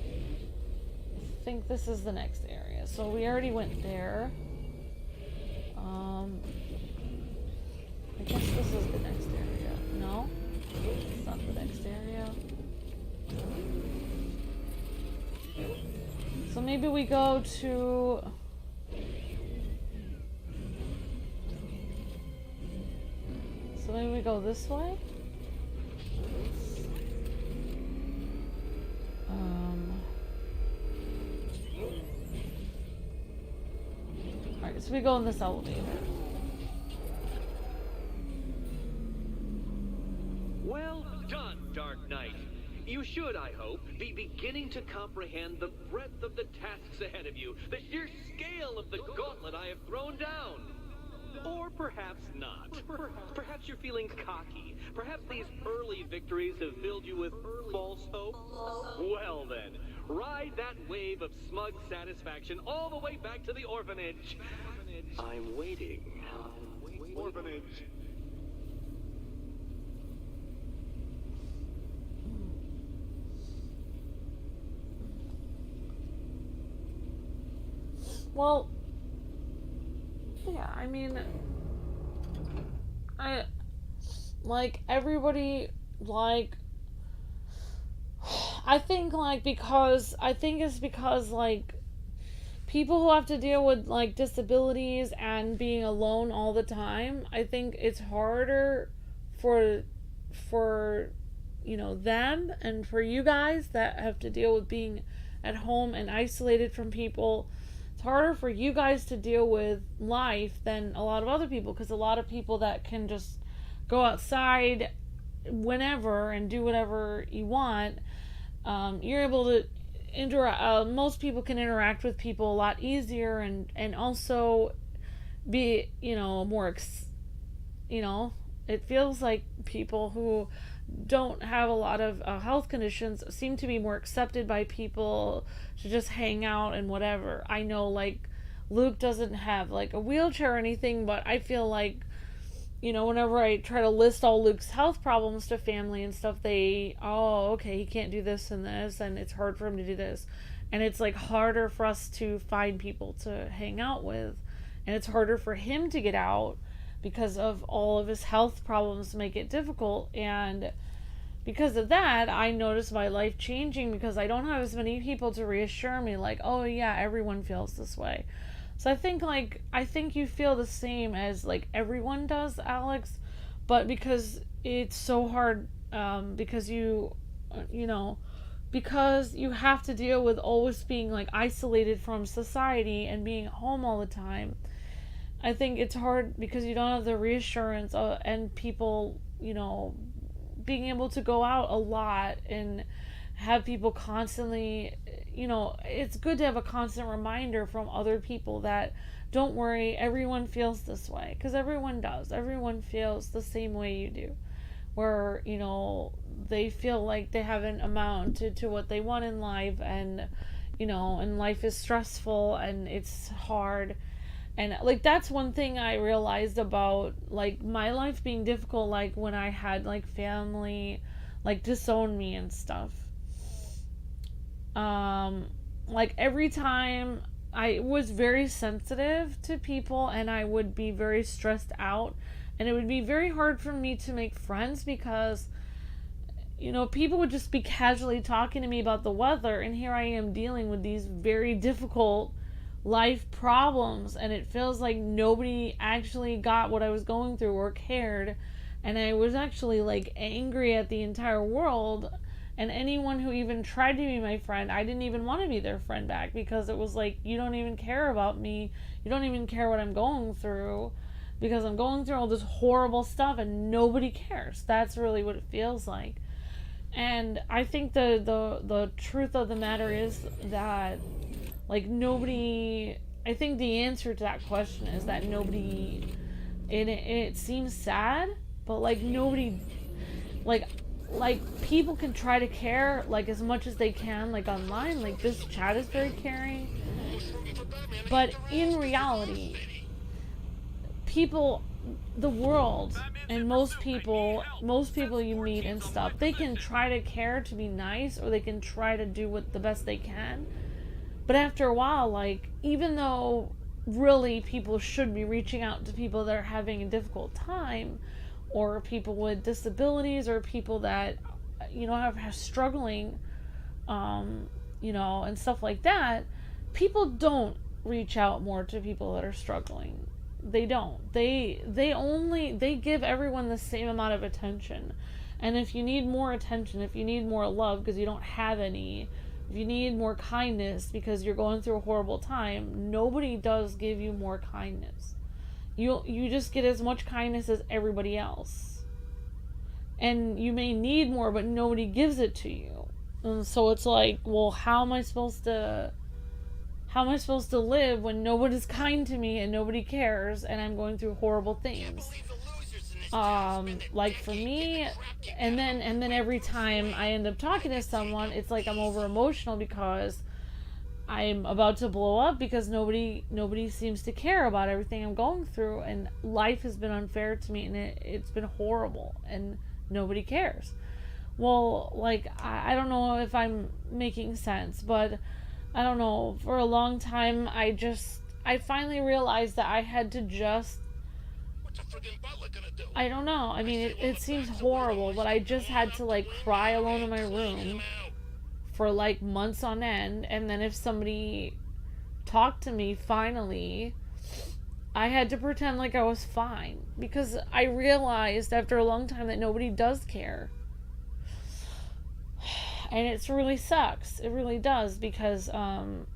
I think this is the next area. So we already went there. I guess this is the next area. No? It's not the next area. So maybe we go to... So maybe we go this way? Alright, so we go in this elevator. Well done, Dark Knight. You should, I hope, be beginning to comprehend the breadth of the tasks ahead of you, the sheer scale of the gauntlet I have thrown down. Or perhaps not. Perhaps you're feeling cocky. Perhaps these early victories have filled you with false hope. Well then, ride that wave of smug satisfaction all the way back to the orphanage. I'm waiting. Orphanage. Well, yeah, I mean, everybody, like, I think it's because, like, people who have to deal with, like, disabilities and being alone all the time, I think it's harder for, you know, them, and for you guys that have to deal with being at home and isolated from people. Harder for you guys to deal with life than a lot of other people, because a lot of people that can just go outside whenever and do whatever you want, you're able to interact. Most people can interact with people a lot easier, and also be, you know, more you know, it feels like people who don't have a lot of health conditions seem to be more accepted by people to just hang out and whatever. I know, like, Luke doesn't have, like, a wheelchair or anything, but I feel like, you know, whenever I try to list all Luke's health problems to family and stuff, okay, he can't do this and this, and it's hard for him to do this. And it's, like, harder for us to find people to hang out with. And it's harder for him to get out because of all of his health problems make it difficult. And because of that, I noticed my life changing, because I don't have as many people to reassure me, like, oh yeah, everyone feels this way. So I think you feel the same as, like, everyone does, Alex, but because it's so hard, because you know, because you have to deal with always being like isolated from society and being at home all the time. I think it's hard because you don't have the reassurance and people, you know, being able to go out a lot and have people constantly, you know, it's good to have a constant reminder from other people that don't worry, everyone feels this way, because everyone does. Everyone feels the same way you do, where, you know, they feel like they haven't amounted to what they want in life, and, you know, and life is stressful and it's hard. And like that's one thing I realized about like my life being difficult, like when I had like family like disown me and stuff. Like every time I was very sensitive to people, and I would be very stressed out, and it would be very hard for me to make friends because, you know, people would just be casually talking to me about the weather, and here I am dealing with these very difficult life problems, and it feels like nobody actually got what I was going through or cared, and I was actually like angry at the entire world. And anyone who even tried to be my friend, I didn't even want to be their friend back, because it was like, you don't even care about me. You don't even care what I'm going through, because I'm going through all this horrible stuff and nobody cares. That's really what it feels like. And I think the truth of the matter is that, like, nobody, I think the answer to that question is that nobody, it seems sad, but like nobody, like people can try to care like as much as they can, like online, like this chat is very caring, but in reality people, the world, and most people you meet and stuff, they can try to care to be nice, or they can try to do what the best they can, but after a while, like, even though really people should be reaching out to people that are having a difficult time, or people with disabilities, or people that, you know, have struggling, you know, and stuff like that, people don't reach out more to people that are struggling. They don't. They give everyone the same amount of attention. And if you need more attention, if you need more love because you don't have any, if you need more kindness because you're going through a horrible time, nobody does give you more kindness. You just get as much kindness as everybody else. And you may need more, but nobody gives it to you. And so it's like, well, how am I supposed to live when nobody's kind to me and nobody cares, and I'm going through horrible things? Like for me, and then every time I end up talking to someone, it's like I'm over emotional because I'm about to blow up, because nobody seems to care about everything I'm going through, and life has been unfair to me, and it's been horrible, and nobody cares. Well, like, I don't know if I'm making sense, but I don't know, for a long time, I finally realized that I had to just, I don't know, I mean, it seems horrible, but I just had to, like, cry alone in my room for like months on end, and then if somebody talked to me, finally, I had to pretend like I was fine, because I realized after a long time that nobody does care. And it really sucks. It really does, because and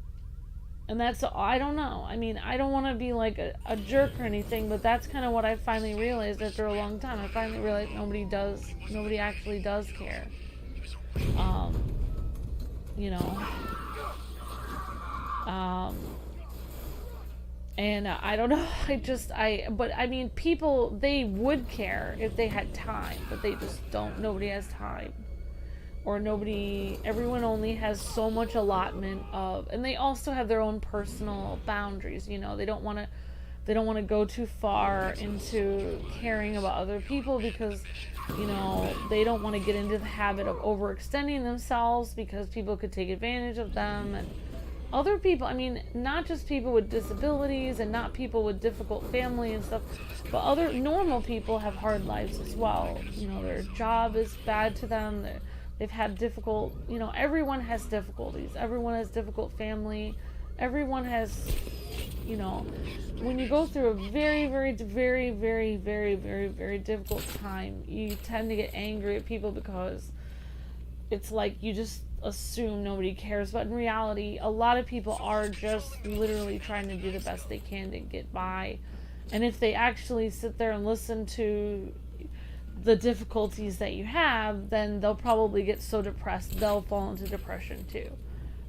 that's, I don't know, I mean, I don't want to be like a jerk or anything, but that's kind of what I finally realized after a long time. I finally realized nobody actually does care. You know, and I don't know, but I mean, people, they would care if they had time, but they just don't. Nobody has time, or everyone only has so much allotment of, and they also have their own personal boundaries, you know, they don't want to go too far into caring about other people, because, you know, they don't want to get into the habit of overextending themselves, because people could take advantage of them. And other people, I mean, not just people with disabilities and not people with difficult family and stuff, but other normal people have hard lives as well. You know, their job is bad to them, they've had difficult, you know, everyone has difficulties, everyone has difficult family, everyone has, you know, when you go through a very, very, very, very, very, very, very difficult time, you tend to get angry at people, because it's like you just assume nobody cares, but in reality, a lot of people are just literally trying to do the best they can to get by. And if they actually sit there and listen to the difficulties that you have, then they'll probably get so depressed they'll fall into depression too.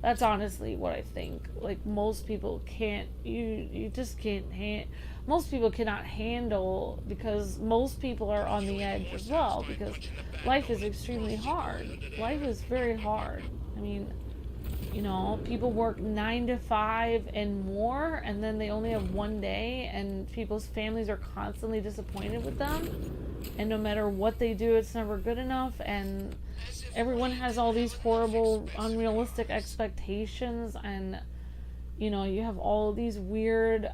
That's honestly what I think. Like, most people can't, you just can't most people cannot handle, because most people are on the edge as well, because life is extremely hard. Life is very hard. I mean, you know, people work 9 to 5 and more, and then they only have one day, and people's families are constantly disappointed with them, and no matter what they do, it's never good enough, and everyone has all these horrible, unrealistic expectations, and, you know, you have all these weird,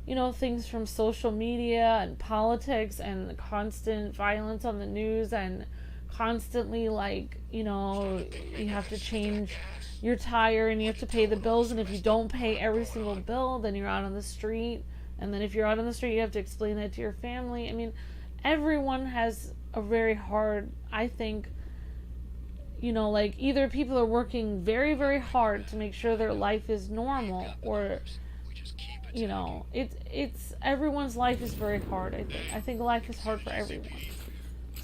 you know, things from social media and politics and the constant violence on the news, and constantly, like, you know, you have to change your tire and you have to pay the bills, and if you don't pay every single bill, then you're out on the street, and then if you're out on the street, you have to explain that to your family. I mean, everyone has a very hard, I think, you know, like, either people are working very, very hard to make sure their life is normal, or, you know, it's everyone's life is very hard. I think life is hard for everyone.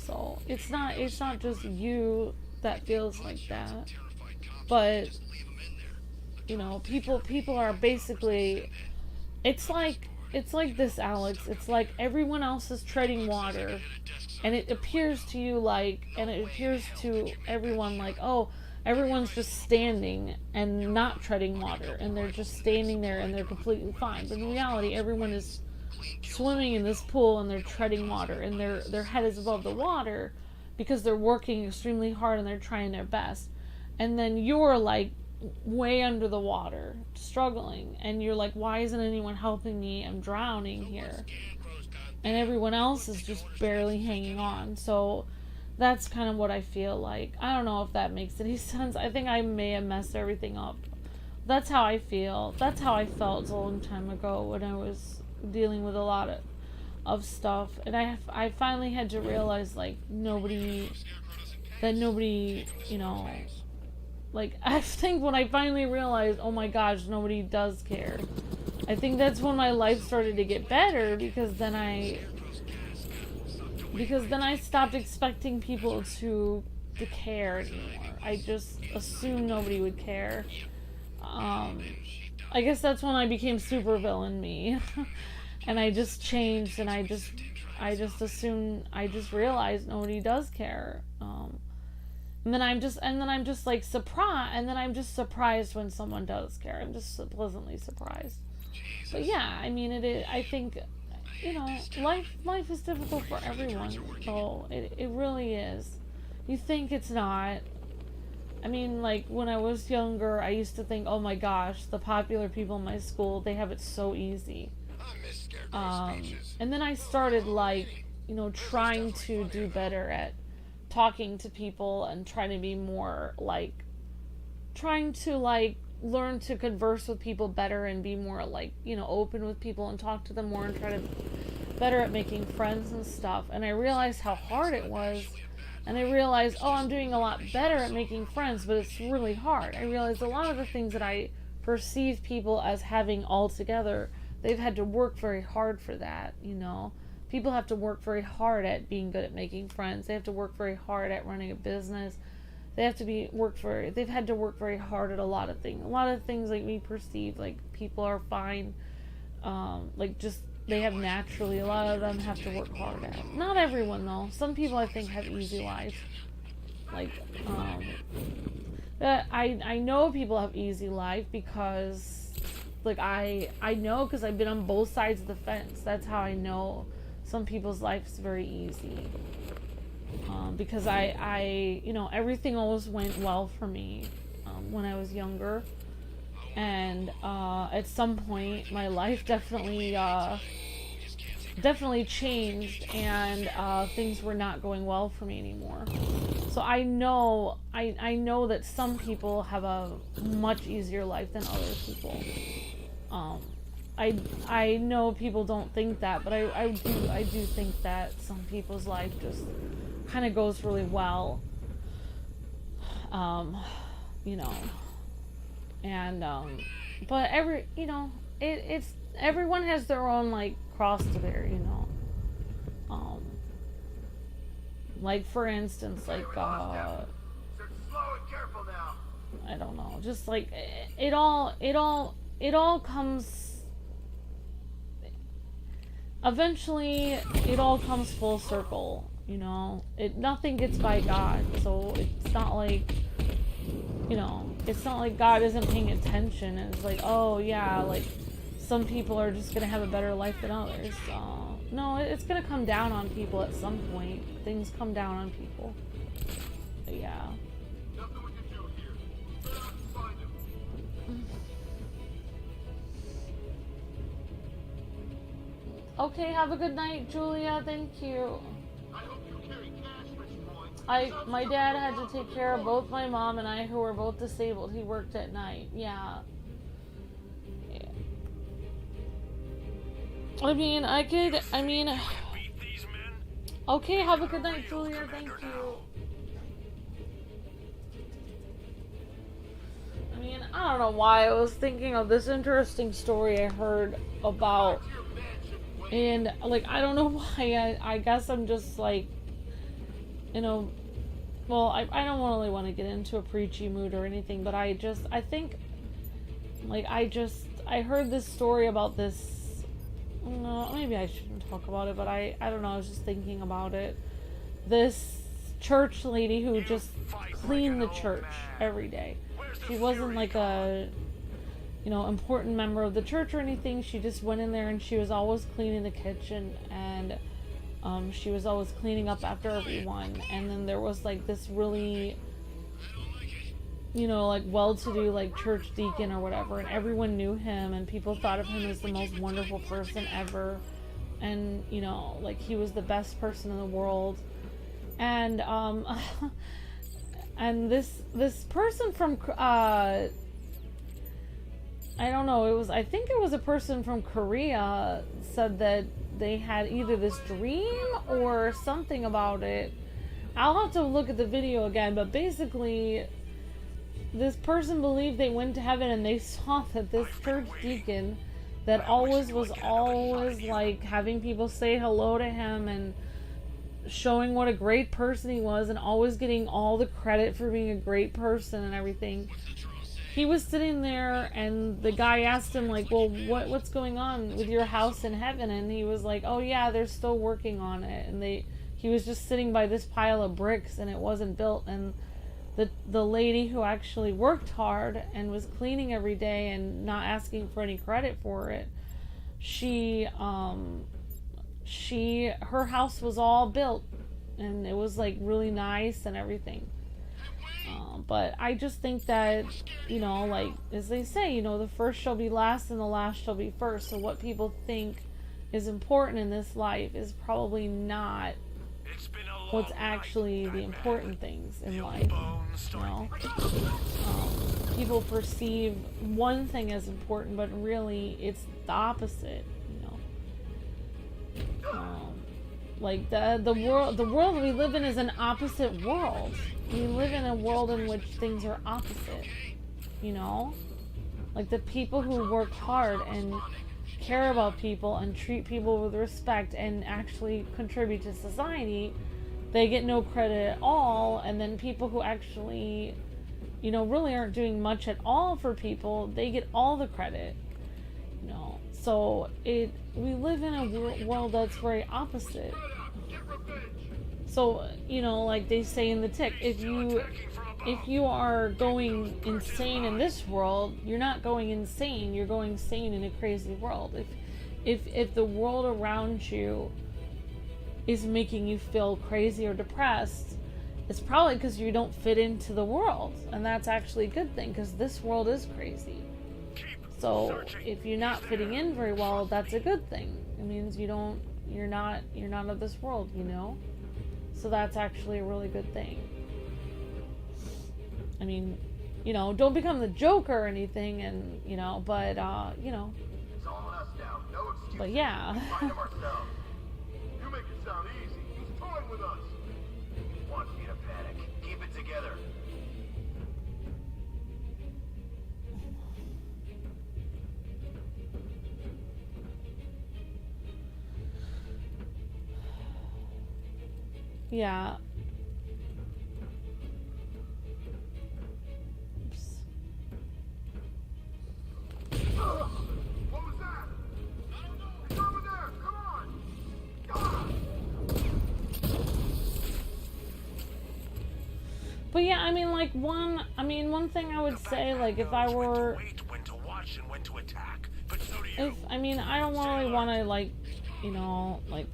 So it's not just you that feels like that, but, you know, people are basically, it's like this, Alex. It's like everyone else is treading water, and it appears to you like, and it appears to everyone like, oh, everyone's just standing and not treading water, and they're just standing there and they're completely fine. But in reality, everyone is swimming in this pool and they're treading water, and their head is above the water because they're working extremely hard and they're trying their best. And then you're like way under the water, struggling, and you're like, why isn't anyone helping me? I'm drowning here. And everyone else is just barely hanging on. So that's kind of what I feel like. I don't know if that makes any sense. I think I may have messed everything up. That's how I feel. That's how I felt a long time ago when I was dealing with a lot of stuff. And I finally had to realize, like, nobody, you know, like, I think when I finally realized, oh my gosh, nobody does care, I think that's when my life started to get better, because then I stopped expecting people to care anymore. I just assumed nobody would care. I guess that's when I became supervillain me. And I just changed, and I just assumed, I just realized nobody does care. And then I'm just like surprised, and then I'm just surprised when someone does care. I'm just pleasantly surprised. But yeah, I mean, I think, you know, life is difficult for everyone. So it really is. You think it's not. I mean, like, when I was younger, I used to think, oh my gosh, the popular people in my school, they have it so easy. And then I started, like, you know, trying to do better at talking to people and trying to be more, like, trying to, like, learn to converse with people better and be more, like, you know, open with people and talk to them more and try to better at making friends and stuff. And I realized how hard it was. And I realized, oh, I'm doing a lot better at making friends, but it's really hard. I realized a lot of the things that I perceive people as having all together, they've had to work very hard for that, you know. People have to work very hard at being good at making friends. They have to work very hard at running a business. They've had to work very hard at a lot of things. A lot of things, like, we perceive, like, people are fine, like, just, they have naturally, a lot of them have to work hard at. Not everyone, though. Some people, I think, have easy lives. Like, I know people have easy life because, like, I know because I've been on both sides of the fence. That's how I know some people's life is very easy. Because I, you know, everything always went well for me when I was younger. And at some point, my life definitely changed, and things were not going well for me anymore. So I know that some people have a much easier life than other people. I know people don't think that, but I do think that some people's life just kind of goes really well. You know, and but you know, it's everyone has their own like cross to bear, you know. Like for instance, like I don't know, just like it all comes eventually, it all comes full circle, you know. Nothing gets by God, so it's not like, you know, it's not like God isn't paying attention and it's like, oh yeah, like some people are just gonna have a better life than others. No, it's gonna come down on people at some point. Things come down on people. But yeah. Okay, have a good night, Julia. Thank you. My dad had to take care of both my mom and I, who were both disabled. He worked at night. Yeah. I mean, okay, have a good night, Julia. Thank you. I mean, I don't know why I was thinking of this interesting story I heard about, and like, I don't know why. I guess I'm just like, you know, well, I don't really want to get into a preachy mood or anything, but I think, like, I heard this story about this. No, maybe I shouldn't talk about it, but I don't know, I was just thinking about it. This church lady who just cleaned the church every day. She wasn't like a, you know, important member of the church or anything. She just went in there and she was always cleaning the kitchen, and she was always cleaning up after everyone. And then there was like this really, you know, like well-to-do like church deacon or whatever, and everyone knew him and people thought of him as the most wonderful person ever, and you know, like he was the best person in the world. And and this person from I don't know, I think it was a person from Korea, said that they had either this dream or something about it. I'll have to look at the video again, but basically this person believed they went to heaven and they saw that this church deacon that always like having people say hello to him and showing what a great person he was and always getting all the credit for being a great person and everything. He was sitting there and the guy asked him like, well, what's going on with your house in heaven? And he was like, oh yeah, they're still working on it. And he was just sitting by this pile of bricks and it wasn't built. And the lady who actually worked hard and was cleaning every day and not asking for any credit for it, her house was all built and it was like really nice and everything. But I just think that, you know, like as they say, you know, the first shall be last and the last shall be first. So what people think is important in this life is probably not what's actually the important things in life, you know. People perceive one thing as important, but really it's the opposite, you know. Like the world we live in is an opposite world. We live in a world in which things are opposite, you know. Like the people who work hard and care about people and treat people with respect and actually contribute to society, they get no credit at all. And then people who actually, you know, really aren't doing much at all for people, they get all the credit, you know. So we live in a world that's very opposite. So, you know, like they say in the Tick, if you are going insane in this world, you're not going insane, you're going sane in a crazy world. If the world around you is making you feel crazy or depressed, it's probably because you don't fit into the world, and that's actually a good thing, because this world is crazy. So if you're not fitting in very well, that's a good thing. It means you're not of this world, you know. So that's actually a really good thing. I mean, you know, don't become the Joker or anything, and you know, but you know. It's all on us now. No excuses. But yeah. We find them ourselves. You make it sound easy. He's toying with us. He wants me to panic. Keep it together. Yeah. Oops. What was that? I don't know. It's over there. Come on. But yeah, I mean, like, one thing I would say, like, if I were, When to watch and when to attack. But so do you. if, I mean, I don't really want to, like, you know, like,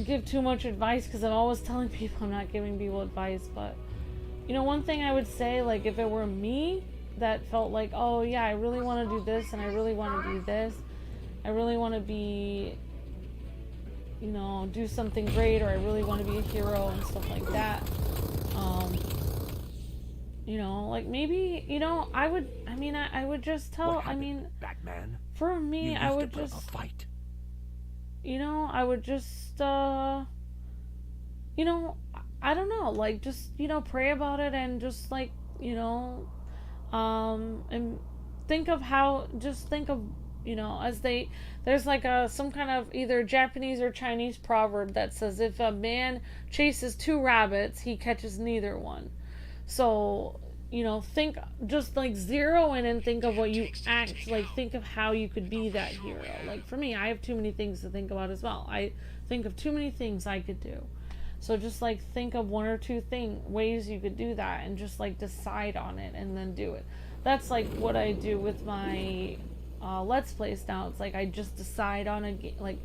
give too much advice, because I'm always telling people I'm not giving people advice, but, you know, one thing I would say, like, if it were me that felt like, oh, yeah, I really want to do this, and I really want to do this, I really want to be, you know, do something great, or I really want to be a hero and stuff like that. You know, like maybe, you know, I would just tell, I mean, Batman? for me, I would just, fight. you know, I would just, you know, I don't know, like, just, you know, pray about it and just, like, you know, and think of how, just think of, you know, there's like some kind of either Japanese or Chinese proverb that says if a man chases two rabbits, he catches neither one. So, you know, just like zero in and think of what you think of how you could be that hero. Like for me, I have too many things to think about as well. I think of too many things I could do. So just like think of one or two ways you could do that and just like decide on it and then do it. That's like what I do with my Let's Plays now. It's like I just decide on a game. Like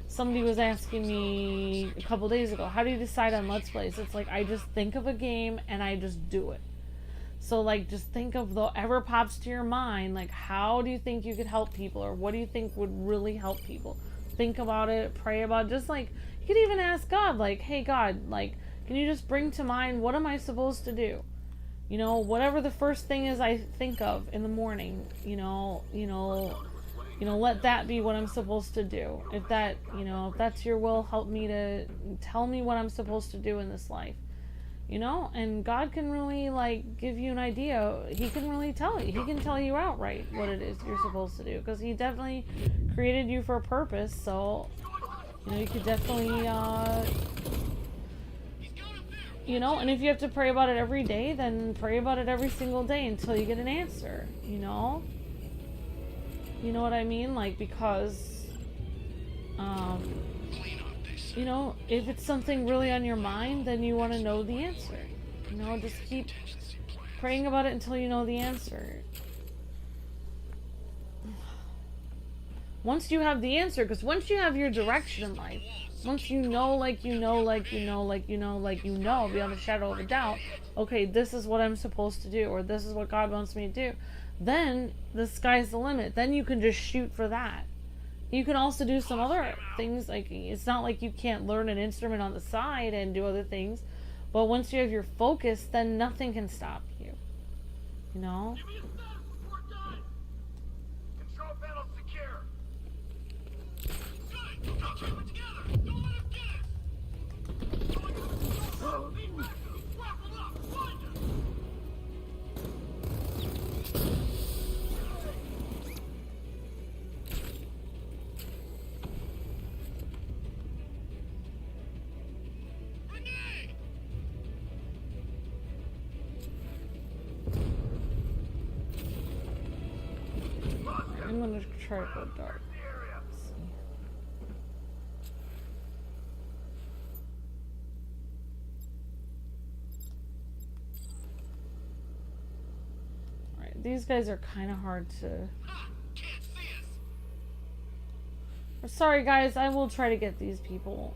somebody was asking me a couple days ago, how do you decide on Let's Plays? It's like I just think of a game and I just do it. So like just think of whatever pops to your mind, like how do you think you could help people, or what do you think would really help people? Think about it, pray about it. Just like you could even ask God, like, hey God, like can you just bring to mind what am I supposed to do? You know, whatever the first thing is I think of in the morning, you know, let that be what I'm supposed to do. If that, you know, if that's your will, help me to tell me what I'm supposed to do in this life. You know, and God can really, like, give you an idea. He can really tell you. He can tell you outright what it is you're supposed to do. Because he definitely created you for a purpose. So, you know, you could definitely, you know, and if you have to pray about it every day, then pray about it every single day until you get an answer, you know? You know what I mean? Like, because, you know, if it's something really on your mind, then you want to know the answer. You know, just keep praying about it until you know the answer. Once you have the answer, because once you have your direction in life, once you know, beyond a shadow of a doubt, okay, this is what I'm supposed to do, or this is what God wants me to do, then the sky's the limit. Then you can just shoot for that. You can also do some other things, like, it's not like you can't learn an instrument on the side and do other things, but once you have your focus, then nothing can stop you. You know? Control panel secure. Good! I'll keep it together! Don't let him get us! Wrap him up! Find him! I'm gonna try to go dark. Alright, these guys are kind of hard to... Sorry guys, I will try to get these people.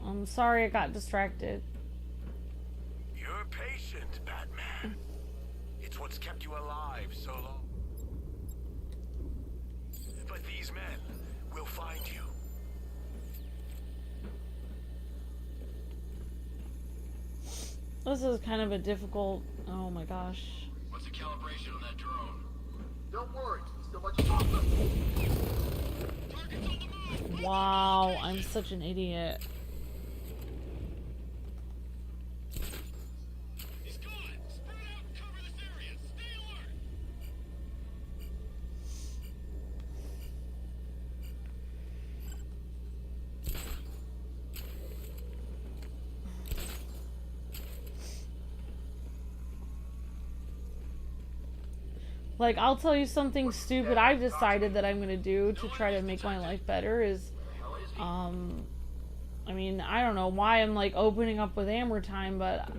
I'm sorry I got distracted. You're patient, Batman. It's what's kept you alive so long. But these men will find you. This is kind of a difficult... Oh my gosh. What's the calibration on that drone? Don't worry, still much. Target's on the move! Wow, I'm such an idiot. He's gone! Spread out and cover this area! Stay alert! like, I'll tell you something stupid I've decided that I'm gonna do to try to make my life better is, I mean, I don't know why I'm, like, opening up with Amber Time, but,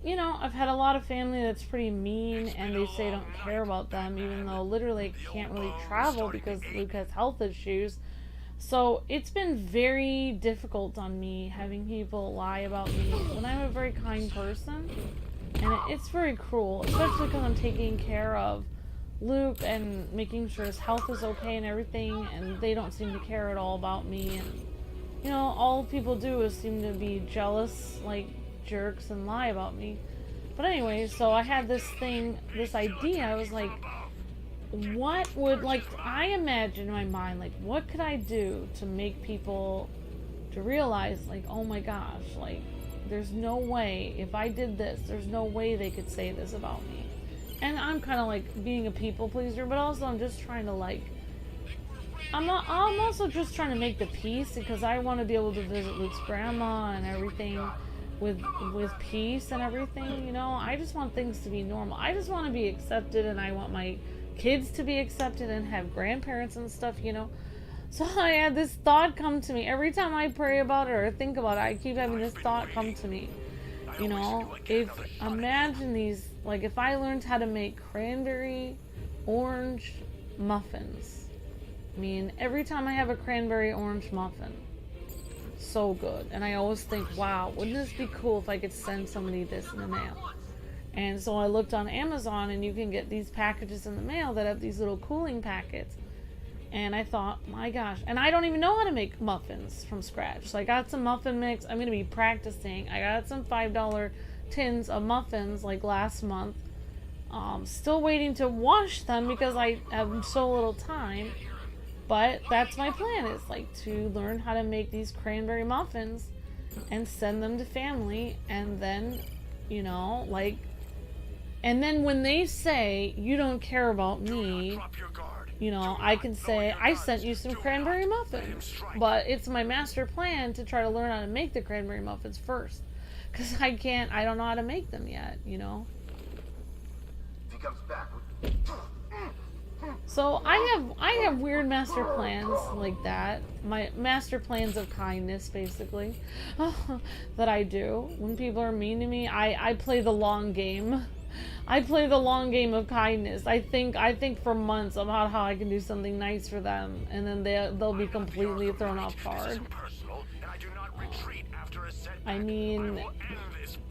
you know, I've had a lot of family that's pretty mean, and they say I don't care about them, even though literally I can't really travel because Luke has health issues. So it's been very difficult on me having people lie about me when I'm a very kind person. And it's very cruel, especially because I'm taking care of Luke and making sure his health is okay and everything, and they don't seem to care at all about me. And, you know, all people do is seem to be jealous, like jerks, and lie about me. But anyway, so I had this idea. I was like, what would, like, I imagine in my mind, like, what could I do to make people to realize, like, oh my gosh, like, there's no way, if I did this, there's no way they could say this about me. And I'm kind of like being a people pleaser, but also I'm just trying to, like, I'm also just trying to make the peace, because I want to be able to visit Luke's grandma and everything with peace and everything, you know. I just want things to be normal. I just want to be accepted, and I want my kids to be accepted and have grandparents and stuff, you know. So I had this thought come to me. Every time I pray about it or think about it, I keep having this thought come to me. You know, imagine these, like, if I learned how to make cranberry orange muffins. I mean, every time I have a cranberry orange muffin, so good. And I always think, wow, wouldn't this be cool if I could send somebody this in the mail? And so I looked on Amazon, and you can get these packages in the mail that have these little cooling packets. And I thought, my gosh, and I don't even know how to make muffins from scratch. So I got some muffin mix. I'm going to be practicing. I got some $5 tins of muffins like last month. Still waiting to wash them because I have so little time. But that's my plan, is like to learn how to make these cranberry muffins and send them to family. And then, you know, like, and then when they say you don't care about me, you know, I can say, I sent you some cranberry muffins. But it's my master plan to try to learn how to make the cranberry muffins first. Because I don't know how to make them yet, you know. So I have weird master plans like that. My master plans of kindness, basically, that I do. When people are mean to me, I play the long game. I play the long game of kindness. I think for months about how I can do something nice for them, and then they'll be completely thrown off guard. I mean,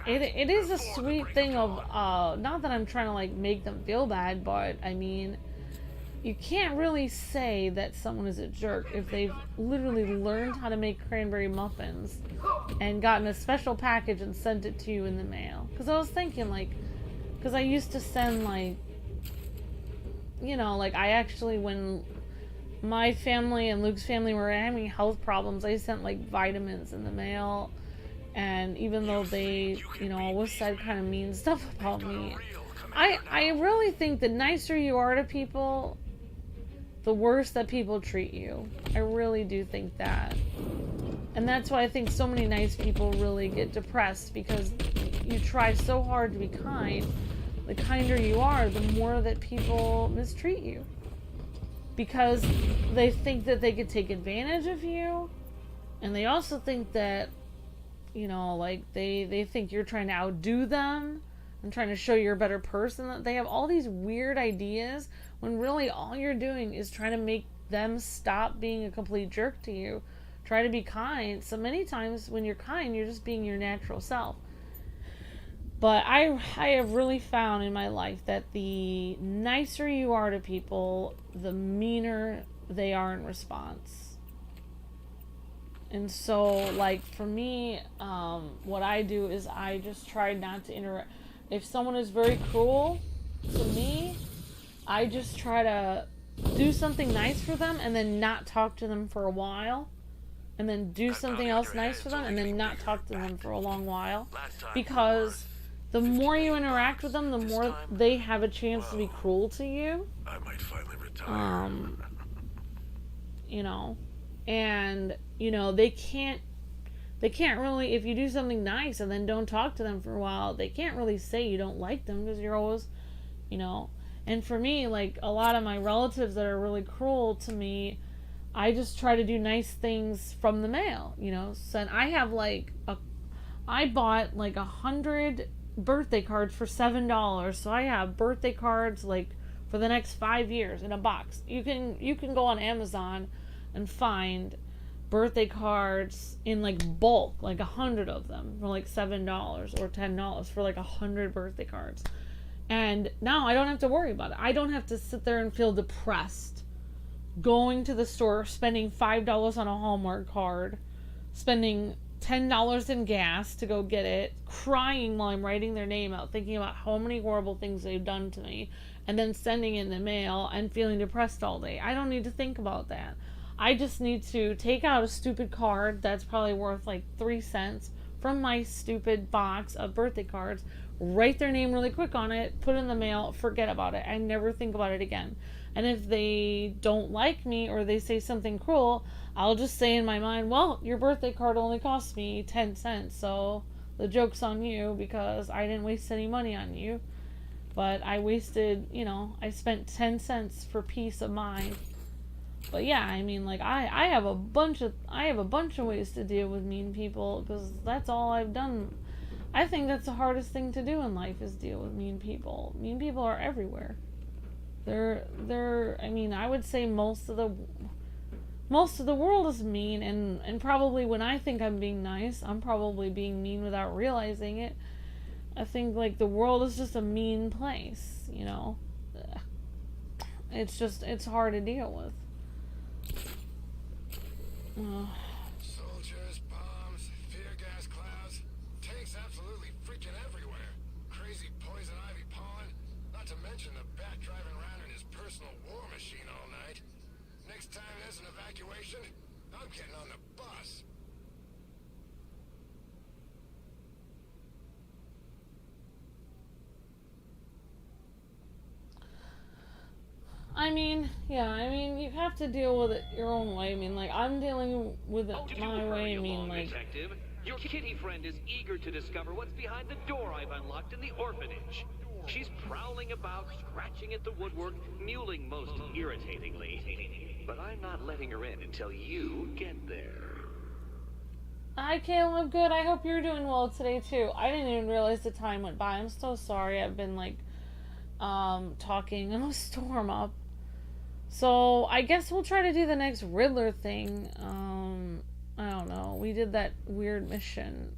it is a sweet thing of not that I'm trying to like make them feel bad, but I mean, you can't really say that someone is a jerk if they've literally learned how to make cranberry muffins and gotten a special package and sent it to you in the mail. Because I was thinking, like, because I used to send, like, you know, like, I actually, when my family and Luke's family were having health problems, I sent, like, vitamins in the mail. And even though they, you know, always said kind of mean stuff about me, I really think the nicer you are to people, the worse that people treat you. I really do think that. And that's why I think so many nice people really get depressed, because you try so hard to be kind. The kinder you are, the more that people mistreat you. Because they think that they could take advantage of you. And they also think that, you know, like, they think you're trying to outdo them and trying to show you're a better person. That they have all these weird ideas when really all you're doing is trying to make them stop being a complete jerk to you. Try to be kind. So many times when you're kind, you're just being your natural self. But I have really found in my life that the nicer you are to people, the meaner they are in response. And so, like, for me, what I do is I just try not to interact. If someone is very cruel to me, I just try to do something nice for them and then not talk to them for a while. And then do something else nice for them and then not talk to them for a long while. Because the more you interact with them, the more they have a chance to be cruel to you. I might finally retire. You know, and, you know, they can't really, if you do something nice and then don't talk to them for a while, they can't really say you don't like them, because you're always, you know, And for me, like, a lot of my relatives that are really cruel to me, I just try to do nice things from the mail, you know. So I bought like 100 birthday cards for $7. So I have birthday cards like for the next 5 years in a box. You can go on Amazon and find birthday cards in like bulk, like 100 of them for like $7 or $10 for like 100 birthday cards. And now I don't have to worry about it. I don't have to sit there and feel depressed going to the store, spending $5 on a Hallmark card, spending $10 in gas to go get it, crying while I'm writing their name out, thinking about how many horrible things they've done to me, and then sending it in the mail and feeling depressed all day. I don't need to think about that. I just need to take out a stupid card that's probably worth like 3 cents from my stupid box of birthday cards, write their name really quick on it, put it in the mail, forget about it. I never think about it again. And if they don't like me or they say something cruel, I'll just say in my mind, well, your birthday card only cost me 10 cents, so the joke's on you because I didn't waste any money on you. But I wasted, I spent 10 cents for peace of mind. But yeah, I mean, like, I have a bunch of ways to deal with mean people because that's all I've done. I think that's the hardest thing to do in life is deal with mean people. Mean people are everywhere. I mean, I would say most of the world is mean, and probably when I think I'm being nice, I'm probably being mean without realizing it. I think, like, the world is just a mean place, It's hard to deal with. Soldiers, bombs, tear gas clouds, tanks absolutely freaking everywhere. Crazy poison ivy pollen, not to mention the bat driving around in his personal war machine all night. Next time there's an evacuation, I'm getting on the bus. You have to deal with it your own way. I mean, like, I'm dealing with it my way. I mean, like... Detective, your kitty friend is eager to discover what's behind the door I've unlocked in the orphanage. She's prowling about, scratching at the woodwork, mewling most irritatingly. But I'm not letting her in until you get there. Hi, Caleb. I'm good. I hope you're doing well today, too. I didn't even realize the time went by. I'm so sorry. I've been, like, talking a storm up. So, I guess we'll try to do the next Riddler thing. I don't know. We did that weird mission.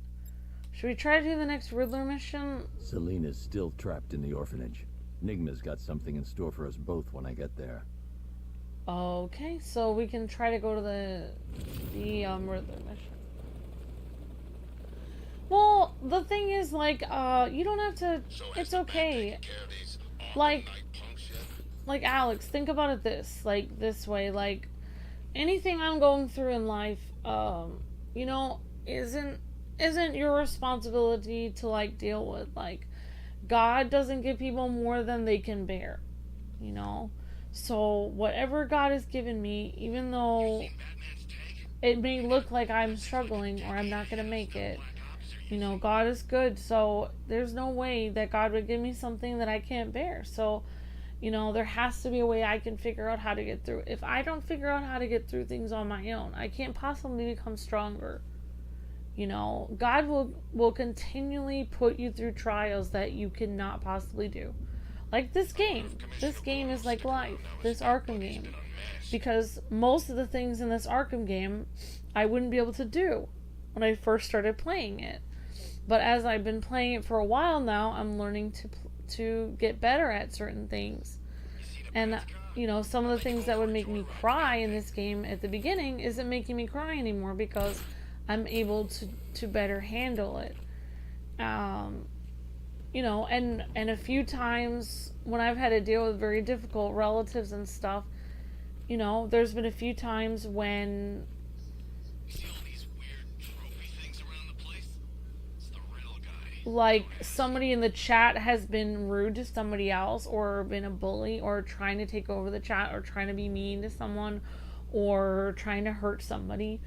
Should we try to do the next Riddler mission? Selena's still trapped in the orphanage. Nigma's got something in store for us both when I get there. Okay, so we can try to go to the Riddler mission. Well, the thing is, like, you don't have to... It's okay. Like, Alex, think about it this way. Like, anything I'm going through in life, isn't your responsibility to, like, deal with. Like, God doesn't give people more than they can bear, So, whatever God has given me, even though it may look like I'm struggling or I'm not going to make it, God is good. So, there's no way that God would give me something that I can't bear. So, there has to be a way I can figure out how to get through. If I don't figure out how to get through things on my own, I can't possibly become stronger. God will continually put you through trials that you cannot possibly do. Like this game. This game is like life. This Arkham game. Because most of the things in this Arkham game, I wouldn't be able to do when I first started playing it. But as I've been playing it for a while now, I'm learning to get better at certain things. And, some of the things that would make me cry in this game at the beginning isn't making me cry anymore because I'm able to better handle it. And a few times when I've had to deal with very difficult relatives and stuff, there's been a few times when... like somebody in the chat has been rude to somebody else or been a bully or trying to take over the chat or trying to be mean to someone or trying to hurt somebody.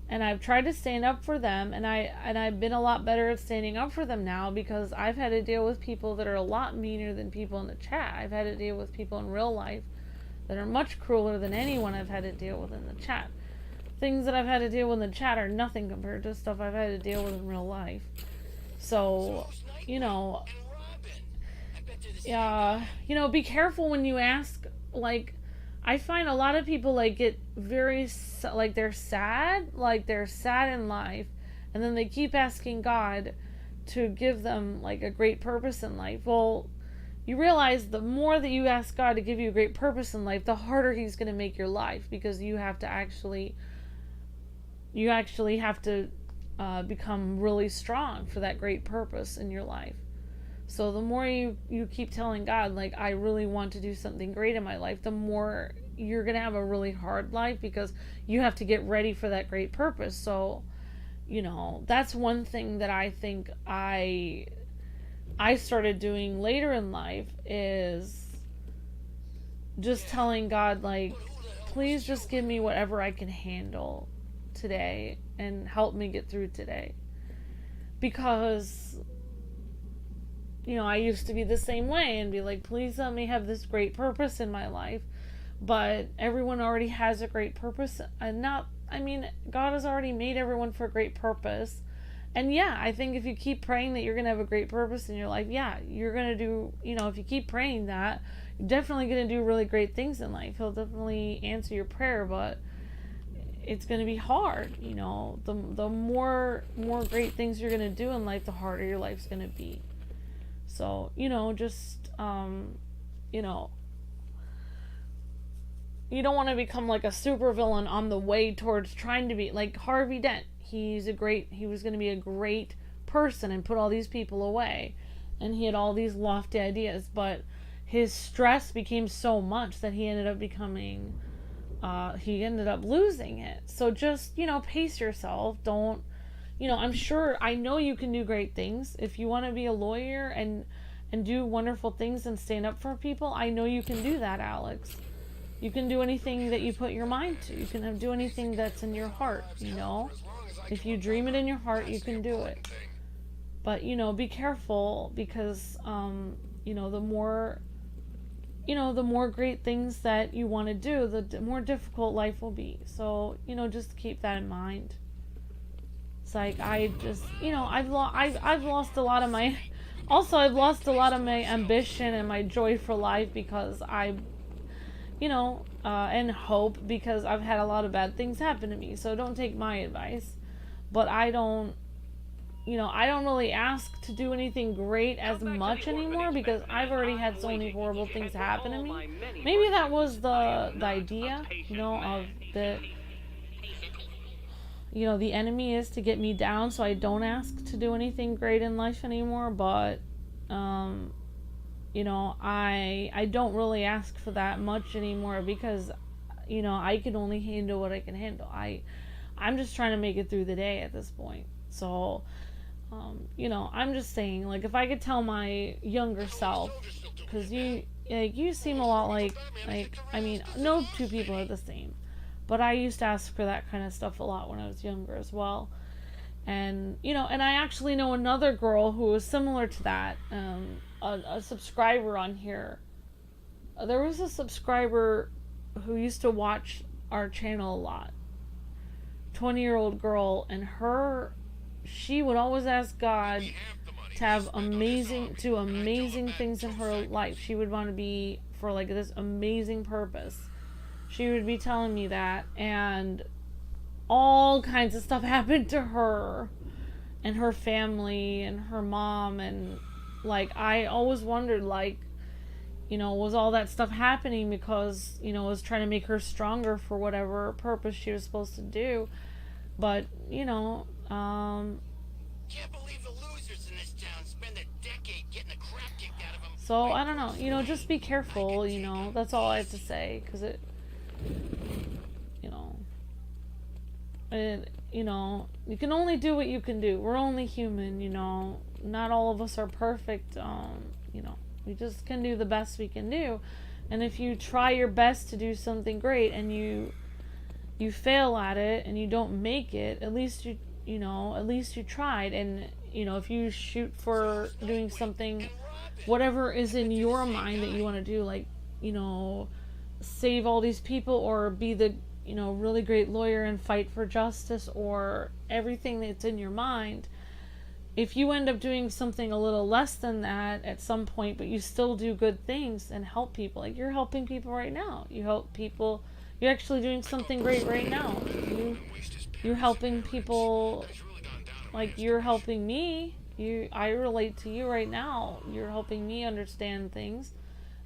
And I've tried to stand up for them, and I've been a lot better at standing up for them now, because I've had to deal with people that are a lot meaner than people in the chat. I've had to deal with people in real life that are much crueler than anyone I've had to deal with in the chat. Things that I've had to deal with in the chat are nothing compared to stuff I've had to deal with in real life. So, you know, be careful when you ask. Like, I find a lot of people, like, get very, like, they're sad in life, and then they keep asking God to give them, like, a great purpose in life. Well, you realize the more that you ask God to give you a great purpose in life, the harder he's going to make your life, because you have to actually have to become really strong for that great purpose in your life. So the more you keep telling God, like, I really want to do something great in my life, the more you're going to have a really hard life, because you have to get ready for that great purpose. So, you know, that's one thing that I think I started doing later in life, is just telling God, like, please just give me whatever I can handle today and help me get through today. Because, you know, I used to be the same way and be like, please let me have this great purpose in my life. But everyone already has a great purpose. God has already made everyone for a great purpose. And yeah, I think if you keep praying that you're going to have a great purpose in your life, yeah, you're going to do, you know, if you keep praying that, you're definitely going to do really great things in life. He'll definitely answer your prayer, but it's going to be hard, you know. The more great things you're going to do in life, the harder your life's going to be. So, you know, just, you know, you don't want to become like a supervillain on the way towards trying to be like Harvey Dent. He was going to be a great person and put all these people away. And he had all these lofty ideas, but his stress became so much that he ended up losing it. So just, you know, pace yourself. Don't, you know, I know you can do great things. If you want to be a lawyer and do wonderful things and stand up for people, I know you can do that, Alex. You can do anything that you put your mind to. You can do anything that's in your heart, you know. If you dream it in your heart, you can do it. But, you know, be careful, because, you know, the more great things that you want to do, the more difficult life will be. So, you know, just keep that in mind. It's like, I just, you know, I've lost a lot of my, I've lost a lot of my ambition and my joy for life, because and hope, because I've had a lot of bad things happen to me. So don't take my advice. But I don't really ask to do anything great as much anymore, because I've already had so many horrible things happen to me. Maybe that was the idea, you know, of the, you know, the enemy is to get me down, so I don't ask to do anything great in life anymore. But, you know, I don't really ask for that much anymore, because, you know, I can only handle what I can handle. I'm just trying to make it through the day at this point. So, you know, I'm just saying, like, if I could tell my younger self, because you seem a lot like, I mean, no two people are the same, but I used to ask for that kind of stuff a lot when I was younger as well. And, you know, and I actually know another girl who was similar to that, a subscriber on here. There was a subscriber who used to watch our channel a lot. 20-year-old girl, and she would always ask God to have amazing things in her life. She would want to be for like this amazing purpose. She would be telling me that, and all kinds of stuff happened to her and her family and her mom, and like I always wondered, like, you know, was all that stuff happening because, you know, it was trying to make her stronger for whatever purpose she was supposed to do. But, you know, can't believe the losers in this town spend a decade getting the crap kicked out of them. So, I don't know, you know, just be careful, you know, that's all I have to say, because you know, you can only do what you can do. We're only human, you know, not all of us are perfect, you know, we just can do the best we can do. And if you try your best to do something great and you you fail at it and you don't make it, at least you tried. And if you shoot for doing something, whatever is in your mind that you want to do, like save all these people, or be the really great lawyer and fight for justice, or everything that's in your mind, if you end up doing something a little less than that at some point, but you still do good things and help people, like you're helping people right now. You help people. You're actually doing something great right now. You're helping people, like you're helping me. I relate to you right now. You're helping me understand things,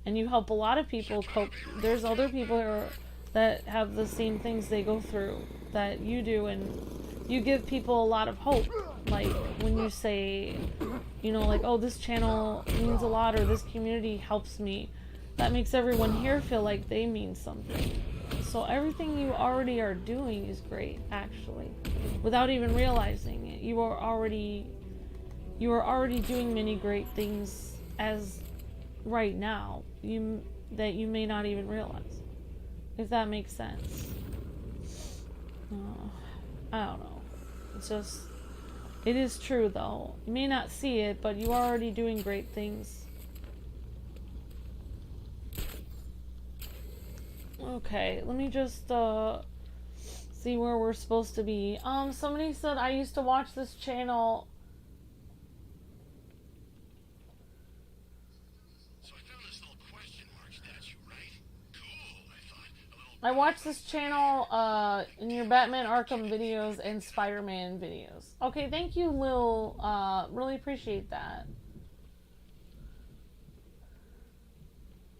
and you help a lot of people cope. There's other people that have the same things they go through that you do, and you give people a lot of hope. Like when you say, like, oh, this channel means a lot, or this community helps me, that makes everyone here feel like they mean something. So everything you already are doing is great, actually, without even realizing it. You are already doing many great things as right now that you may not even realize, if that makes sense. I don't know. It's just, it is true though. You may not see it, but you are already doing great things. Okay, let me just see where we're supposed to be. Somebody said I used to watch this channel. So I found this little question mark statue, right? Cool, I thought. I watched this channel in your Batman Arkham videos and Spider-Man videos. Okay, thank you, Lil. Really appreciate that.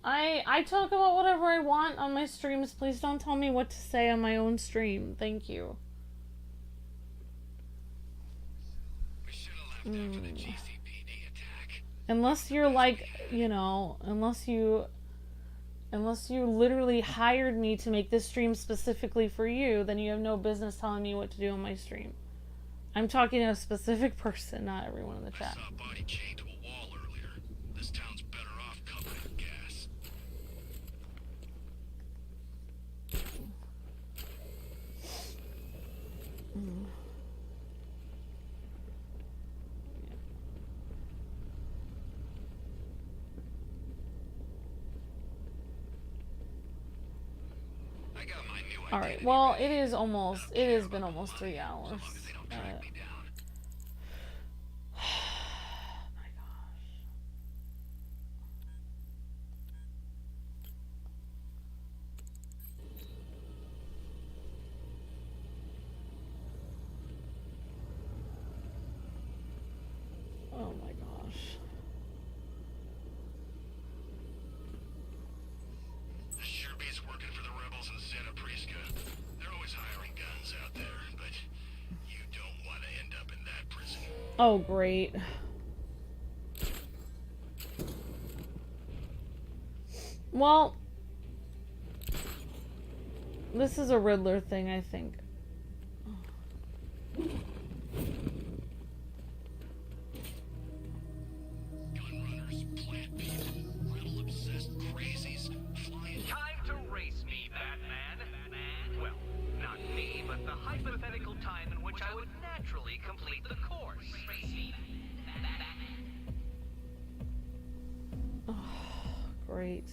I talk about whatever I want on my streams. Please don't tell me what to say on my own stream. Thank you. We should have left after the GCPD attack. Unless you're like, unless you literally hired me to make this stream specifically for you, then you have no business telling me what to do on my stream. I'm talking to a specific person, not everyone in the chat. I saw a body chained to a wall earlier. This town's better off covering gas. I got my new Alright, well, it has been almost 3 hours. as long as they don't track me down. My gosh. Oh my gosh. This sure beats working for the rebels in Santa Prisca. They're always hiring guns out there, but you don't want to end up in that prison. Oh, great. Well, this is a Riddler thing, I think. Gun runners, plant people, riddle-obsessed crazies, flying... Time to race me, Batman. Well, not me, but the hypothetical time in which I would naturally complete the course. Oh, great.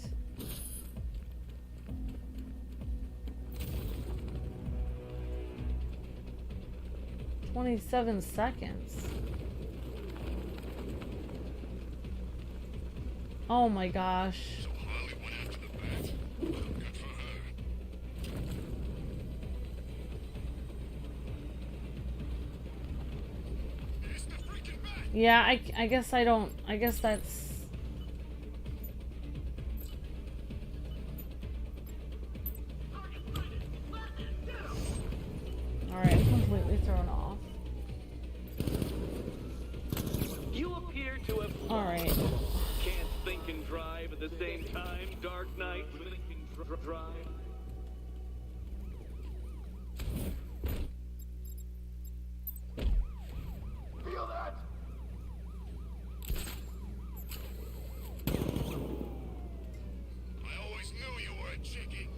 "27 seconds. Oh my gosh. So Harley went after the bat. Good for her. It's the freaking bat! Yeah, I guess I don't. I guess that's. Alright, I'm completely thrown off. You appear to have Alright. can't think and drive at the same time, Dark Knight. Think and drive. Feel that? I always knew you were a chickie.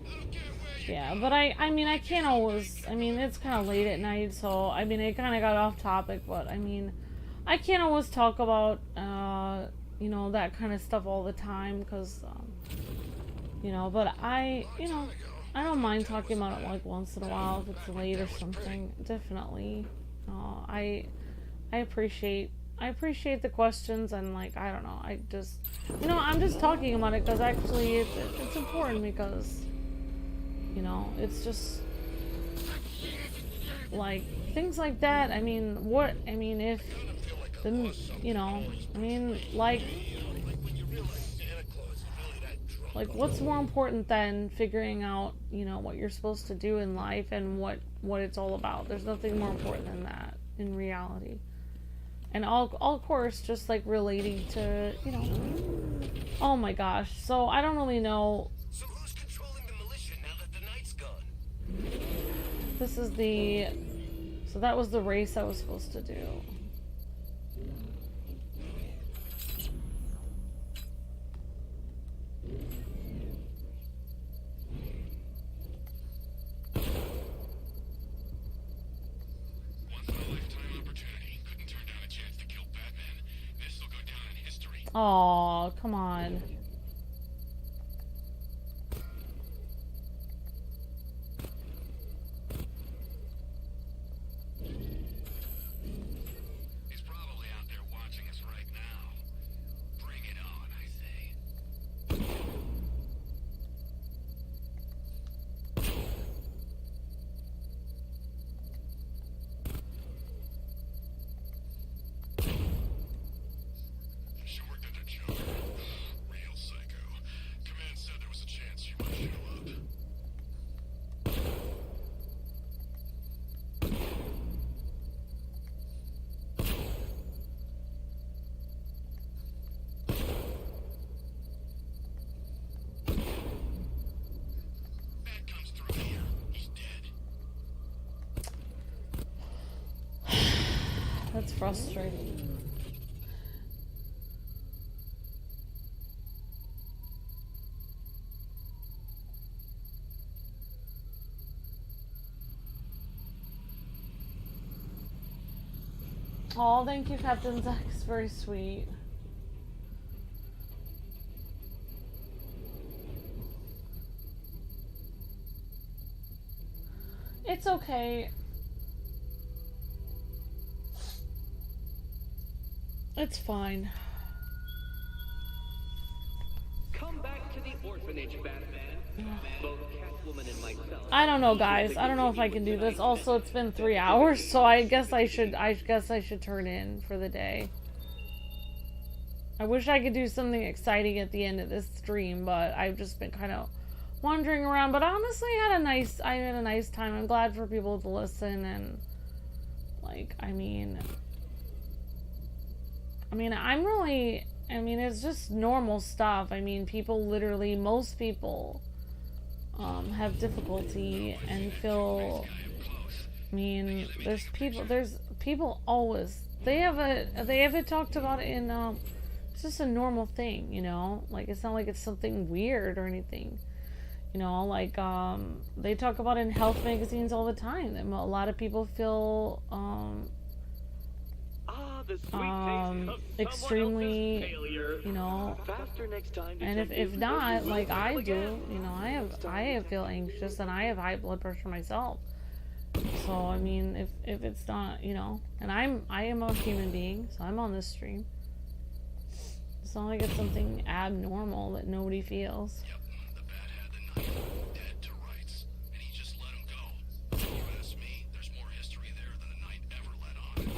I don't care where Yeah, but I mean, I can't always, I mean, it's kind of late at night, so, I mean, it kind of got off topic, but, I mean, I can't always talk about, you know, that kind of stuff all the time, because, you know, but you know, I don't mind talking about it, like, once in a while, if it's late or something, definitely. I appreciate the questions, and, like, I don't know, I just, you know, I'm just talking about it, because actually, it's important, because, you know, it's just, like, things like that, I mean, if, the, you know, I mean, like, what's more important than figuring out, you know, what you're supposed to do in life and what it's all about? There's nothing more important than that, in reality. And all of course, just, like, relating to, you know, oh my gosh, so I don't really know. So who's controlling the militia now that the night's gone? This is so that was the race I was supposed to do. Oh, come on. He's probably out there watching us right now. Bring it on, I say. That's frustrating. Oh, thank you, Captain Zach. It's very sweet. It's okay. It's fine. Come back to the orphanage, Batman. Both Catwoman and myself. I don't know, guys. I don't know if I can do this. Also, it's been 3 hours, so I guess I should turn in for the day. I wish I could do something exciting at the end of this stream, but I've just been kind of wandering around. But honestly, I had a nice time. I'm glad for people to listen, and, like, I mean, it's just normal stuff. I mean, most people have difficulty and feel, I mean, there's people always, they have talked about it in, it's just a normal thing, you know, like, it's not like it's something weird or anything, you know, like, they talk about it in health magazines all the time, that a lot of people feel, extremely, you know, and if not, like I do, you know, I feel anxious, and I have high blood pressure myself. So I mean, if it's not, you know, and I am a human being, so I'm on this stream. It's not like it's something abnormal that nobody feels. Yep, the bat had the knife, dead to rights, and he just let him go. If you ask me, there's more history there than the night ever let on.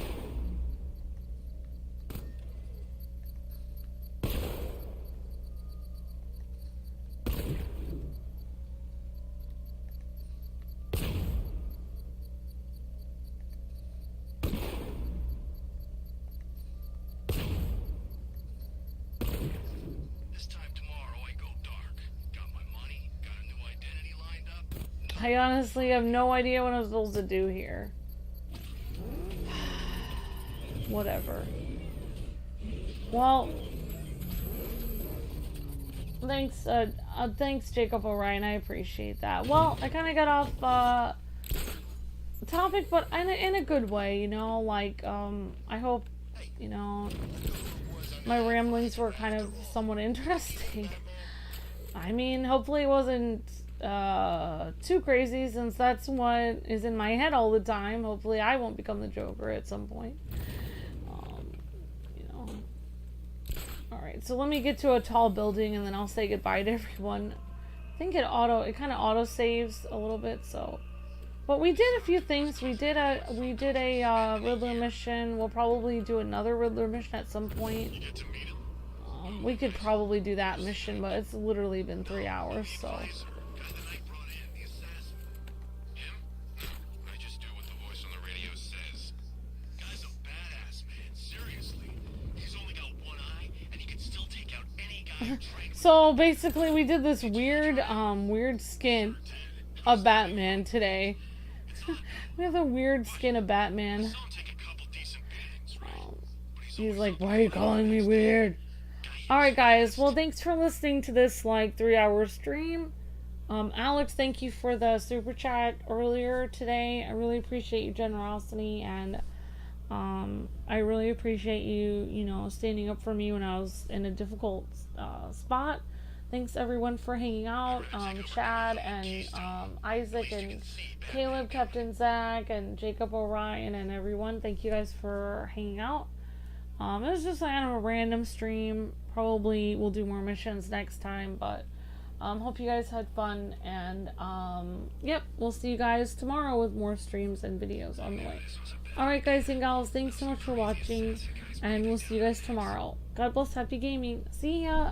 I honestly have no idea what I'm supposed to do here. Whatever. Well, thanks, Thanks, Jacob O'Ryan. I appreciate that. Well, I kind of got off topic, but in a good way, you know. Like, I hope, you know, my ramblings were kind of somewhat interesting. I mean, hopefully it wasn't too crazy, since that's what is in my head all the time. Hopefully I won't become the Joker at some point. You know. Alright, so let me get to a tall building and then I'll say goodbye to everyone. I think it kind of auto saves a little bit, so. But we did a few things. We did a Riddler mission. We'll probably do another Riddler mission at some point. We could probably do that mission, but it's literally been 3 hours, so. So basically we did this weird skin of Batman today. We have a weird skin of Batman. He's like, why are you calling me weird? Alright guys, well thanks for listening to this like 3-hour stream. Alex, thank you for the super chat earlier today. I really appreciate your generosity, and I really appreciate you, you know, standing up for me when I was in a difficult spot. Thanks everyone for hanging out. Chad and Isaac and Caleb, Captain Zach and Jacob O'Ryan and everyone. Thank you guys for hanging out. It was just kind of a random stream. Probably we'll do more missions next time, but hope you guys had fun, and yep, we'll see you guys tomorrow with more streams and videos on the way. Alright guys and gals, thanks so much for watching, and we'll see you guys tomorrow. God bless, happy gaming. See ya!